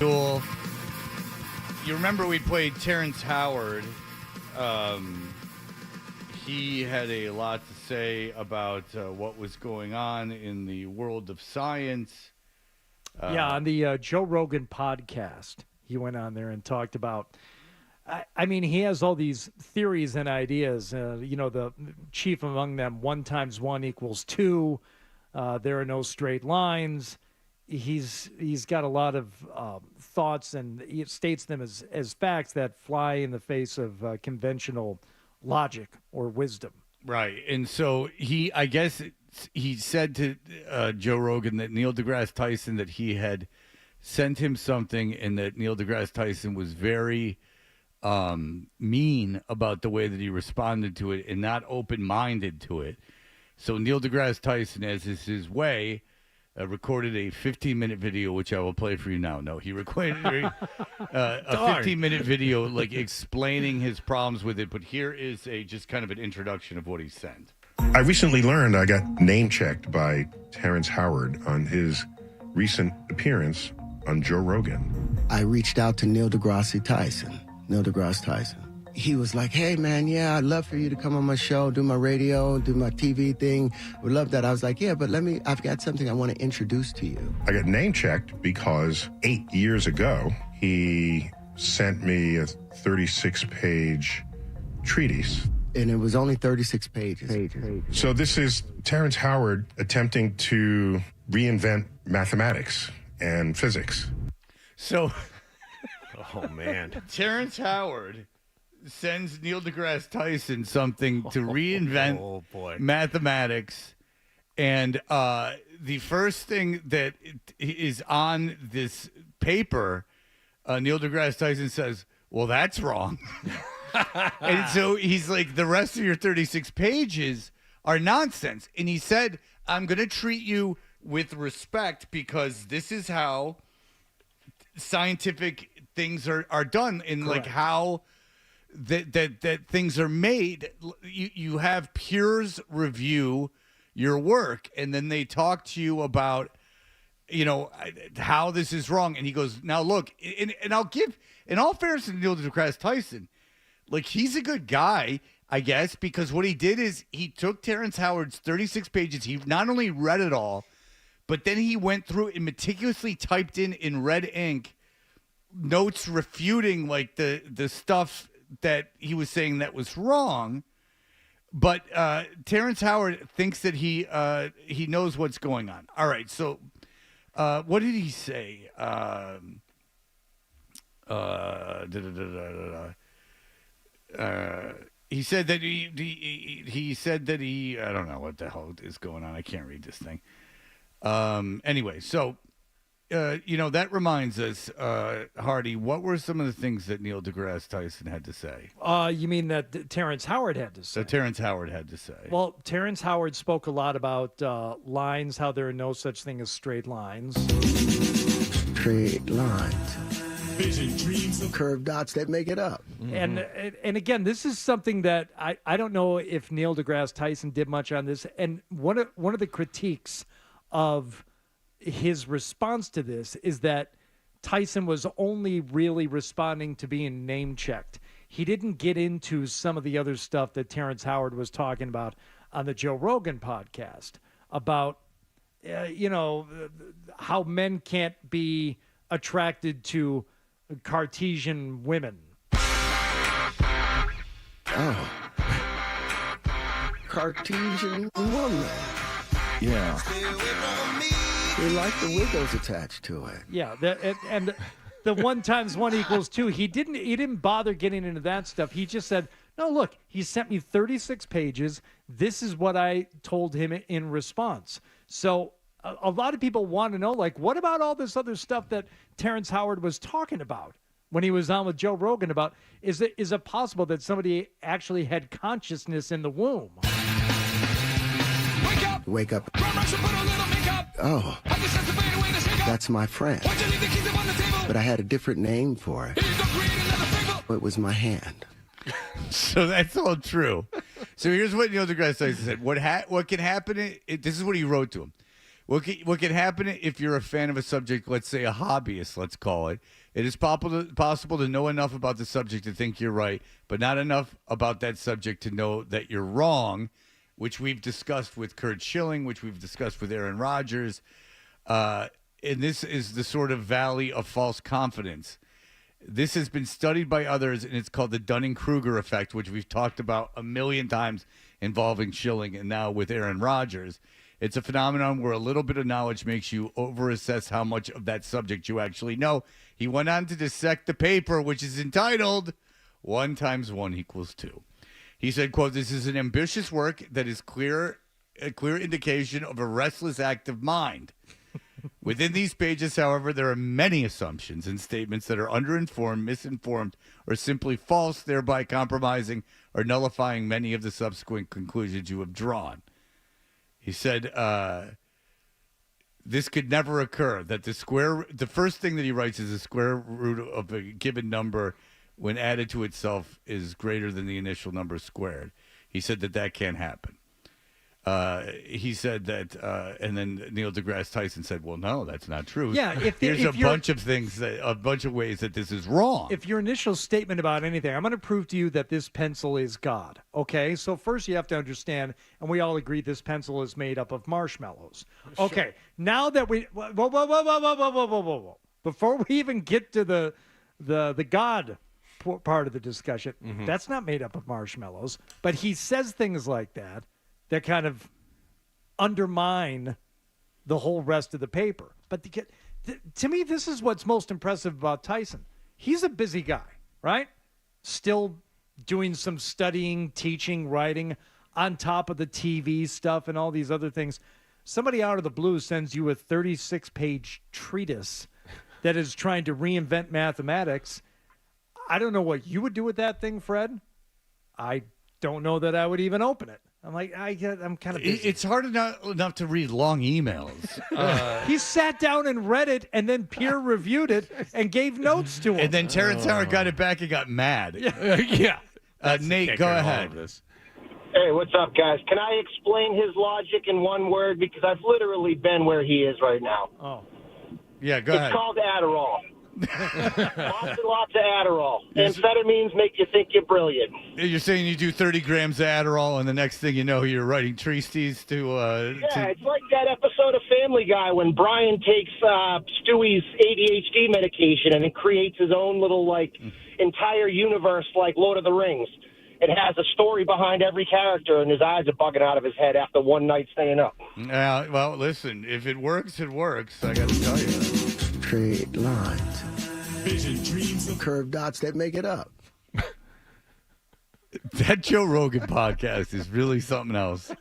Speaker 7: Cool. You remember we played Terrence Howard. He had a lot to say about what was going on in the world of science.
Speaker 1: On the Joe Rogan podcast, he went on there and talked about, I mean, he has all these theories and ideas, the chief among them, 1 × 1 = 2. There are no straight lines. He's got a lot of thoughts, and he states them as facts that fly in the face of conventional logic or wisdom.
Speaker 7: Right. And so he said to Joe Rogan that Neil deGrasse Tyson, that he had sent him something, and that Neil deGrasse Tyson was very mean about the way that he responded to it and not open-minded to it. So Neil deGrasse Tyson, as is his way, recorded a 15-minute video, which I will play for you now. No, he recorded a 15-minute video, like explaining his problems with it. But here is just kind of an introduction of what he sent.
Speaker 6: I recently learned I got name-checked by Terrence Howard on his recent appearance on Joe Rogan.
Speaker 24: I reached out to Neil deGrasse Tyson. He was like, hey, man, yeah, I'd love for you to come on my show, do my radio, do my TV thing. Would love that. I was like, yeah, but I've got something I want to introduce to you.
Speaker 6: I got name-checked because 8 years ago, he sent me a 36-page treatise.
Speaker 24: And it was only 36 pages.
Speaker 6: So this is Terrence Howard attempting to reinvent mathematics and physics.
Speaker 7: So,
Speaker 2: oh, man.
Speaker 7: Terrence Howard sends Neil deGrasse Tyson something to reinvent mathematics. And the first thing that is on this paper, Neil deGrasse Tyson says, well, that's wrong. And so he's like, the rest of your 36 pages are nonsense. And he said, I'm going to treat you with respect because this is how scientific things are done, and like how that things are made. You have peers review your work, and then they talk to you about, how this is wrong. And he goes, now look, and I'll give, in all fairness to Neil deGrasse Tyson, like, he's a good guy, I guess, because what he did is he took Terrence Howard's 36 pages. He not only read it all, but then he went through and meticulously typed in red ink notes refuting like the stuff that he was saying that was wrong. But Terrence Howard thinks that he knows what's going on. All right, so what did he say? He said that he said that he, I don't know what the hell is going on. I can't read this thing. Anyway, so that reminds us, Hardy, what were some of the things that Neil deGrasse Tyson had to say?
Speaker 1: You mean that Terrence Howard had to say?
Speaker 7: That Terrence Howard had to say.
Speaker 1: Well, Terrence Howard spoke a lot about lines, how there are no such thing as straight lines.
Speaker 24: Straight lines. Vision, dreams, curved dots that make it up.
Speaker 1: And again, this is something that I don't know if Neil deGrasse Tyson did much on this. And one of the critiques of his response to this is that Tyson was only really responding to being name-checked. He didn't get into some of the other stuff that Terrence Howard was talking about on the Joe Rogan podcast about, how men can't be attracted to Cartesian women.
Speaker 24: Oh. Cartesian woman. Yeah. They like the wiggles attached to it.
Speaker 1: Yeah, and the 1 × 1 = 2. He didn't bother getting into that stuff. He just said, no, look, he sent me 36 pages. This is what I told him in response. So a lot of people want to know, like, what about all this other stuff that Terrence Howard was talking about when he was on with Joe Rogan about? Is it possible that somebody actually had consciousness in the womb?
Speaker 24: Wake up. Oh, that's my friend. But I had a different name for it. It was my hand.
Speaker 7: So that's all true. So here's what Neil deGrasse Tyson said. What can happen, this is what he wrote to him. What can happen if you're a fan of a subject, let's say a hobbyist, let's call it. It is possible to know enough about the subject to think you're right, but not enough about that subject to know that you're wrong, which we've discussed with Kurt Schilling, which we've discussed with Aaron Rodgers. And this is the sort of valley of false confidence. This has been studied by others, and it's called the Dunning-Kruger effect, which we've talked about a million times involving Schilling and now with Aaron Rodgers. It's a phenomenon where a little bit of knowledge makes you overassess how much of that subject you actually know. He went on to dissect the paper, which is entitled 1 × 1 = 2. He said, quote, "This is an ambitious work that is a clear indication of a restless, active mind. Within these pages, however, there are many assumptions and statements that are underinformed, misinformed, or simply false, thereby compromising or nullifying many of the subsequent conclusions you have drawn." He said, this could never occur, that the first thing that he writes is the square root of a given number when added to itself is greater than the initial number squared. He said that can't happen. He said that, and then Neil deGrasse Tyson said, well, no, that's not true.
Speaker 1: Yeah,
Speaker 7: There's a bunch of ways that this is wrong.
Speaker 1: If your initial statement about anything, I'm going to prove to you that this pencil is God. Okay, so first you have to understand, and we all agree this pencil is made up of marshmallows. Sure. Okay, now that we whoa. Before we even get to the God part of the discussion, that's not made up of marshmallows. But he says things like that kind of undermine the whole rest of the paper. But to me, this is what's most impressive about Tyson. He's a busy guy, right? Still doing some studying, teaching, writing on top of the TV stuff and all these other things. Somebody out of the blue sends you a 36-page treatise that is trying to reinvent mathematics. I don't know what you would do with that thing, Fred. I don't know that I would even open it. I'm like, I'm kind of busy.
Speaker 7: It's hard enough to read long emails.
Speaker 1: He sat down and read it and then peer-reviewed it and gave notes to him.
Speaker 7: And then Terrence Howard got it back and got mad.
Speaker 1: Yeah.
Speaker 7: Nate, go ahead.
Speaker 8: Hey, what's up, guys? Can I explain his logic in one word? Because I've literally been where he is right now.
Speaker 1: Oh.
Speaker 7: Yeah, go ahead.
Speaker 8: It's called Adderall. Lots of Adderall. Amphetamines make you think you're brilliant.
Speaker 7: You're saying you do 30 grams of Adderall, and the next thing you know, you're writing treaties to...
Speaker 8: It's like that episode of Family Guy when Brian takes Stewie's ADHD medication and it creates his own little, entire universe like Lord of the Rings. It has a story behind every character, and his eyes are bugging out of his head after one night staying up.
Speaker 7: Well, listen, if it works, it works. I got to tell you.
Speaker 24: Straight lines. Vision, dreams, and curved dots that make it up.
Speaker 7: That Joe Rogan podcast is really something else.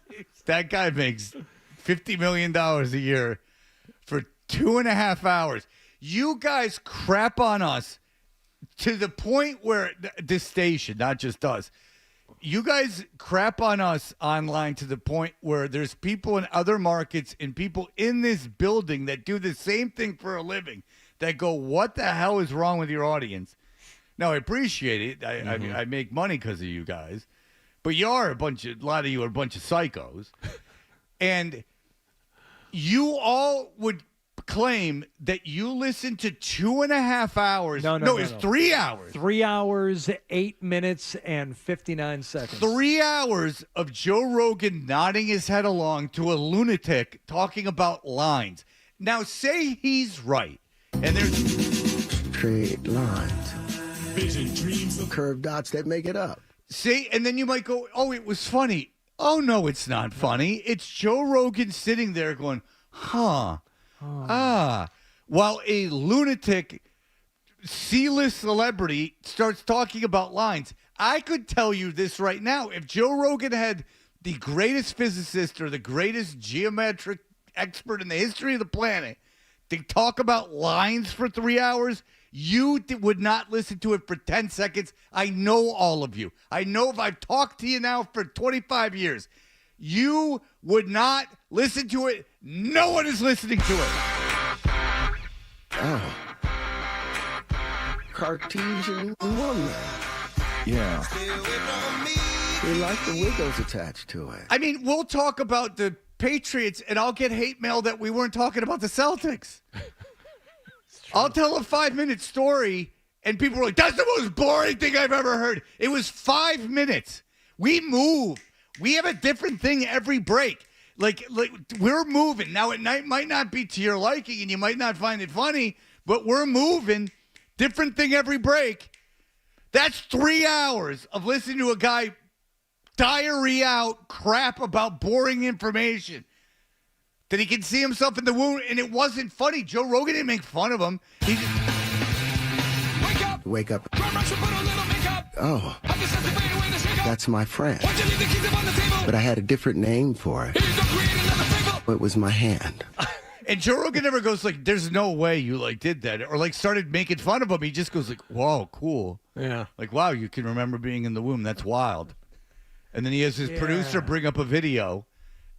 Speaker 7: That guy makes $50 million a year for 2.5 hours. You guys crap on us to the point where this station, not just us, you guys crap on us online to the point where there's people in other markets and people in this building that do the same thing for a living that go, what the hell is wrong with your audience? Now, I appreciate it. I make money because of you guys, but a lot of you are a bunch of psychos. And you all would claim that you listen to 2.5 hours. No, it's 3 hours.
Speaker 1: 3 hours, 8 minutes, and 59 seconds.
Speaker 7: 3 hours of Joe Rogan nodding his head along to a lunatic talking about lines. Now, say he's right. And there's
Speaker 24: straight lines. Vision, dreams, and curved dots that make it up.
Speaker 7: See, and then you might go, oh, it was funny. Oh, no, it's not funny. It's Joe Rogan sitting there going, while a lunatic C-list celebrity starts talking about lines. I could tell you this right now. If Joe Rogan had the greatest physicist or the greatest geometric expert in the history of the planet to talk about lines for 3 hours, you would not listen to it for 10 seconds. I know all of you. I know if I've talked to you now for 25 years, you would not listen to it. No one is listening to it.
Speaker 24: Oh. Cartesian woman. Yeah. We like the wiggles attached to it.
Speaker 7: I mean, we'll talk about the Patriots, and I'll get hate mail that we weren't talking about the Celtics. I'll tell a 5-minute story, and people are like, that's the most boring thing I've ever heard. It was 5 minutes. We move. We have a different thing every break. Like we're moving. Now, it might not be to your liking, and you might not find it funny, but we're moving. Different thing every break. That's 3 hours of listening to a guy diarrhea out crap about boring information. That he can see himself in the wound, and it wasn't funny. Joe Rogan didn't make fun of him. He just...
Speaker 24: Wake up. Oh, that's my friend. But I had a different name for it. It was my hand.
Speaker 7: And Joe Rogan never goes like, there's no way you like did that. Or like started making fun of him. He just goes like, whoa, cool.
Speaker 2: Yeah.
Speaker 7: Like, wow, you can remember being in the womb. That's wild. And then he has his producer bring up a video,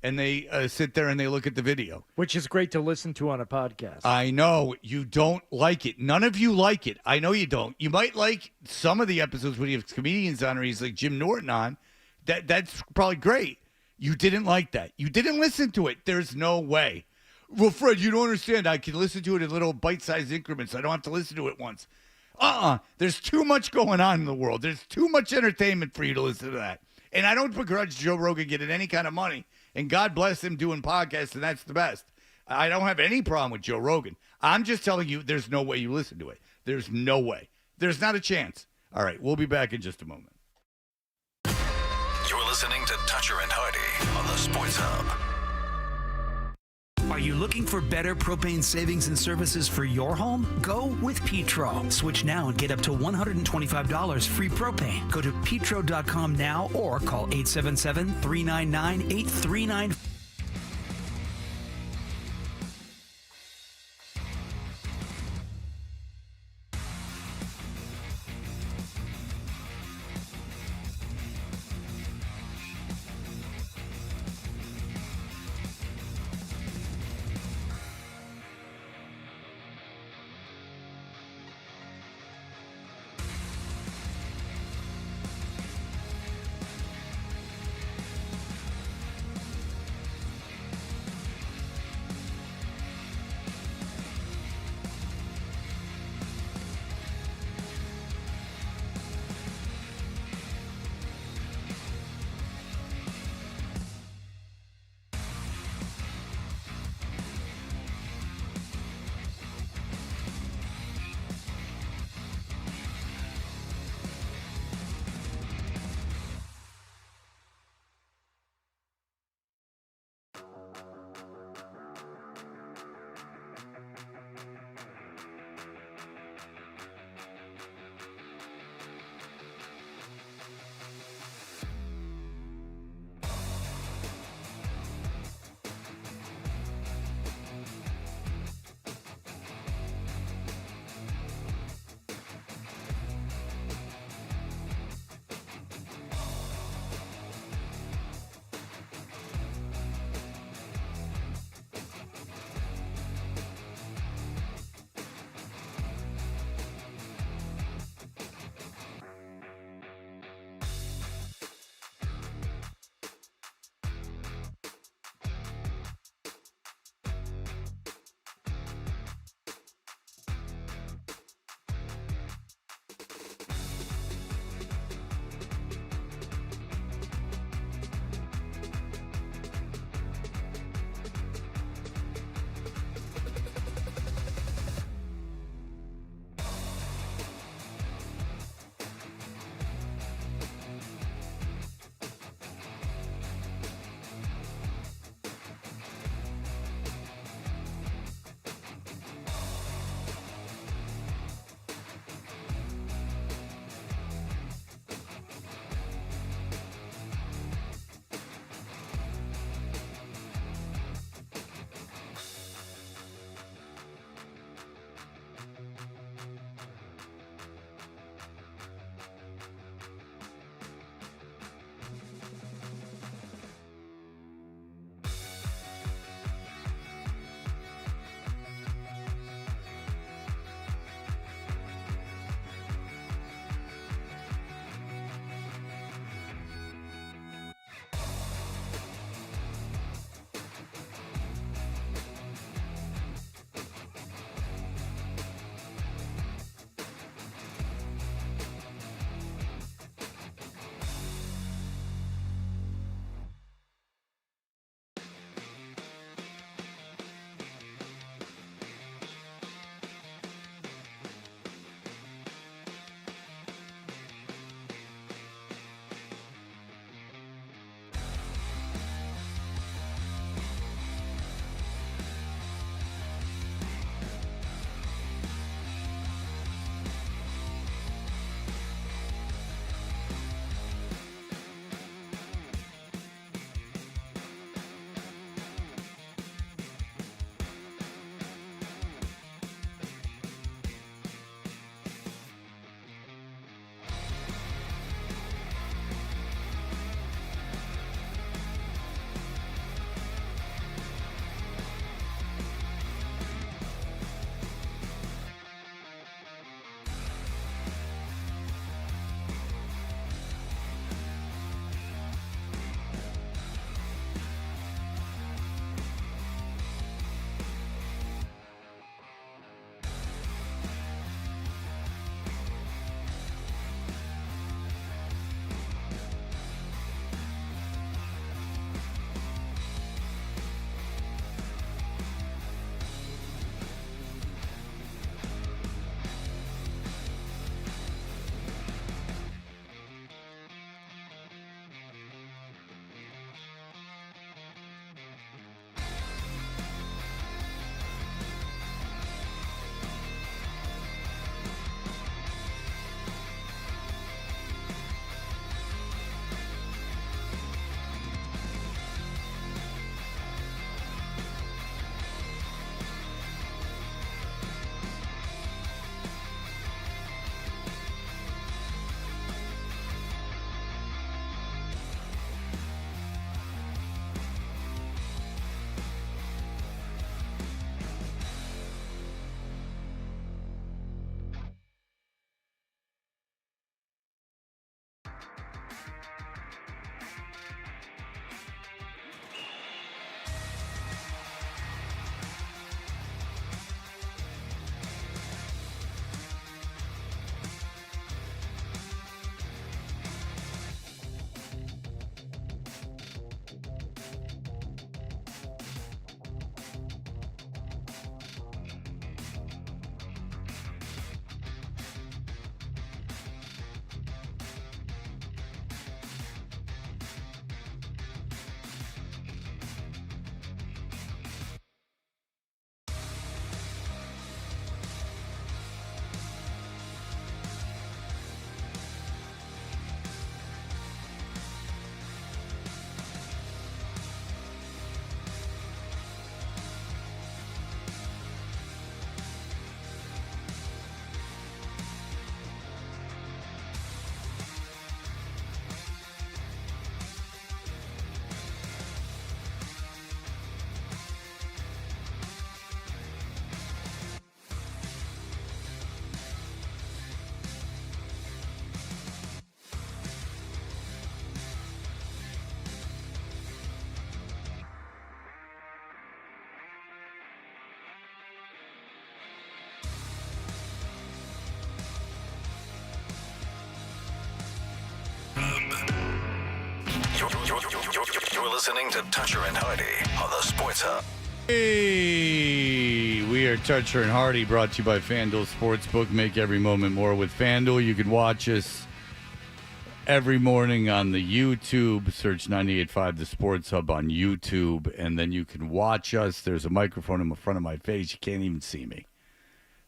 Speaker 7: and they sit there and they look at the video.
Speaker 1: Which is great to listen to on a podcast.
Speaker 7: I know. You don't like it. None of you like it. I know you don't. You might like some of the episodes when you have comedians on or he's like Jim Norton on. That's probably great. You didn't like that. You didn't listen to it. There's no way. Well, Fred, you don't understand. I can listen to it in little bite-sized increments. I don't have to listen to it once. There's too much going on in the world. There's too much entertainment for you to listen to that. And I don't begrudge Joe Rogan getting any kind of money. And God bless him doing podcasts, and that's the best. I don't have any problem with Joe Rogan. I'm just telling you there's no way you listen to it. There's no way. There's not a chance. All right, we'll be back in just a moment.
Speaker 4: You're listening to Toucher and Hardy on the Sports Hub.
Speaker 9: Are you looking for better propane savings and services for your home? Go with Petro. Switch now and get up to $125 free propane. Go to petro.com now or call 877-399-8394.
Speaker 4: You're listening to Toucher and Hardy on the Sports Hub.
Speaker 7: Hey, we are Toucher and Hardy, brought to you by FanDuel Sportsbook. Make every moment more with FanDuel. You can watch us every morning on the YouTube. Search 98.5 The Sports Hub on YouTube, and then you can watch us. There's a microphone in the front of my face. You can't even see me.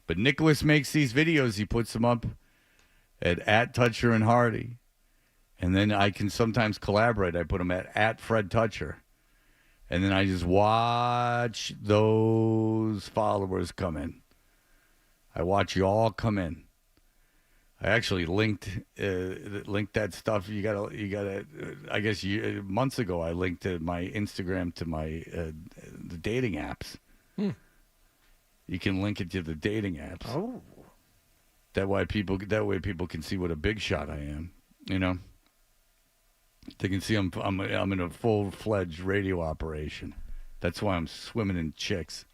Speaker 7: But Nicholas makes these videos. He puts them up at Toucher and Hardy. And then I can sometimes collaborate. I put them at Fred Toucher. And then I just watch those followers come in. I watch you all come in. I actually linked that stuff. You gotta. I guess months ago I linked my Instagram to my the dating apps. You can link it to the dating apps.
Speaker 2: Oh,
Speaker 7: that way people can see what a big shot I am. You know. They can see I'm in a full-fledged radio operation. That's why I'm swimming in chicks.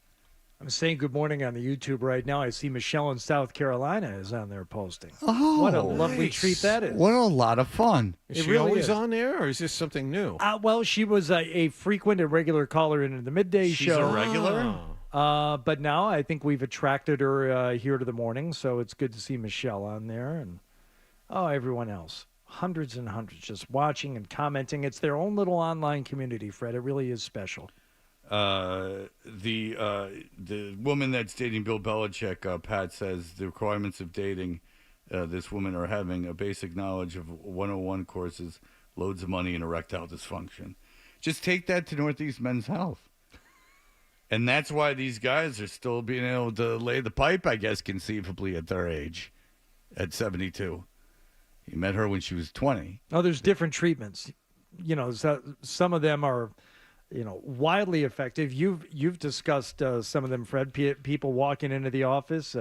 Speaker 1: I'm saying good morning on the YouTube right now. I see Michelle in South Carolina is on there posting.
Speaker 7: Oh,
Speaker 1: what a lovely treat that is.
Speaker 7: What a lot of fun.
Speaker 2: Is she really always on there, or is this something new?
Speaker 1: Well, she was a frequent and regular caller in the midday show.
Speaker 2: She's a regular?
Speaker 1: But now I think we've attracted her here to the morning, so it's good to see Michelle on there. And everyone else. Hundreds and hundreds just watching and commenting. It's their own little online community, Fred. It really is special.
Speaker 7: The woman that's dating Bill Belichick, Pat, says the requirements of dating this woman are having a basic knowledge of 101 courses, loads of money, and erectile dysfunction. Just take that to Northeast Men's Health. And that's why these guys are still being able to lay the pipe, I guess, conceivably at their age, at 72. He met her when she was 20.
Speaker 1: Oh, there's different treatments. You know, some of them are, wildly effective. You've discussed some of them, Fred. People walking into the office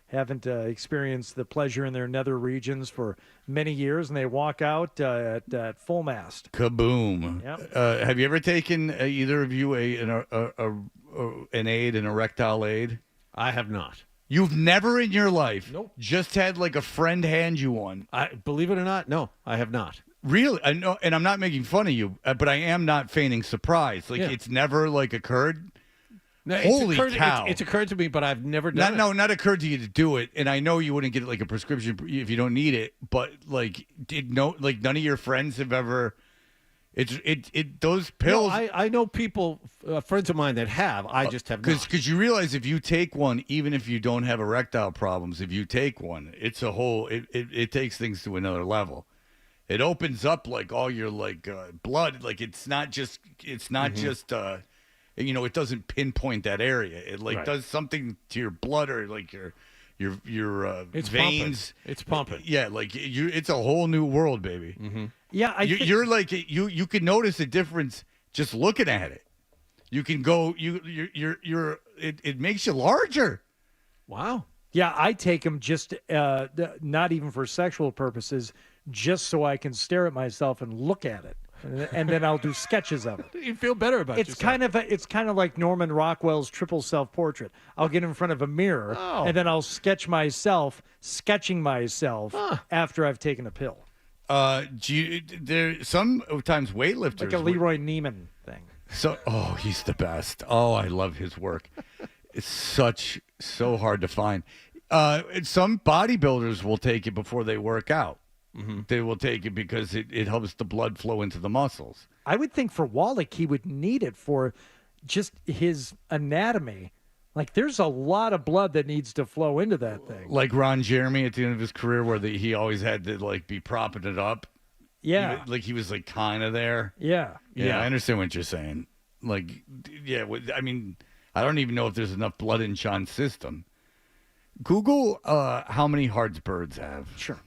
Speaker 1: haven't experienced the pleasure in their nether regions for many years, and they walk out at full mast.
Speaker 7: Kaboom.
Speaker 1: Yep.
Speaker 7: Have you ever taken, either of you, an aid, an erectile aid?
Speaker 2: I have not.
Speaker 7: You've never in your life
Speaker 2: just
Speaker 7: had like a friend hand you one?
Speaker 2: Believe it or not, no, I have not.
Speaker 7: Really? I know, and I'm not making fun of you, but I am not feigning surprise. Like, it's never like occurred?
Speaker 2: No,
Speaker 7: Holy cow.
Speaker 2: It's occurred to me, but I've never done it.
Speaker 7: No, not occurred to you to do it, and I know you wouldn't get like a prescription if you don't need it, but like, none of your friends have ever... those pills.
Speaker 2: No, I know people, friends of mine that have. I just have not.
Speaker 7: Because you realize if you take one, even if you don't have erectile problems, if you take one, it's a whole. It takes things to another level. It opens up like all your blood. Like it's not just. It doesn't pinpoint that area. It does something to your blood or like your
Speaker 2: it's
Speaker 7: veins.
Speaker 2: Pumping. It's pumping.
Speaker 7: Yeah, it's a whole new world, baby.
Speaker 2: Mm-hmm.
Speaker 1: Yeah,
Speaker 7: you're like you can notice a difference just looking at it. You can go it makes you larger.
Speaker 2: Wow.
Speaker 1: Yeah, I take them just not even for sexual purposes, just so I can stare at myself and look at it, and then I'll do sketches of it.
Speaker 2: You feel better about it.
Speaker 1: It's kind of like Norman Rockwell's triple self-portrait. I'll get in front of a mirror and then I'll sketch myself, sketching myself after I've taken a pill.
Speaker 7: There sometimes weightlifters
Speaker 1: like a Leroy Neiman thing.
Speaker 7: He's the best. Oh, I love his work. It's so hard to find. Some bodybuilders will take it before they work out. Mm-hmm. They will take it because it helps the blood flow into the muscles.
Speaker 1: I would think for Wallach he would need it for just his anatomy. Like, there's a lot of blood that needs to flow into that thing.
Speaker 7: Like Ron Jeremy at the end of his career where he always had to, be propping it up.
Speaker 1: Yeah.
Speaker 7: He was, kind of there.
Speaker 1: Yeah.
Speaker 7: Yeah, I understand what you're saying. I mean, I don't even know if there's enough blood in Sean's system. Google how many hearts birds have.
Speaker 1: Sure.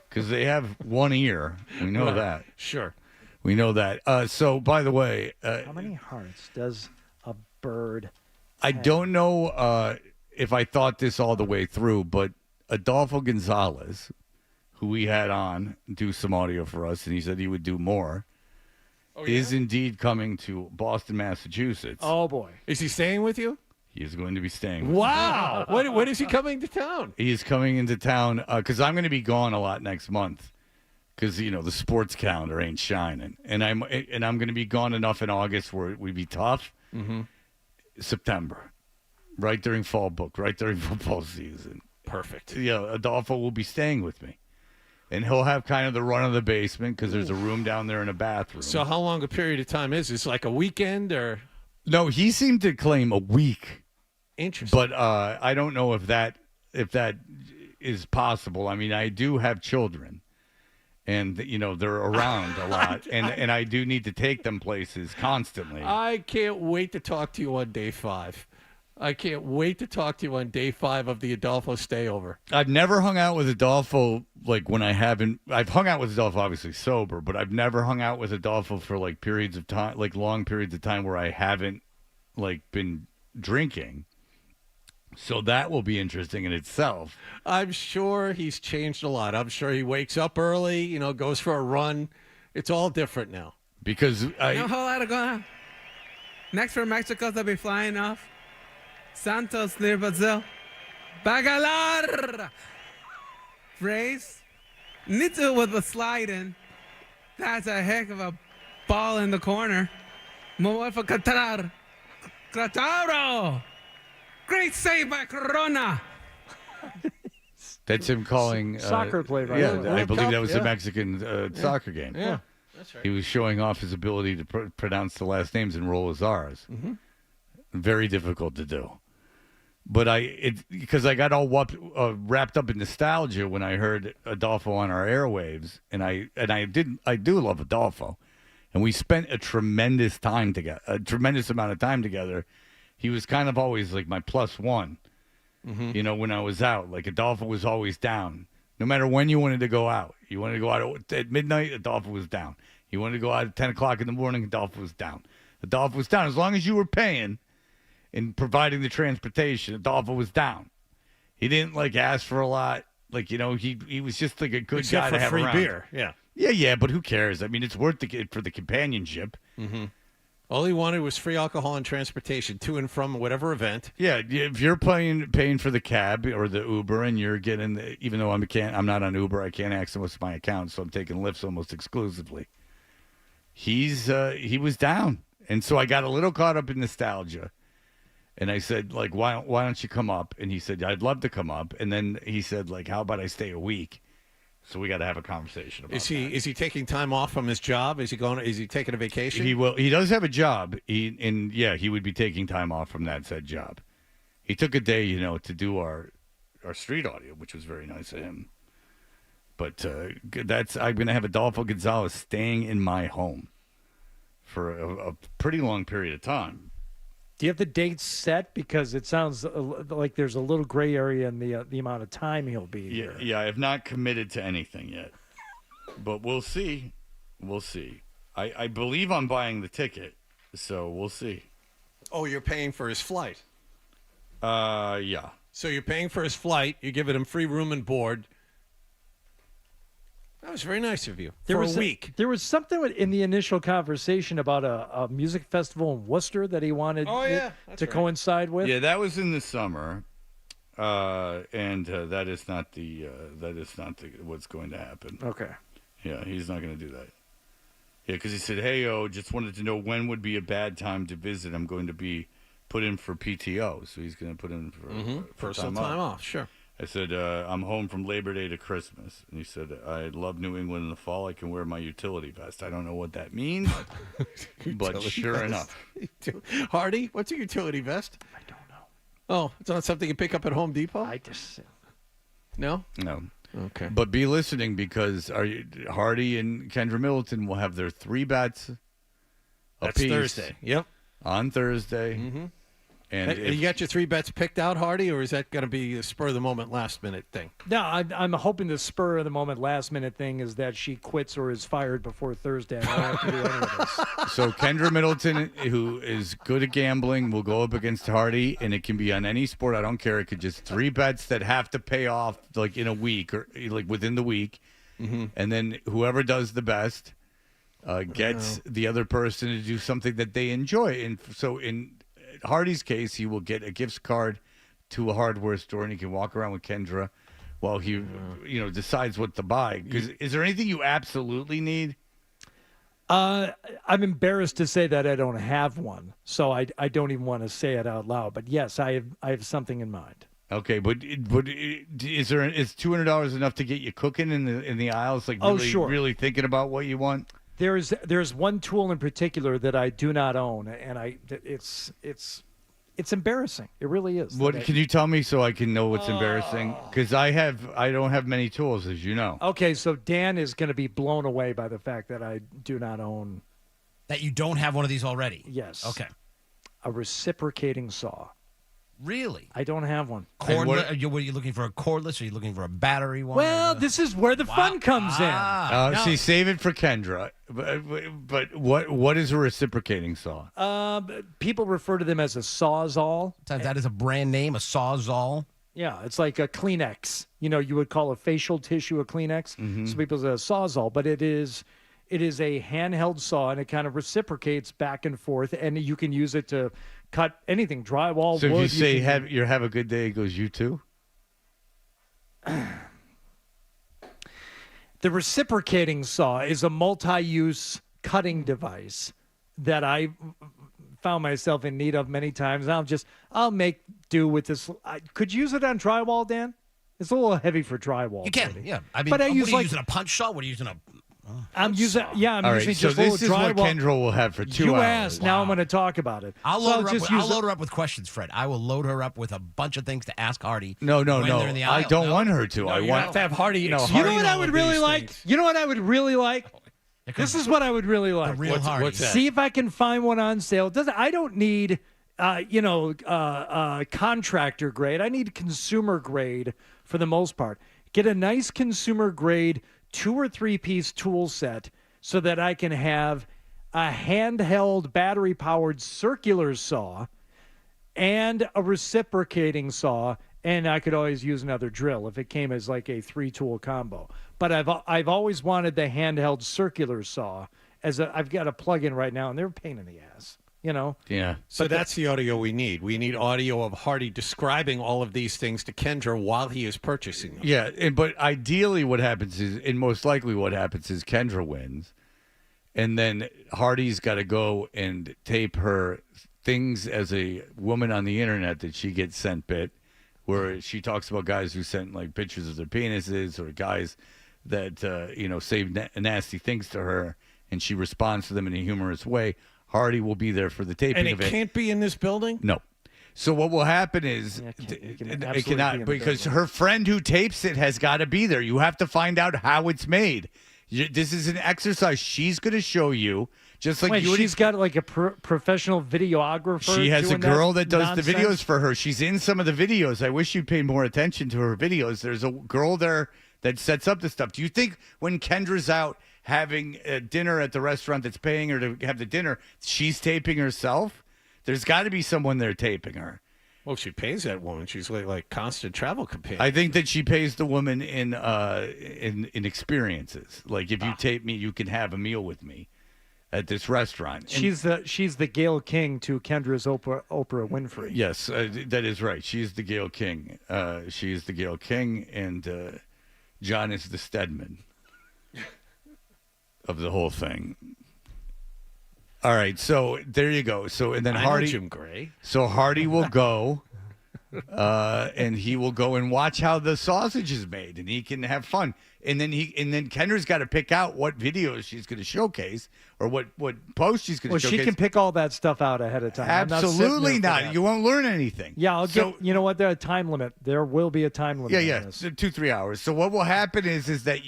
Speaker 7: Because they have one ear. We know that.
Speaker 2: Sure.
Speaker 7: We know that. So, by the way...
Speaker 1: how many hearts does a bird
Speaker 7: I don't know if I thought this all the way through, but Adolfo Gonzalez, who we had on do some audio for us, and he said he would do more, is indeed coming to Boston, Massachusetts.
Speaker 1: Oh, boy.
Speaker 2: Is he staying with you?
Speaker 7: He is going to be staying with
Speaker 2: Wow. When is he coming to town?
Speaker 7: He is coming into town because I'm going to be gone a lot next month. because the sports calendar ain't shining, and I'm going to be gone enough in August where it would be tough.
Speaker 2: Mm-hmm.
Speaker 7: September, right during fall book, right during football season.
Speaker 2: Perfect.
Speaker 7: Yeah, Adolfo will be staying with me, and he'll have kind of the run of the basement because there's a room down there and a bathroom.
Speaker 2: So how long a period of time is this? Like a weekend or?
Speaker 7: No, he seemed to claim a week.
Speaker 2: Interesting.
Speaker 7: But I don't know if that is possible. I mean, I do have children. And, they're around a lot. And I do need to take them places constantly.
Speaker 2: I can't wait to talk to you on day 5. I can't wait to talk to you on day 5 of the Adolfo stayover.
Speaker 7: I've never hung out with Adolfo, like, when I haven't. I've hung out with Adolfo, obviously, sober. But I've never hung out with Adolfo for, like, periods of time, like, long periods of time where I haven't, like, been drinking. So that will be interesting in itself.
Speaker 2: I'm sure he's changed a lot. I'm sure he wakes up early, goes for a run. It's all different now.
Speaker 7: Because
Speaker 10: a whole lot of going on. Next for Mexico, they'll be flying off. Santos near Brazil. Bagalar. Race. Nitsu with a slide in. That's a heck of a ball in the corner. More for Qatar. Qataro. Great save by Corona.
Speaker 7: That's him calling
Speaker 1: soccer play, right?
Speaker 7: Yeah, I believe that was a Mexican soccer game.
Speaker 2: Yeah, that's right.
Speaker 7: He was showing off his ability to pronounce the last names and roll his R's.
Speaker 2: Mm-hmm.
Speaker 7: Very difficult to do. But because I got all wrapped up in nostalgia when I heard Adolfo on our airwaves, and I do love Adolfo, and we spent a tremendous amount of time together. He was kind of always like my plus one, when I was out. Like Adolfo was always down. No matter when you wanted to go out. You wanted to go out at midnight, Adolfo was down. You wanted to go out at 10 o'clock in the morning, Adolfo was down. Adolfo was down. As long as you were paying and providing the transportation, Adolfo was down. He didn't, ask for a lot. He was just, a good guy to have
Speaker 2: free
Speaker 7: around.
Speaker 2: Beer, yeah.
Speaker 7: Yeah, but who cares? I mean, it's worth it for the companionship.
Speaker 2: Mm-hmm. All he wanted was free alcohol and transportation to and from whatever event.
Speaker 7: Yeah, if you're paying for the cab or the Uber, and you're getting, even though I'm not on Uber, I can't access my account, so I'm taking Lyfts almost exclusively. He was down, and so I got a little caught up in nostalgia, and I said, why don't you come up? And he said, I'd love to come up, and then he said, how about I stay a week? So we got to have a conversation about that.
Speaker 2: Is he taking time off from his job? Is he taking a vacation?
Speaker 7: He does have a job. He would be taking time off from that said job. He took a day, to do our street audio, which was very nice of him. But I'm going to have Adolfo Gonzalez staying in my home for a pretty long period of time.
Speaker 1: Do you have the dates set? Because it sounds like there's a little gray area in the amount of time he'll be here.
Speaker 7: Yeah, I have not committed to anything yet. But we'll see. We'll see. I believe I'm buying the ticket, so we'll see.
Speaker 2: Oh, you're paying for his flight?
Speaker 7: Yeah.
Speaker 2: So you're paying for his flight. You're giving him free room and board. That was very nice of you. For a week.
Speaker 1: There was something in the initial conversation about a music festival in Worcester that he wanted to coincide with.
Speaker 7: Yeah, that was in the summer, and that is not what's going to happen.
Speaker 1: Okay.
Speaker 7: Yeah, he's not going to do that. Yeah, because he said, "Hey, just wanted to know when would be a bad time to visit. I'm going to be put in for PTO, so he's going to put in for
Speaker 2: some time off. Sure."
Speaker 7: I said, I'm home from Labor Day to Christmas. And he said, I love New England in the fall. I can wear my utility vest. I don't know what that means, but sure enough.
Speaker 2: Hardy, what's a utility vest?
Speaker 1: I don't know.
Speaker 2: Oh, it's not something you pick up at Home Depot? No?
Speaker 7: No.
Speaker 2: Okay.
Speaker 7: But be listening because Hardy and Kendra Middleton will have their 3 bets
Speaker 2: That's
Speaker 7: apiece
Speaker 2: Thursday. Yep.
Speaker 7: On Thursday.
Speaker 2: Mm-hmm.
Speaker 7: And
Speaker 2: you got your 3 bets picked out, Hardy, or is that going to be a spur-of-the-moment, last-minute thing?
Speaker 1: No, I'm hoping the spur-of-the-moment, last-minute thing is that she quits or is fired before Thursday. I don't have to do any of this.
Speaker 7: So Kendra Middleton, who is good at gambling, will go up against Hardy, and it can be on any sport. I don't care. It could just 3 bets that have to pay off in a week or within the week.
Speaker 2: Mm-hmm.
Speaker 7: And then whoever does the best gets the other person to do something that they enjoy. And so in Hardy's case, he will get a gift card to a hardware store, and he can walk around with Kendra while he, decides what to buy. Because is there anything you absolutely need?
Speaker 1: I'm embarrassed to say that I don't have one, so I don't even want to say it out loud. But yes, I have something in mind.
Speaker 7: Okay, but is $200 enough to get you cooking in the aisles? Like
Speaker 1: sure.
Speaker 7: Really thinking about what you want.
Speaker 1: There's one tool in particular that I do not own, and it's embarrassing. It really is.
Speaker 7: What can you tell me so I can know what's embarrassing? Because I don't have many tools, as you know.
Speaker 1: Okay, so Dan is going to be blown away by the fact that I do not own.
Speaker 12: That you don't have one of these already?
Speaker 1: Yes.
Speaker 12: Okay.
Speaker 1: A reciprocating saw.
Speaker 12: Really?
Speaker 1: I don't have one.
Speaker 12: What are you looking for? A cordless? Are you looking for a battery one?
Speaker 1: Well, this is where the fun comes in.
Speaker 7: See, save it for Kendra. But what is a reciprocating saw?
Speaker 1: People refer to them as a sawzall.
Speaker 12: That is a brand name, a sawzall.
Speaker 1: Yeah, it's like a Kleenex. You would call a facial tissue a Kleenex.
Speaker 7: Mm-hmm.
Speaker 1: So people say a sawzall, but it is a handheld saw, and it kind of reciprocates back and forth, and you can use it to cut anything, drywall,
Speaker 7: so
Speaker 1: wood.
Speaker 7: So if you say have a good day, it goes you too?
Speaker 1: The reciprocating saw is a multi-use cutting device that I found myself in need of many times. I'll make do with this. I could use it on drywall, Dan. It's a little heavy for drywall.
Speaker 12: You can,
Speaker 1: maybe.
Speaker 12: yeah. I mean,
Speaker 1: but
Speaker 12: what are you using, a punch saw? What are you using,
Speaker 1: I'm using
Speaker 7: so
Speaker 1: just
Speaker 7: this is
Speaker 1: drywall.
Speaker 7: what Kendra will have for 2 hours.
Speaker 1: You asked. Now I'm going to talk about it.
Speaker 12: I'll load her up with questions, Fred. I will load her up with a bunch of things to ask Hardy.
Speaker 7: No. I don't want her to. I want
Speaker 2: to have Hardy.
Speaker 1: You know what I would really like? You know what I would really like? This is what I would really like.
Speaker 12: The real Hardy.
Speaker 2: What's that?
Speaker 1: See if I can find one on sale. I don't need, contractor grade. I need consumer grade for the most part. Get a nice consumer grade 2 or 3 piece tool set so that I can have a handheld battery powered circular saw and a reciprocating saw, and I could always use another drill if it came as like a 3-tool combo. But I've always wanted the handheld circular saw I've got a plug-in right now, and they're a pain in the ass.
Speaker 7: Yeah.
Speaker 2: So that's the audio we need. We need audio of Hardy describing all of these things to Kendra while he is purchasing them.
Speaker 7: Yeah, but ideally what happens is, and most likely what happens is Kendra wins, and then Hardy's got to go and tape her things as a woman on the internet that she gets sent where she talks about guys who sent like pictures of their penises or guys that, say nasty things to her, and she responds to them in a humorous way. Hardy will be there for the taping
Speaker 2: and
Speaker 7: of it.
Speaker 2: And it can't be in this building?
Speaker 7: No. So what will happen is it cannot, because her friend who tapes it has got to be there. You have to find out how it's made. This is an exercise she's going to show you. Just like
Speaker 1: she's got like a professional videographer.
Speaker 7: She has a girl that does
Speaker 1: nonsense?
Speaker 7: the videos for her. She's in some of the videos. I wish you'd paid more attention to her videos. There's a girl there that sets up the stuff. Do you think when Kendra's out having a dinner at the restaurant that's paying her to have the dinner, she's taping herself? There's got to be someone there taping her.
Speaker 2: Well, she pays that woman. She's like constant travel companion.
Speaker 7: I think that she pays the woman in experiences. Like if you tape me, you can have a meal with me at this restaurant.
Speaker 1: She's the Gayle King to Kendra's Oprah Winfrey.
Speaker 7: Yes, that is right. She's the Gayle King. She is the Gayle King, and John is the Stedman of the whole thing. All right, so there you go. So and then Hardy,
Speaker 2: Jim Gray.
Speaker 7: So Hardy will go, and he will go and watch how the sausage is made, and he can have fun. And then Kendra's got to pick out what videos she's going to showcase or what post she's going to showcase.
Speaker 1: Well, she can pick all that stuff out ahead of time.
Speaker 7: Absolutely not. You won't learn anything.
Speaker 1: Yeah, you know what? There's a time limit. There will be a time limit.
Speaker 7: Yeah, 2-3 hours. So what will happen is that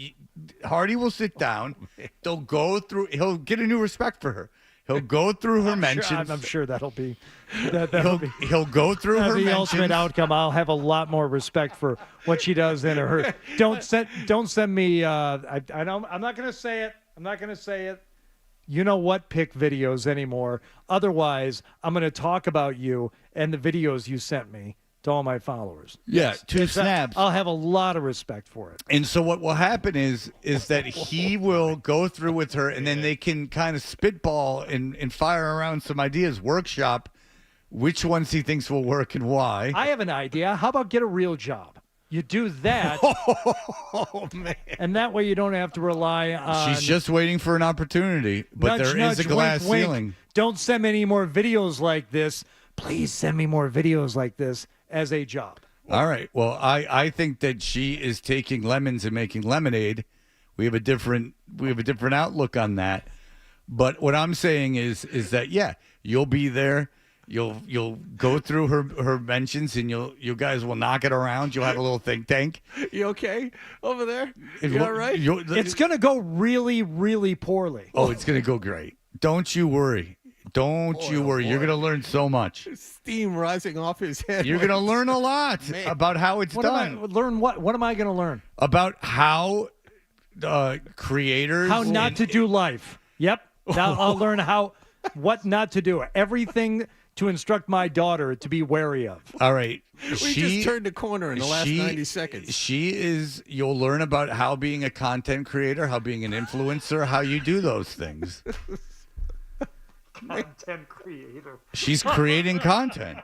Speaker 7: Hardy will sit down. They'll go through. He'll get a new respect for her. He'll go through her mentions.
Speaker 1: I'm sure that'll be.
Speaker 7: He'll go through her mentions.
Speaker 1: The ultimate outcome. I'll have a lot more respect for what she does in her. Don't send me. I'm not going to say it. I'm not going to say it. You know what? Pick videos anymore. Otherwise, I'm going to talk about you and the videos you sent me to all my followers.
Speaker 7: Yeah, two snaps.
Speaker 1: I'll have a lot of respect for it.
Speaker 7: And so what will happen is that he will go through with her, and then they can kind of spitball and fire around some ideas, workshop which ones he thinks will work and why.
Speaker 1: I have an idea. How about get a real job? You do that.
Speaker 2: Oh, man.
Speaker 1: And that way you don't have to rely on.
Speaker 7: She's just waiting for an opportunity, but
Speaker 1: nudge,
Speaker 7: there
Speaker 1: nudge,
Speaker 7: is a glass
Speaker 1: wink,
Speaker 7: ceiling.
Speaker 1: wink. Don't send me any more videos like this. Please send me more videos like this as a job.
Speaker 7: All right. Well, I think that she is taking lemons and making lemonade. We have a different outlook on that. But what I'm saying is that you'll be there. You'll go through her mentions and you guys will knock it around. You'll have a little think tank.
Speaker 2: You okay over there? You all right?
Speaker 1: It's going to go really, really poorly.
Speaker 7: Oh, it's going to go great. Don't you worry. Don't you worry. You're going to learn so much.
Speaker 2: Steam rising off his head.
Speaker 7: You're going to learn a lot about how it's done.
Speaker 1: Learn what? What am I going to learn?
Speaker 7: About how creators.
Speaker 1: How not to do life. Yep. I'll learn what not to do. Everything to instruct my daughter to be wary of.
Speaker 7: All right.
Speaker 2: We just turned the corner in the last 90 seconds.
Speaker 7: You'll learn about how being a content creator, how being an influencer, how you do those things.
Speaker 1: Content creator.
Speaker 7: She's creating content.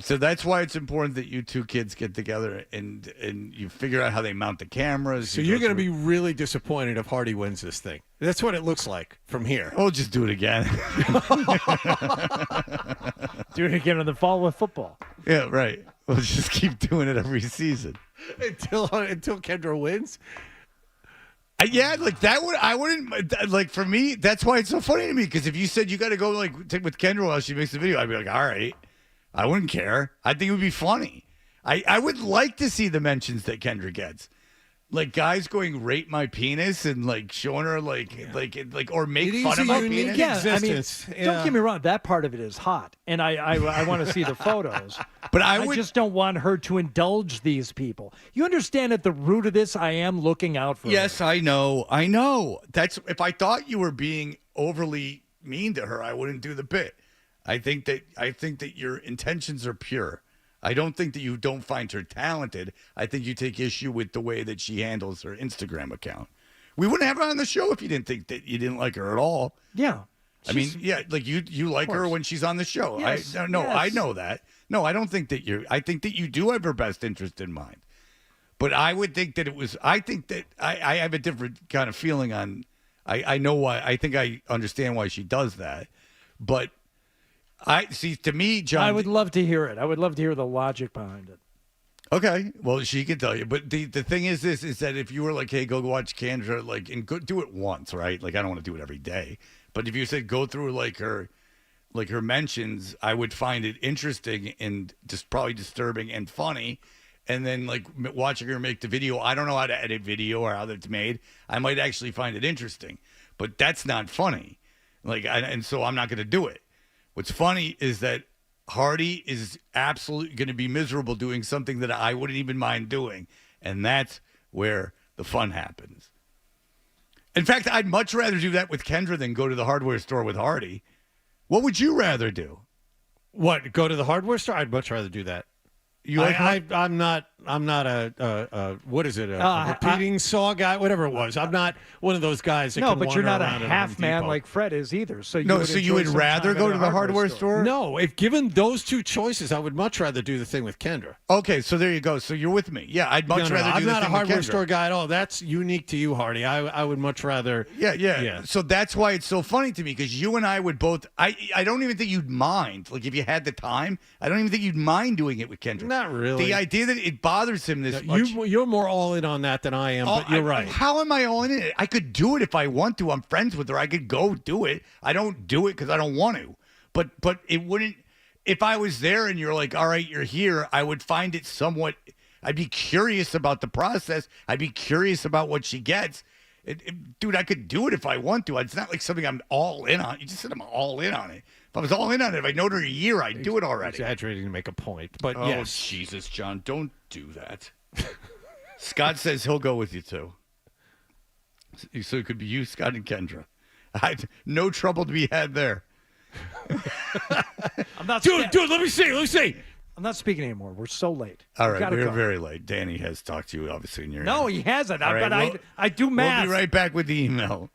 Speaker 7: So that's why it's important that you two kids get together and you figure out how they mount the cameras.
Speaker 2: So you're going to be really disappointed if Hardy wins this thing. That's what it looks like from here.
Speaker 7: We'll just do it again.
Speaker 1: Do it again in the fall with football.
Speaker 7: Yeah, right. We'll just keep doing it every season.
Speaker 2: Until Kendra wins?
Speaker 7: Yeah, like that would I wouldn't like for me. That's why it's so funny to me because if you said you got to go like with Kendra while she makes the video, I'd be like, all right. I wouldn't care. I think it would be funny. I would like to see the mentions that Kendra gets. Like guys going rape my penis and like showing her like or make fun of my penis.
Speaker 1: Yeah, I mean, don't get me wrong. That part of it is hot, and I want to see the photos.
Speaker 7: But
Speaker 1: I just don't want her to indulge these people. You understand at the root of this, I am looking out for.
Speaker 7: Yes, her. I know. That's if I thought you were being overly mean to her, I wouldn't do the bit. I think that your intentions are pure. I don't think that you don't find her talented. I think you take issue with the way that she handles her Instagram account. We wouldn't have her on the show if you didn't think that you didn't like her at all.
Speaker 1: Yeah.
Speaker 7: I mean, yeah, like you like her when she's on the show.
Speaker 1: Yes,
Speaker 7: I know that. No, I don't think that I think that you do have her best interest in mind. But I would think that I think that I have a different kind of feeling on, I know why, I think I understand why she does that. But to me, John.
Speaker 1: I would love to hear it. I would love to hear the logic behind it.
Speaker 7: Okay, well, she can tell you. But the thing is that if you were like, hey, go watch Kendra, like, and go do it once, right? Like, I don't want to do it every day. But if you said go through like her mentions, I would find it interesting and just probably disturbing and funny. And then like watching her make the video, I don't know how to edit video or how that's made. I might actually find it interesting, but that's not funny. And so I'm not going to do it. What's funny is that Hardy is absolutely going to be miserable doing something that I wouldn't even mind doing. And that's where the fun happens. In fact, I'd much rather do that with Kendra than go to the hardware store with Hardy. What would you rather do?
Speaker 2: What, go to the hardware store? I'd much rather do that. I'm not a what is it? A repeating saw guy, whatever it was. I'm not one of those guys that
Speaker 1: but you're not a half man like Fred is either. So
Speaker 7: you would rather go to the hardware store?
Speaker 2: No, if given those two choices, I would much rather do the thing with Kendra.
Speaker 7: Okay, so there you go. So you're with me. Yeah, I'd much rather do the thing with Kendra.
Speaker 2: I'm not a hardware store guy at all. That's unique to you, Hardy. I would much rather.
Speaker 7: Yeah. So that's why it's so funny to me because you and I would both. I don't even think you'd mind. Like if you had the time, I don't even think you'd mind doing it with Kendra.
Speaker 2: Not really.
Speaker 7: The idea that it bothers him this much.
Speaker 2: You're more all in on that than I am, but you're right.
Speaker 7: How am I all in it? I could do it if I want to. I'm friends with her. I could go do it. I don't do it because I don't want to. But it wouldn't. If I was there and you're like, all right, you're here, I would find it somewhat. I'd be curious about the process. I'd be curious about what she gets. Dude, I could do it if I want to. It's not like something I'm all in on. You just said I'm all in on it. If I was all in on it, if I known her a year, I'd do it already.
Speaker 2: Exaggerating to make a point, but
Speaker 7: oh,
Speaker 2: yes.
Speaker 7: Jesus, John, don't do that. Scott says he'll go with you too. So it could be you, Scott, and Kendra. No trouble to be had there.
Speaker 1: I'm not.
Speaker 2: Dude, let me see.
Speaker 1: I'm not speaking anymore. We're so late.
Speaker 7: All right, we're very late. Danny has talked to you, obviously, in your
Speaker 1: No, he hasn't.
Speaker 7: All
Speaker 1: but
Speaker 7: right,
Speaker 1: I do math.
Speaker 7: We'll be right back with the email.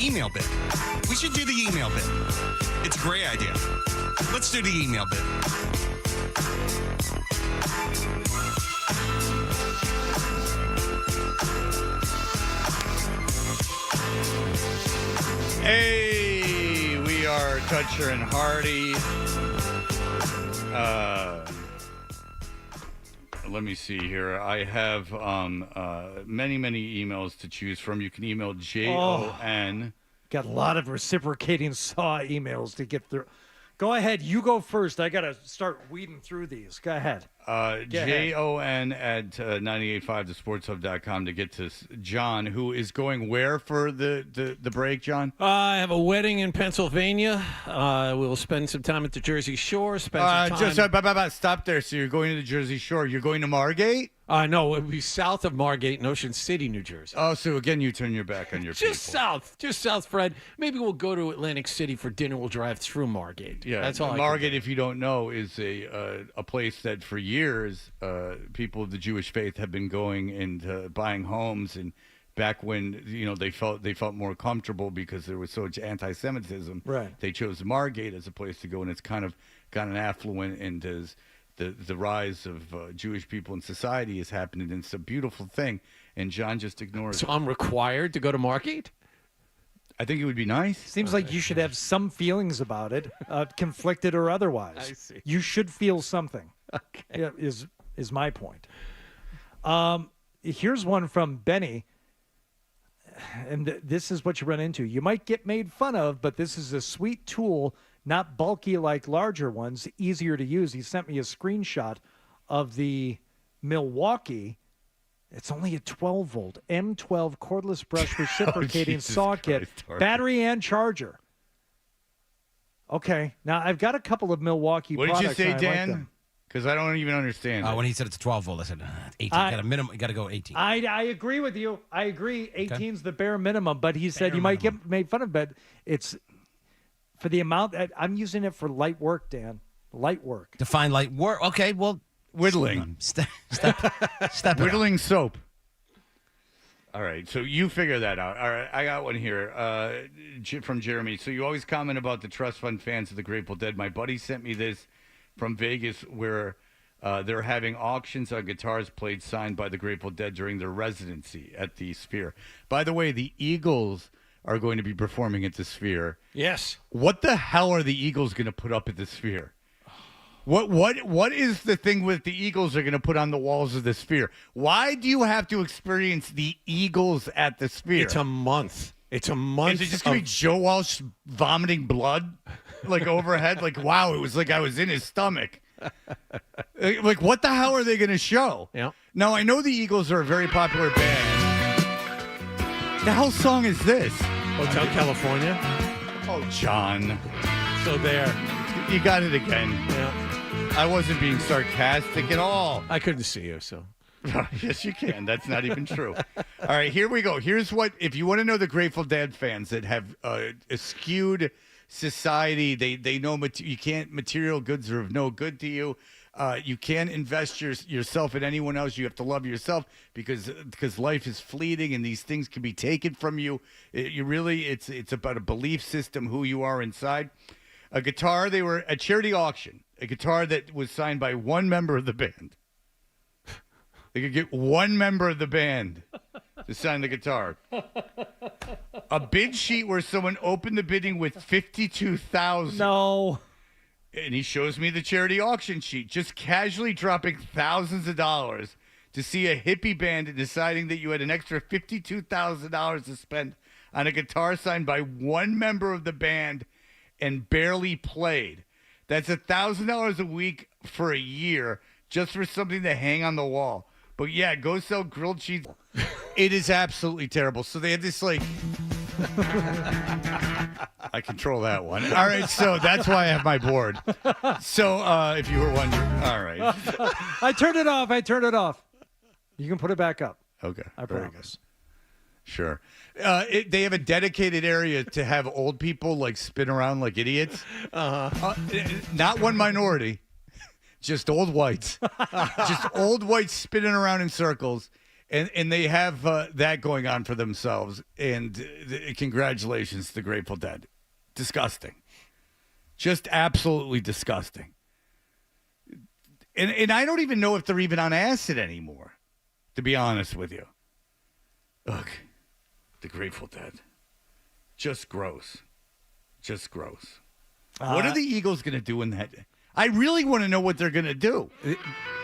Speaker 13: Email bit. We should do the email bit. It's a great idea. Let's do the email bit.
Speaker 7: Hey, we are Kutcher and Hardy. Let me see here. I have many emails to choose from. You can email JON.
Speaker 1: Got a lot of reciprocating saw emails to get through. Go ahead. You go first. I got to start weeding through these. Go ahead.
Speaker 7: JON at 985thesportshub.com to get to John, who is going where for the break, John?
Speaker 2: I have a wedding in Pennsylvania. We'll spend some time at the Jersey Shore. Spend some time.
Speaker 7: Stop there. So you're going to the Jersey Shore. You're going to Margate?
Speaker 2: No, it would be south of Margate in Ocean City, New Jersey.
Speaker 7: Oh, so again, you turn your back on your people.
Speaker 2: Just south, Fred. Maybe we'll go to Atlantic City for dinner. We'll drive through Margate.
Speaker 7: Yeah,
Speaker 2: that's all.
Speaker 7: Margate, if you don't know, is a place that for years people of the Jewish faith have been going and buying homes. And back when they felt more comfortable because there was so much anti-Semitism,
Speaker 1: right?
Speaker 7: They chose Margate as a place to go, and it's kind of gotten affluent and as the rise of Jewish people in society is happening. And it's a beautiful thing, and John just ignores
Speaker 2: So
Speaker 7: it.
Speaker 2: I'm required to go to Margate?
Speaker 7: I think it would be nice.
Speaker 1: Seems like you should have some feelings about it, conflicted or otherwise.
Speaker 2: I see.
Speaker 1: You should feel something.
Speaker 2: Okay.
Speaker 1: Yeah, is my point. Here's one from Benny, and this is what you run into. You might get made fun of, but this is a sweet tool, not bulky like larger ones, easier to use. He sent me a screenshot of the Milwaukee. It's only a 12-volt M12 cordless brush reciprocating saw kit, battery and charger. Okay, now I've got a couple of Milwaukee
Speaker 7: What
Speaker 1: products.
Speaker 7: did you say,
Speaker 1: and I like
Speaker 7: Dan?
Speaker 1: them.
Speaker 7: Because I don't even understand.
Speaker 12: When he said it's 12 volt, I said 18. Got a minimum. You got to go 18.
Speaker 1: I agree with you. I agree. 18's the bare minimum, but he said you might get made fun of, but it's for the amount that I'm using it for light work, Dan. Light work.
Speaker 12: Define light work. Okay, well,
Speaker 7: whittling.
Speaker 12: Step
Speaker 7: Whittling soap. All right, so you figure that out. All right, I got one here from Jeremy. So you always comment about the trust fund fans of the Grateful Dead. My buddy sent me this from Vegas where they're having auctions on guitars played signed by the Grateful Dead during their residency at the Sphere. By the way, the Eagles are going to be performing at the Sphere.
Speaker 2: Yes.
Speaker 7: What the hell are the Eagles going to put up at the Sphere? What is the thing with the Eagles are going to put on the walls of the Sphere? Why do you have to experience the Eagles at the Sphere?
Speaker 2: It's a month. Is it
Speaker 7: just going to be Joe Walsh vomiting blood like overhead? Like, wow, it was like I was in his stomach. Like, what the hell are they going to show?
Speaker 2: Yeah.
Speaker 7: Now, I know the Eagles are a very popular band. The hell song is this?
Speaker 2: Hotel California.
Speaker 7: Oh, John.
Speaker 2: So there.
Speaker 7: You got it again.
Speaker 2: Yeah.
Speaker 7: I wasn't being sarcastic at all.
Speaker 2: I couldn't see you, so.
Speaker 7: Yes, you can. That's not even true. All right, here we go. Here's what, if you want to know the Grateful Dead fans that have a skewed society, they know you can't, material goods are of no good to you. You can't invest yourself in anyone else. You have to love yourself because life is fleeting and these things can be taken from you. It's about a belief system, who you are inside. A guitar, they were at charity auction, a guitar that was signed by one member of the band. They could get one member of the band to sign the guitar. A bid sheet where someone opened the bidding with $52,000.
Speaker 1: No.
Speaker 7: And he shows me the charity auction sheet, just casually dropping thousands of dollars to see a hippie band and deciding that you had an extra $52,000 to spend on a guitar signed by one member of the band and barely played. That's $1,000 a week for a year just for something to hang on the wall. But yeah, go sell grilled cheese. It is absolutely terrible. So they had this like... I control that one. All right, so that's why I have my board. So if you were wondering, all right.
Speaker 1: I turned it off. You can put it back up.
Speaker 7: Okay.
Speaker 1: I
Speaker 7: very
Speaker 1: promise.
Speaker 7: Good. Sure. They have a dedicated area to have old people like spin around like idiots. Not one minority, just old whites. Just old whites spinning around in circles. And they have that going on for themselves. And congratulations to the Grateful Dead. Disgusting. Just absolutely disgusting. And I don't even know if they're even on acid anymore, to be honest with you. Ugh. The Grateful Dead. Just gross. Just gross. What are the Eagles going to do in that? I really want to know what they're going to do.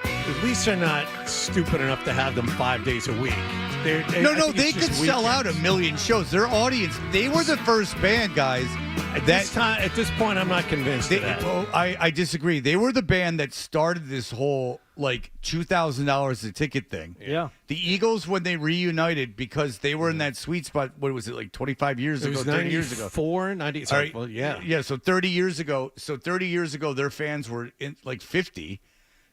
Speaker 2: At least they're not stupid enough to have them 5 days a week.
Speaker 7: They could sell out 1 million shows. Their audience, they were the first band, guys.
Speaker 2: At this point, I'm not convinced of that.
Speaker 7: Well, I disagree. They were the band that started this whole, $2,000 a ticket thing.
Speaker 1: Yeah.
Speaker 7: The Eagles, when they reunited, because they were in that sweet spot, what was it, 25 years ago, 30 years ago?
Speaker 2: 90.
Speaker 7: Right.
Speaker 2: Well, yeah.
Speaker 7: Yeah, so 30 years ago. So 30 years ago, their fans were 50.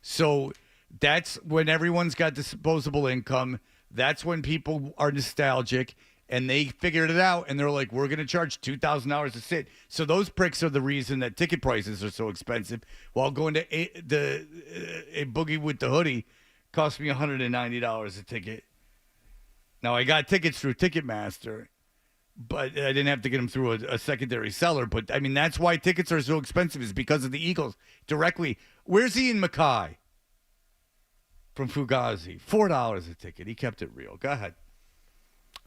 Speaker 7: So that's when everyone's got disposable income. That's when people are nostalgic, and they figured it out, and they're like, we're going to charge $2,000 a sit. So those pricks are the reason that ticket prices are so expensive, while going to a Boogie with the Hoodie cost me $190 a ticket. Now, I got tickets through Ticketmaster, but I didn't have to get them through a secondary seller. But, I mean, that's why tickets are so expensive, is because of the Eagles directly. Where's Ian MacKay? From Fugazi, $4 a ticket. He kept it real. Go ahead.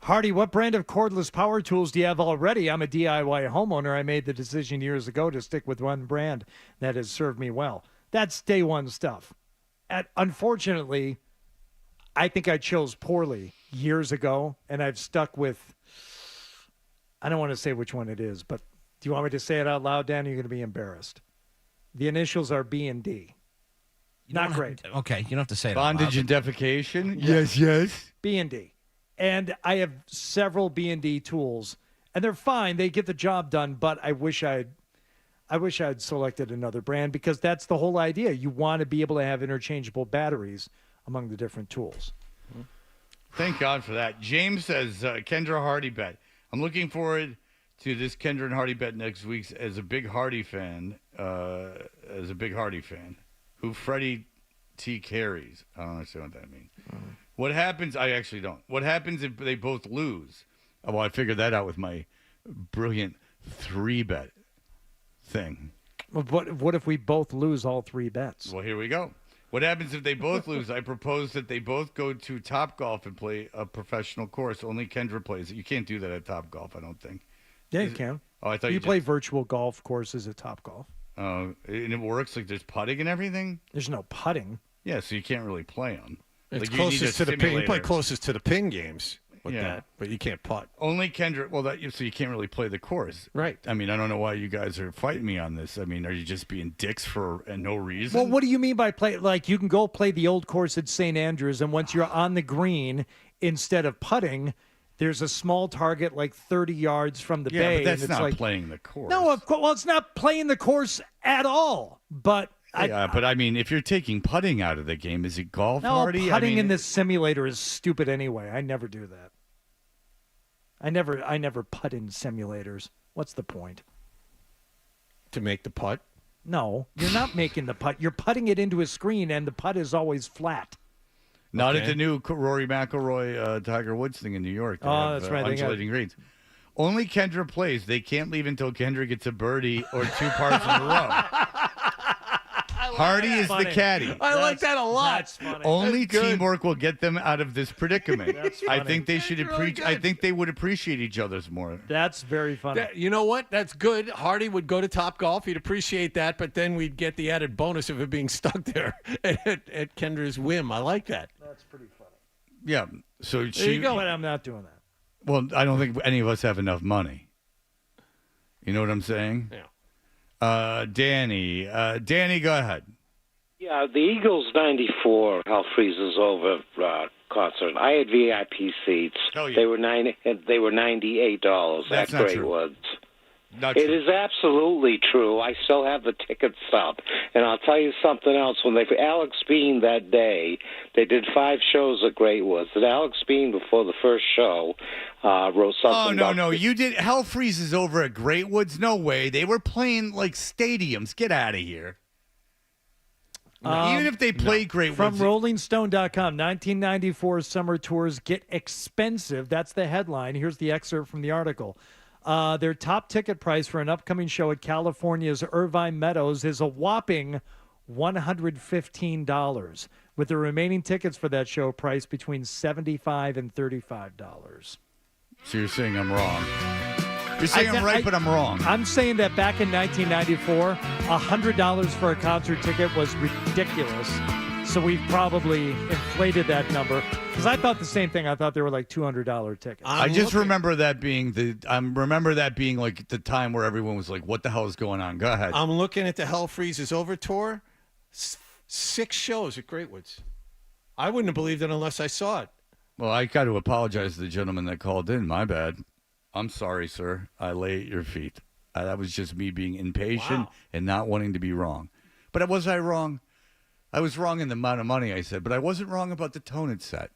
Speaker 1: Hardy, what brand of cordless power tools do you have already? I'm a DIY homeowner. I made the decision years ago to stick with one brand that has served me well. That's day one stuff. Unfortunately, I think I chose poorly years ago, and I've stuck with, I don't want to say which one it is, but do you want me to say it out loud, Dan? You're going to be embarrassed. The initials are B and D. Not great.
Speaker 12: Okay, you don't have to say it.
Speaker 7: Bondage and defecation? Yes.
Speaker 1: B&D. And I have several B&D tools, and they're fine. They get the job done, but I wish I'd selected another brand, because that's the whole idea. You want to be able to have interchangeable batteries among the different tools.
Speaker 7: Thank God for that. James says, Kendra Hardy bet. I'm looking forward to this Kendra and Hardy bet next week as a big Hardy fan. Who Freddie T carries. I don't understand what that means. What happens? I actually don't. What happens if they both lose? Oh, well, I figured that out with my brilliant 3-bet thing.
Speaker 1: What if we both lose all 3 bets?
Speaker 7: Well, here we go. What happens if they both lose? I propose that they both go to Topgolf and play a professional course. Only Kendra plays it. You can't do that at Topgolf, I don't think.
Speaker 1: Yeah, you can.
Speaker 7: Oh, I thought
Speaker 1: you play virtual golf courses at Topgolf.
Speaker 7: Oh, and it works? There's putting and everything?
Speaker 1: There's no putting.
Speaker 7: Yeah, so you can't really play them.
Speaker 2: It's closest to the pin. You play closest to the pin games with that, but you can't putt.
Speaker 7: Only Kendra. Well, so you can't really play the course,
Speaker 2: right?
Speaker 7: I mean, I don't know why you guys are fighting me on this. I mean, are you just being dicks for no reason?
Speaker 1: Well, what do you mean by play? You can go play the old course at St. Andrews, and once you're on the green, instead of putting, there's a small target 30 yards from the bay.
Speaker 7: But that's
Speaker 1: and
Speaker 7: not
Speaker 1: it's
Speaker 7: playing the course.
Speaker 1: No, of course. Well, it's not playing the course at all. But
Speaker 7: but I mean, if you're taking putting out of the game, is it golf,
Speaker 1: no,
Speaker 7: Hardy?
Speaker 1: Putting in this simulator is stupid anyway. I never do that. I never putt in simulators. What's the point?
Speaker 2: To make the putt?
Speaker 1: No, you're not making the putt. You're putting it into a screen, and the putt is always flat.
Speaker 7: Not at the new Rory McIlroy, Tiger Woods thing in New York.
Speaker 1: That's right.
Speaker 7: Undulating greens. Only Kendra plays. They can't leave until Kendra gets a birdie or 2 parts in a row. Hardy is the caddy.
Speaker 2: I like that a lot.
Speaker 1: That's funny.
Speaker 7: Only teamwork will get them out of this predicament.
Speaker 1: That's
Speaker 7: I
Speaker 1: funny.
Speaker 7: think they should appreciate. I think they would appreciate each other's more.
Speaker 1: That's very funny.
Speaker 2: You know what? That's good. Hardy would go to Topgolf. He'd appreciate that, but then we'd get the added bonus of it being stuck there at Kendra's whim. I like that.
Speaker 1: That's pretty funny.
Speaker 7: Yeah. So
Speaker 1: There you go. But I'm not doing that.
Speaker 7: Well, I don't think any of us have enough money. You know what I'm saying?
Speaker 2: Yeah.
Speaker 7: Danny, go ahead.
Speaker 14: Yeah, the Eagles 94 Hell Freezes Over concert. I had VIP seats.
Speaker 7: Oh, yeah.
Speaker 14: They were $98
Speaker 7: That's
Speaker 14: at
Speaker 7: not
Speaker 14: Great
Speaker 7: true.
Speaker 14: Woods.
Speaker 7: Not
Speaker 14: It
Speaker 7: true.
Speaker 14: is absolutely true. I still have the ticket stub. And I'll tell you something else. When Alex Bean that day, they did 5 shows at Great Woods. And Alex Bean, before the first show, wrote something
Speaker 7: No. You did Hell Freezes Over at Great Woods? No way. They were playing stadiums. Get out of here. Even if they play great.
Speaker 1: From RollingStone.com, 1994 summer tours get expensive. That's the headline. Here's the excerpt from the article. Their top ticket price for an upcoming show at California's Irvine Meadows is a whopping $115, with the remaining tickets for that show priced between $75 and $35.
Speaker 7: So you're saying I'm wrong. You're saying I'm right, but I'm wrong.
Speaker 1: I'm saying that back in 1994, $100 for a concert ticket was ridiculous. So we've probably inflated that number. Because I thought the same thing. I thought they were like $200 tickets.
Speaker 7: I just remember that being like the time where everyone was like, "What the hell is going on?" Go ahead.
Speaker 2: I'm looking at the Hell Freezes Over tour. 6 shows at Great Woods. I wouldn't have believed it unless I saw it.
Speaker 7: Well, I got to apologize to the gentleman that called in. My bad. I'm sorry, sir. I lay at your feet. That was just me being impatient and not wanting to be wrong. But was I wrong? I was wrong in the amount of money I said, but I wasn't wrong about the tone it set.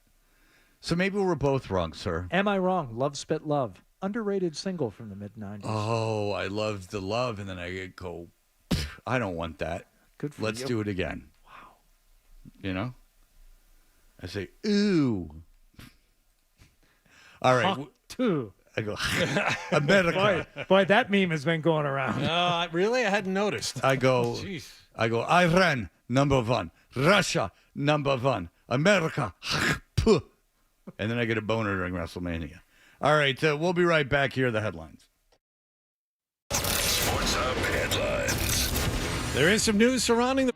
Speaker 7: So maybe we were both wrong, sir.
Speaker 1: Am I wrong? Love Spit Love. Underrated single from the mid-90s.
Speaker 7: Oh, I love the love, and then I go, I don't want that.
Speaker 1: Good for
Speaker 7: Let's
Speaker 1: you.
Speaker 7: do it again. Wow. You know? I say, ooh. All right.
Speaker 1: Two.
Speaker 7: I go, America.
Speaker 1: Boy, that meme has been going around.
Speaker 2: Really? I hadn't noticed.
Speaker 7: I go,
Speaker 2: Jeez.
Speaker 7: Iran, number 1. Russia, number 1. America, and then I get a boner during WrestleMania. All right, we'll be right back. Here are the headlines.
Speaker 4: Sports Hub headlines.
Speaker 2: There is some news surrounding the...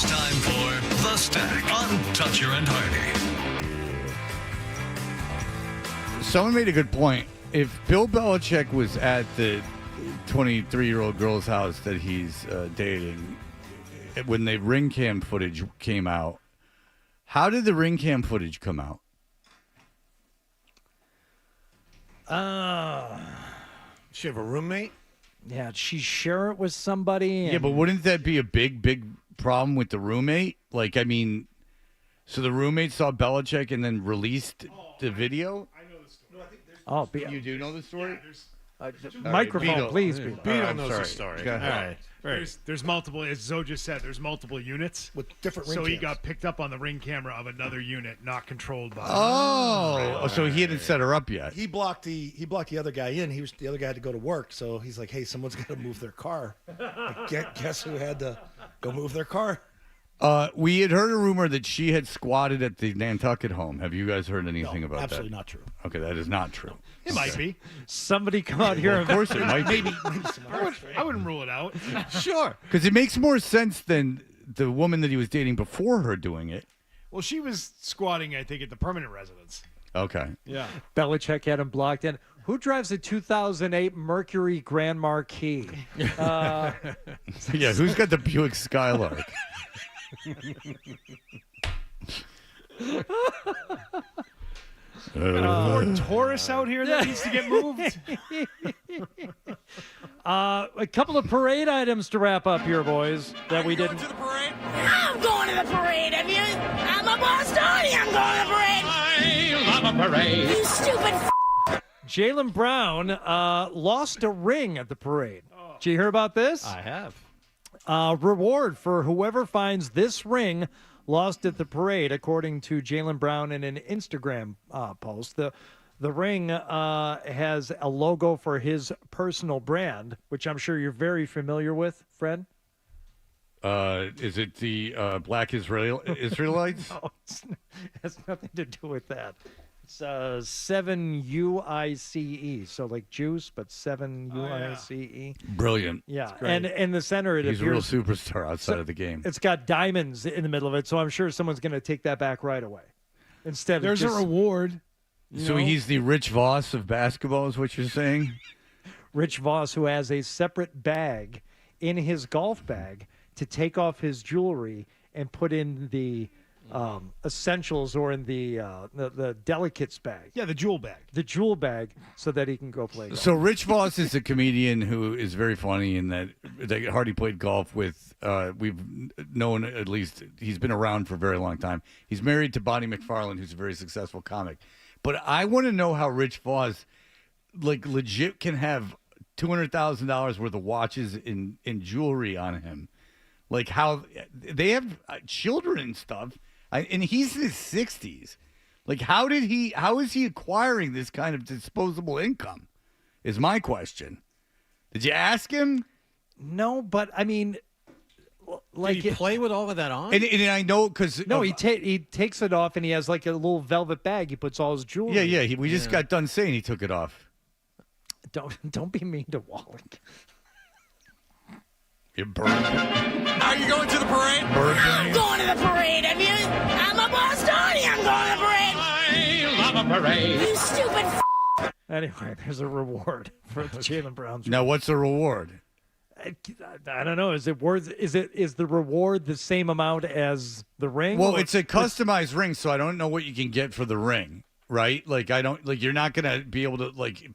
Speaker 4: It's time for The Stack on Toucher and Hardy.
Speaker 7: Someone made a good point. If Bill Belichick was at the 23-year-old girl's house that he's dating, when the ring cam footage came out, how did the ring cam footage come out?
Speaker 2: She have a roommate?
Speaker 1: Yeah, did she share it with somebody?
Speaker 7: Yeah, but wouldn't that be a big problem with the roommate? Like, I mean, so the roommate saw Belichick and then released the video?
Speaker 15: I know the story. No, I think there's
Speaker 7: You do know the story?
Speaker 1: Microphone, please.
Speaker 2: Beto knows the story.
Speaker 7: Go ahead.
Speaker 2: All right.
Speaker 15: There's multiple, as Zoe just said, there's multiple units
Speaker 16: with different ring
Speaker 15: So he
Speaker 16: cams.
Speaker 15: got picked up on the ring camera of another unit, not controlled by.
Speaker 7: Oh, so he hadn't set her up yet.
Speaker 16: He blocked the other guy in. The other guy had to go to work, so he's like, "Hey, someone's got to move their car." Guess who had to go move their car?
Speaker 7: We had heard a rumor that she had squatted at the Nantucket home. Have you guys heard anything about that?
Speaker 16: Absolutely not true.
Speaker 7: Okay, that is not true.
Speaker 15: It might be.
Speaker 1: Somebody come out here.
Speaker 7: Well, of course it might be.
Speaker 15: Maybe I wouldn't rule it out.
Speaker 2: Sure.
Speaker 7: Because it makes more sense than the woman that he was dating before her doing it.
Speaker 15: Well, she was squatting, I think, at the permanent residence.
Speaker 7: Okay.
Speaker 15: Yeah.
Speaker 1: Belichick had him blocked in. Who drives a 2008 Mercury Grand Marquis?
Speaker 7: Yeah, who's got the Buick Skylark?
Speaker 15: Ford Taurus out here that needs to get moved.
Speaker 1: A couple of parade items to wrap up here, boys, that we didn't.
Speaker 18: I'm going to the parade. Have you? I'm a Bostonian. I'm going to the parade. I love a parade. You stupid.
Speaker 1: Jaylen Brown lost a ring at the parade. Did you hear about this?
Speaker 2: I have.
Speaker 1: Reward for whoever finds this ring lost at the parade, according to Jaylen Brown in an Instagram post. The ring has a logo for his personal brand, which I'm sure you're very familiar with, Fred.
Speaker 7: Is it the Black Israelites?
Speaker 1: No, it has nothing to do with that. It's 7 UICE, so like juice, but 7 UICE.
Speaker 7: Brilliant.
Speaker 1: Yeah, and in the center,
Speaker 7: He's a real
Speaker 1: appears
Speaker 7: superstar outside of the game.
Speaker 1: it's got diamonds in the middle of it, so I'm sure someone's going to take that back right away. Instead,
Speaker 15: There's
Speaker 1: of
Speaker 15: a
Speaker 1: just
Speaker 15: reward.
Speaker 7: So he's the Rich Voss of basketball, is what you're saying?
Speaker 1: Rich Voss, who has a separate bag in his golf bag to take off his jewelry and put in the essentials or in the delicates bag.
Speaker 15: Yeah, the jewel bag.
Speaker 1: The jewel bag, so that he can go play golf.
Speaker 7: So Rich Voss is a comedian who is very funny in that Hardy played golf with. We've known, at least he's been around for a very long time. He's married to Bonnie McFarlane, who's a very successful comic. But I want to know how Rich Voss, like, legit can have $200,000 worth of watches in jewelry on him. Like, how they have children and stuff. And he's in his 60s. Like, how is he acquiring this kind of disposable income? Is my question. Did you ask him?
Speaker 1: No, but I mean, like,
Speaker 2: Did he play with all of that on?
Speaker 7: And I know because
Speaker 1: he takes it off and he has like a little velvet bag. He puts all his jewelry.
Speaker 7: Yeah. We just got done saying he took it off.
Speaker 1: Don't be mean to Wallach.
Speaker 7: You're burned.
Speaker 13: Are you going to the parade?
Speaker 18: I'm going to the parade. Have you? I'm a Bostonian. I'm going to the parade. I love a parade. You stupid.
Speaker 1: Anyway, there's a reward for Jaylen Brown's.
Speaker 7: Now, what's the reward?
Speaker 1: I don't know. Is the reward the same amount as the ring?
Speaker 7: Well,
Speaker 1: or
Speaker 7: it's a customized ring, so I don't know what you can get for the ring, right? Like, you're not gonna be able to, like,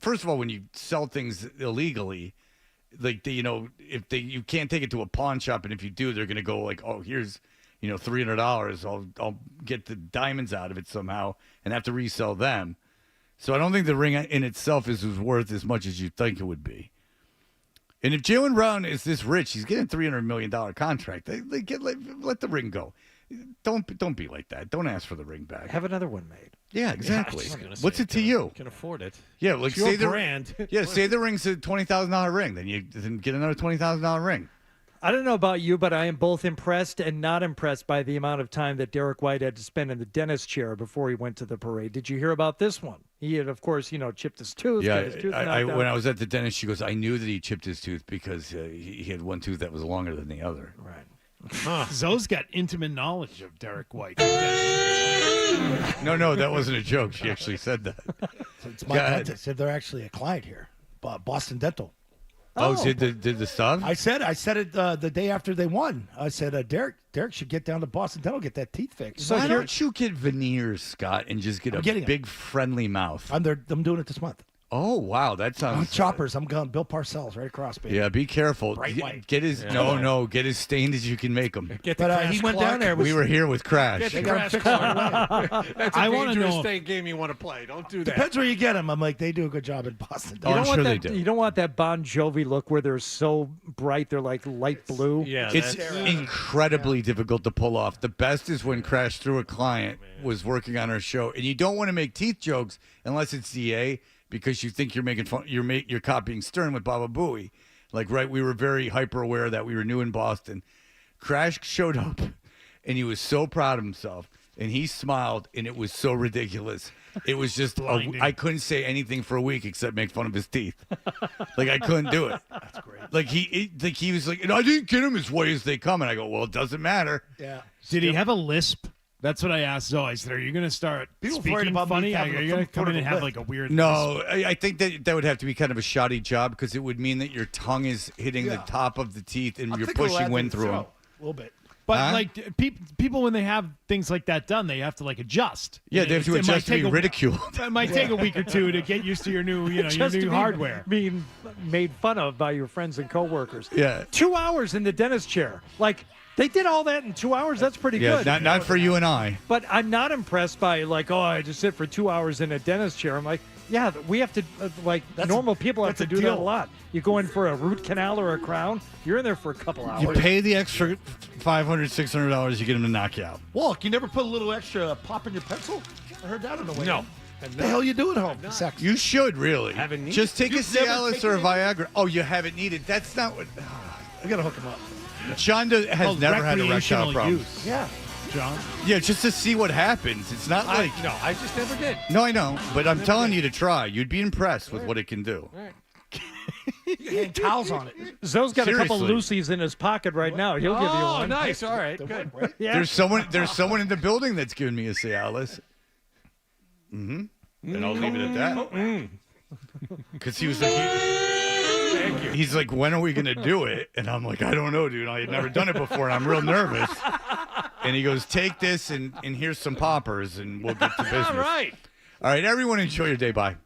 Speaker 7: first of all, when you sell things illegally, like, you can't take it to a pawn shop, and if you do, they're gonna go like, oh, here's, $300. I'll get the diamonds out of it somehow and have to resell them. So I don't think the ring in itself is worth as much as you think it would be. And if Jaylen Brown is this rich, he's getting a $300 million contract. Let the ring go. Don't be like that. Don't ask for the ring back.
Speaker 1: Have another one made.
Speaker 7: Yeah, exactly. What's it to you?
Speaker 2: Can afford it.
Speaker 7: Yeah, like,
Speaker 2: It's your
Speaker 7: say the
Speaker 2: brand.
Speaker 7: Yeah, say the ring's a $20,000 ring, then you get another $20,000 ring.
Speaker 1: I don't know about you, but I am both impressed and not impressed by the amount of time that Derek White had to spend in the dentist chair before he went to the parade. Did you hear about this one? He had, of course, chipped his tooth.
Speaker 7: Yeah,
Speaker 1: got his tooth knocked out.
Speaker 7: when I was at the dentist, she goes, I knew that he chipped his tooth because he had one tooth that was longer than the other.
Speaker 1: Right.
Speaker 15: Zoe's got intimate knowledge of Derek White.
Speaker 7: No, that wasn't a joke. She actually said that.
Speaker 16: It's my client. I said they're actually a client here, Boston Dental.
Speaker 7: Oh, did the stuff?
Speaker 16: I said it the day after they won. I said, Derek should get down to Boston Dental, get that teeth fixed.
Speaker 7: So why don't you get veneers, Scott, and just get a big friendly mouth?
Speaker 16: I'm doing it this month.
Speaker 7: Oh, wow. That sounds...
Speaker 16: Choppers. I'm going Bill Parcells right across, baby.
Speaker 7: Yeah, be careful.
Speaker 16: Bright white.
Speaker 7: Get as get as stained as you can make them.
Speaker 16: But he went down there.
Speaker 7: We were here with Crash.
Speaker 2: Get the Crash Clark. That's a dangerous game you want to play. Don't do that.
Speaker 16: Depends where you get them. I'm like, they do a good job in Boston.
Speaker 1: You don't want that Bon Jovi look where they're so bright, they're like light blue.
Speaker 2: Yeah,
Speaker 7: it's incredibly difficult to pull off. The best is when Crash through a client was working on our show, and you don't want to make teeth jokes unless it's DA. Because you think you're making fun, you're copying Stern with Baba Booey. Like, right, we were very hyper aware that we were new in Boston. Crash showed up, and he was so proud of himself, and he smiled, and it was so ridiculous. It was just, I couldn't say anything for a week except make fun of his teeth. Like, I couldn't do it. That's great. Like, he was like, and I didn't get him as white as they come. And I go, well, it doesn't matter.
Speaker 16: Yeah.
Speaker 15: Did he have a lisp? That's what I asked Zoe. I said, are you going to start speaking funny? Are you going to come in and have like a weird
Speaker 7: No, I think that would have to be kind of a shoddy job because it would mean that your tongue is hitting the top of the teeth and you're pushing wind through them.
Speaker 16: A little bit.
Speaker 15: But like people, when they have things like that done, they have to like adjust.
Speaker 7: Yeah, they have to adjust to be ridiculed.
Speaker 15: It might take a week or two to get used to your new, your new hardware.
Speaker 1: Being made fun of by your friends and coworkers.
Speaker 7: Yeah.
Speaker 1: 2 hours in the dentist chair. Like, they did all that in 2 hours. That's pretty good.
Speaker 7: Yeah, not for you and I.
Speaker 1: But I'm not impressed by like, I just sit for 2 hours in a dentist chair. I'm like, yeah, we have to normal people have to do that a lot. You go in for a root canal or a crown, you're in there for a couple hours.
Speaker 7: You pay the extra $500, $600, you get them to knock you out.
Speaker 16: Walk, you never put a little extra pop in your pencil? I heard that on the way.
Speaker 2: No.
Speaker 16: What the hell you do at home? Sex.
Speaker 7: You should really.
Speaker 2: Haven't needed.
Speaker 7: Just take a
Speaker 16: You've never
Speaker 7: Cialis or a
Speaker 16: taken
Speaker 7: Viagra. Oh, you haven't needed. That's not what.
Speaker 16: I gotta hook him up.
Speaker 7: John has never had erectile problems.
Speaker 15: Use.
Speaker 16: Yeah.
Speaker 15: John?
Speaker 7: Yeah, just to see what happens. It's not like...
Speaker 2: No, I just never did.
Speaker 7: No, I know. But I'm telling you to try. You'd be impressed with what it can do.
Speaker 16: You hang towels on it.
Speaker 1: Zoe's got a couple
Speaker 7: Seriously.
Speaker 1: Lucy's in his pocket right now. He'll give you one.
Speaker 2: Oh, nice. All right, good.
Speaker 1: Yeah.
Speaker 7: There's someone in the building that's giving me a Cialis. And I'll leave it at that. Because he was like... He's like, when are we going to do it? And I'm like, I don't know, dude. I had never done it before, and I'm real nervous. And he goes, take this, and here's some poppers, and we'll get to business.
Speaker 2: All right.
Speaker 7: All right, everyone, enjoy your day. Bye.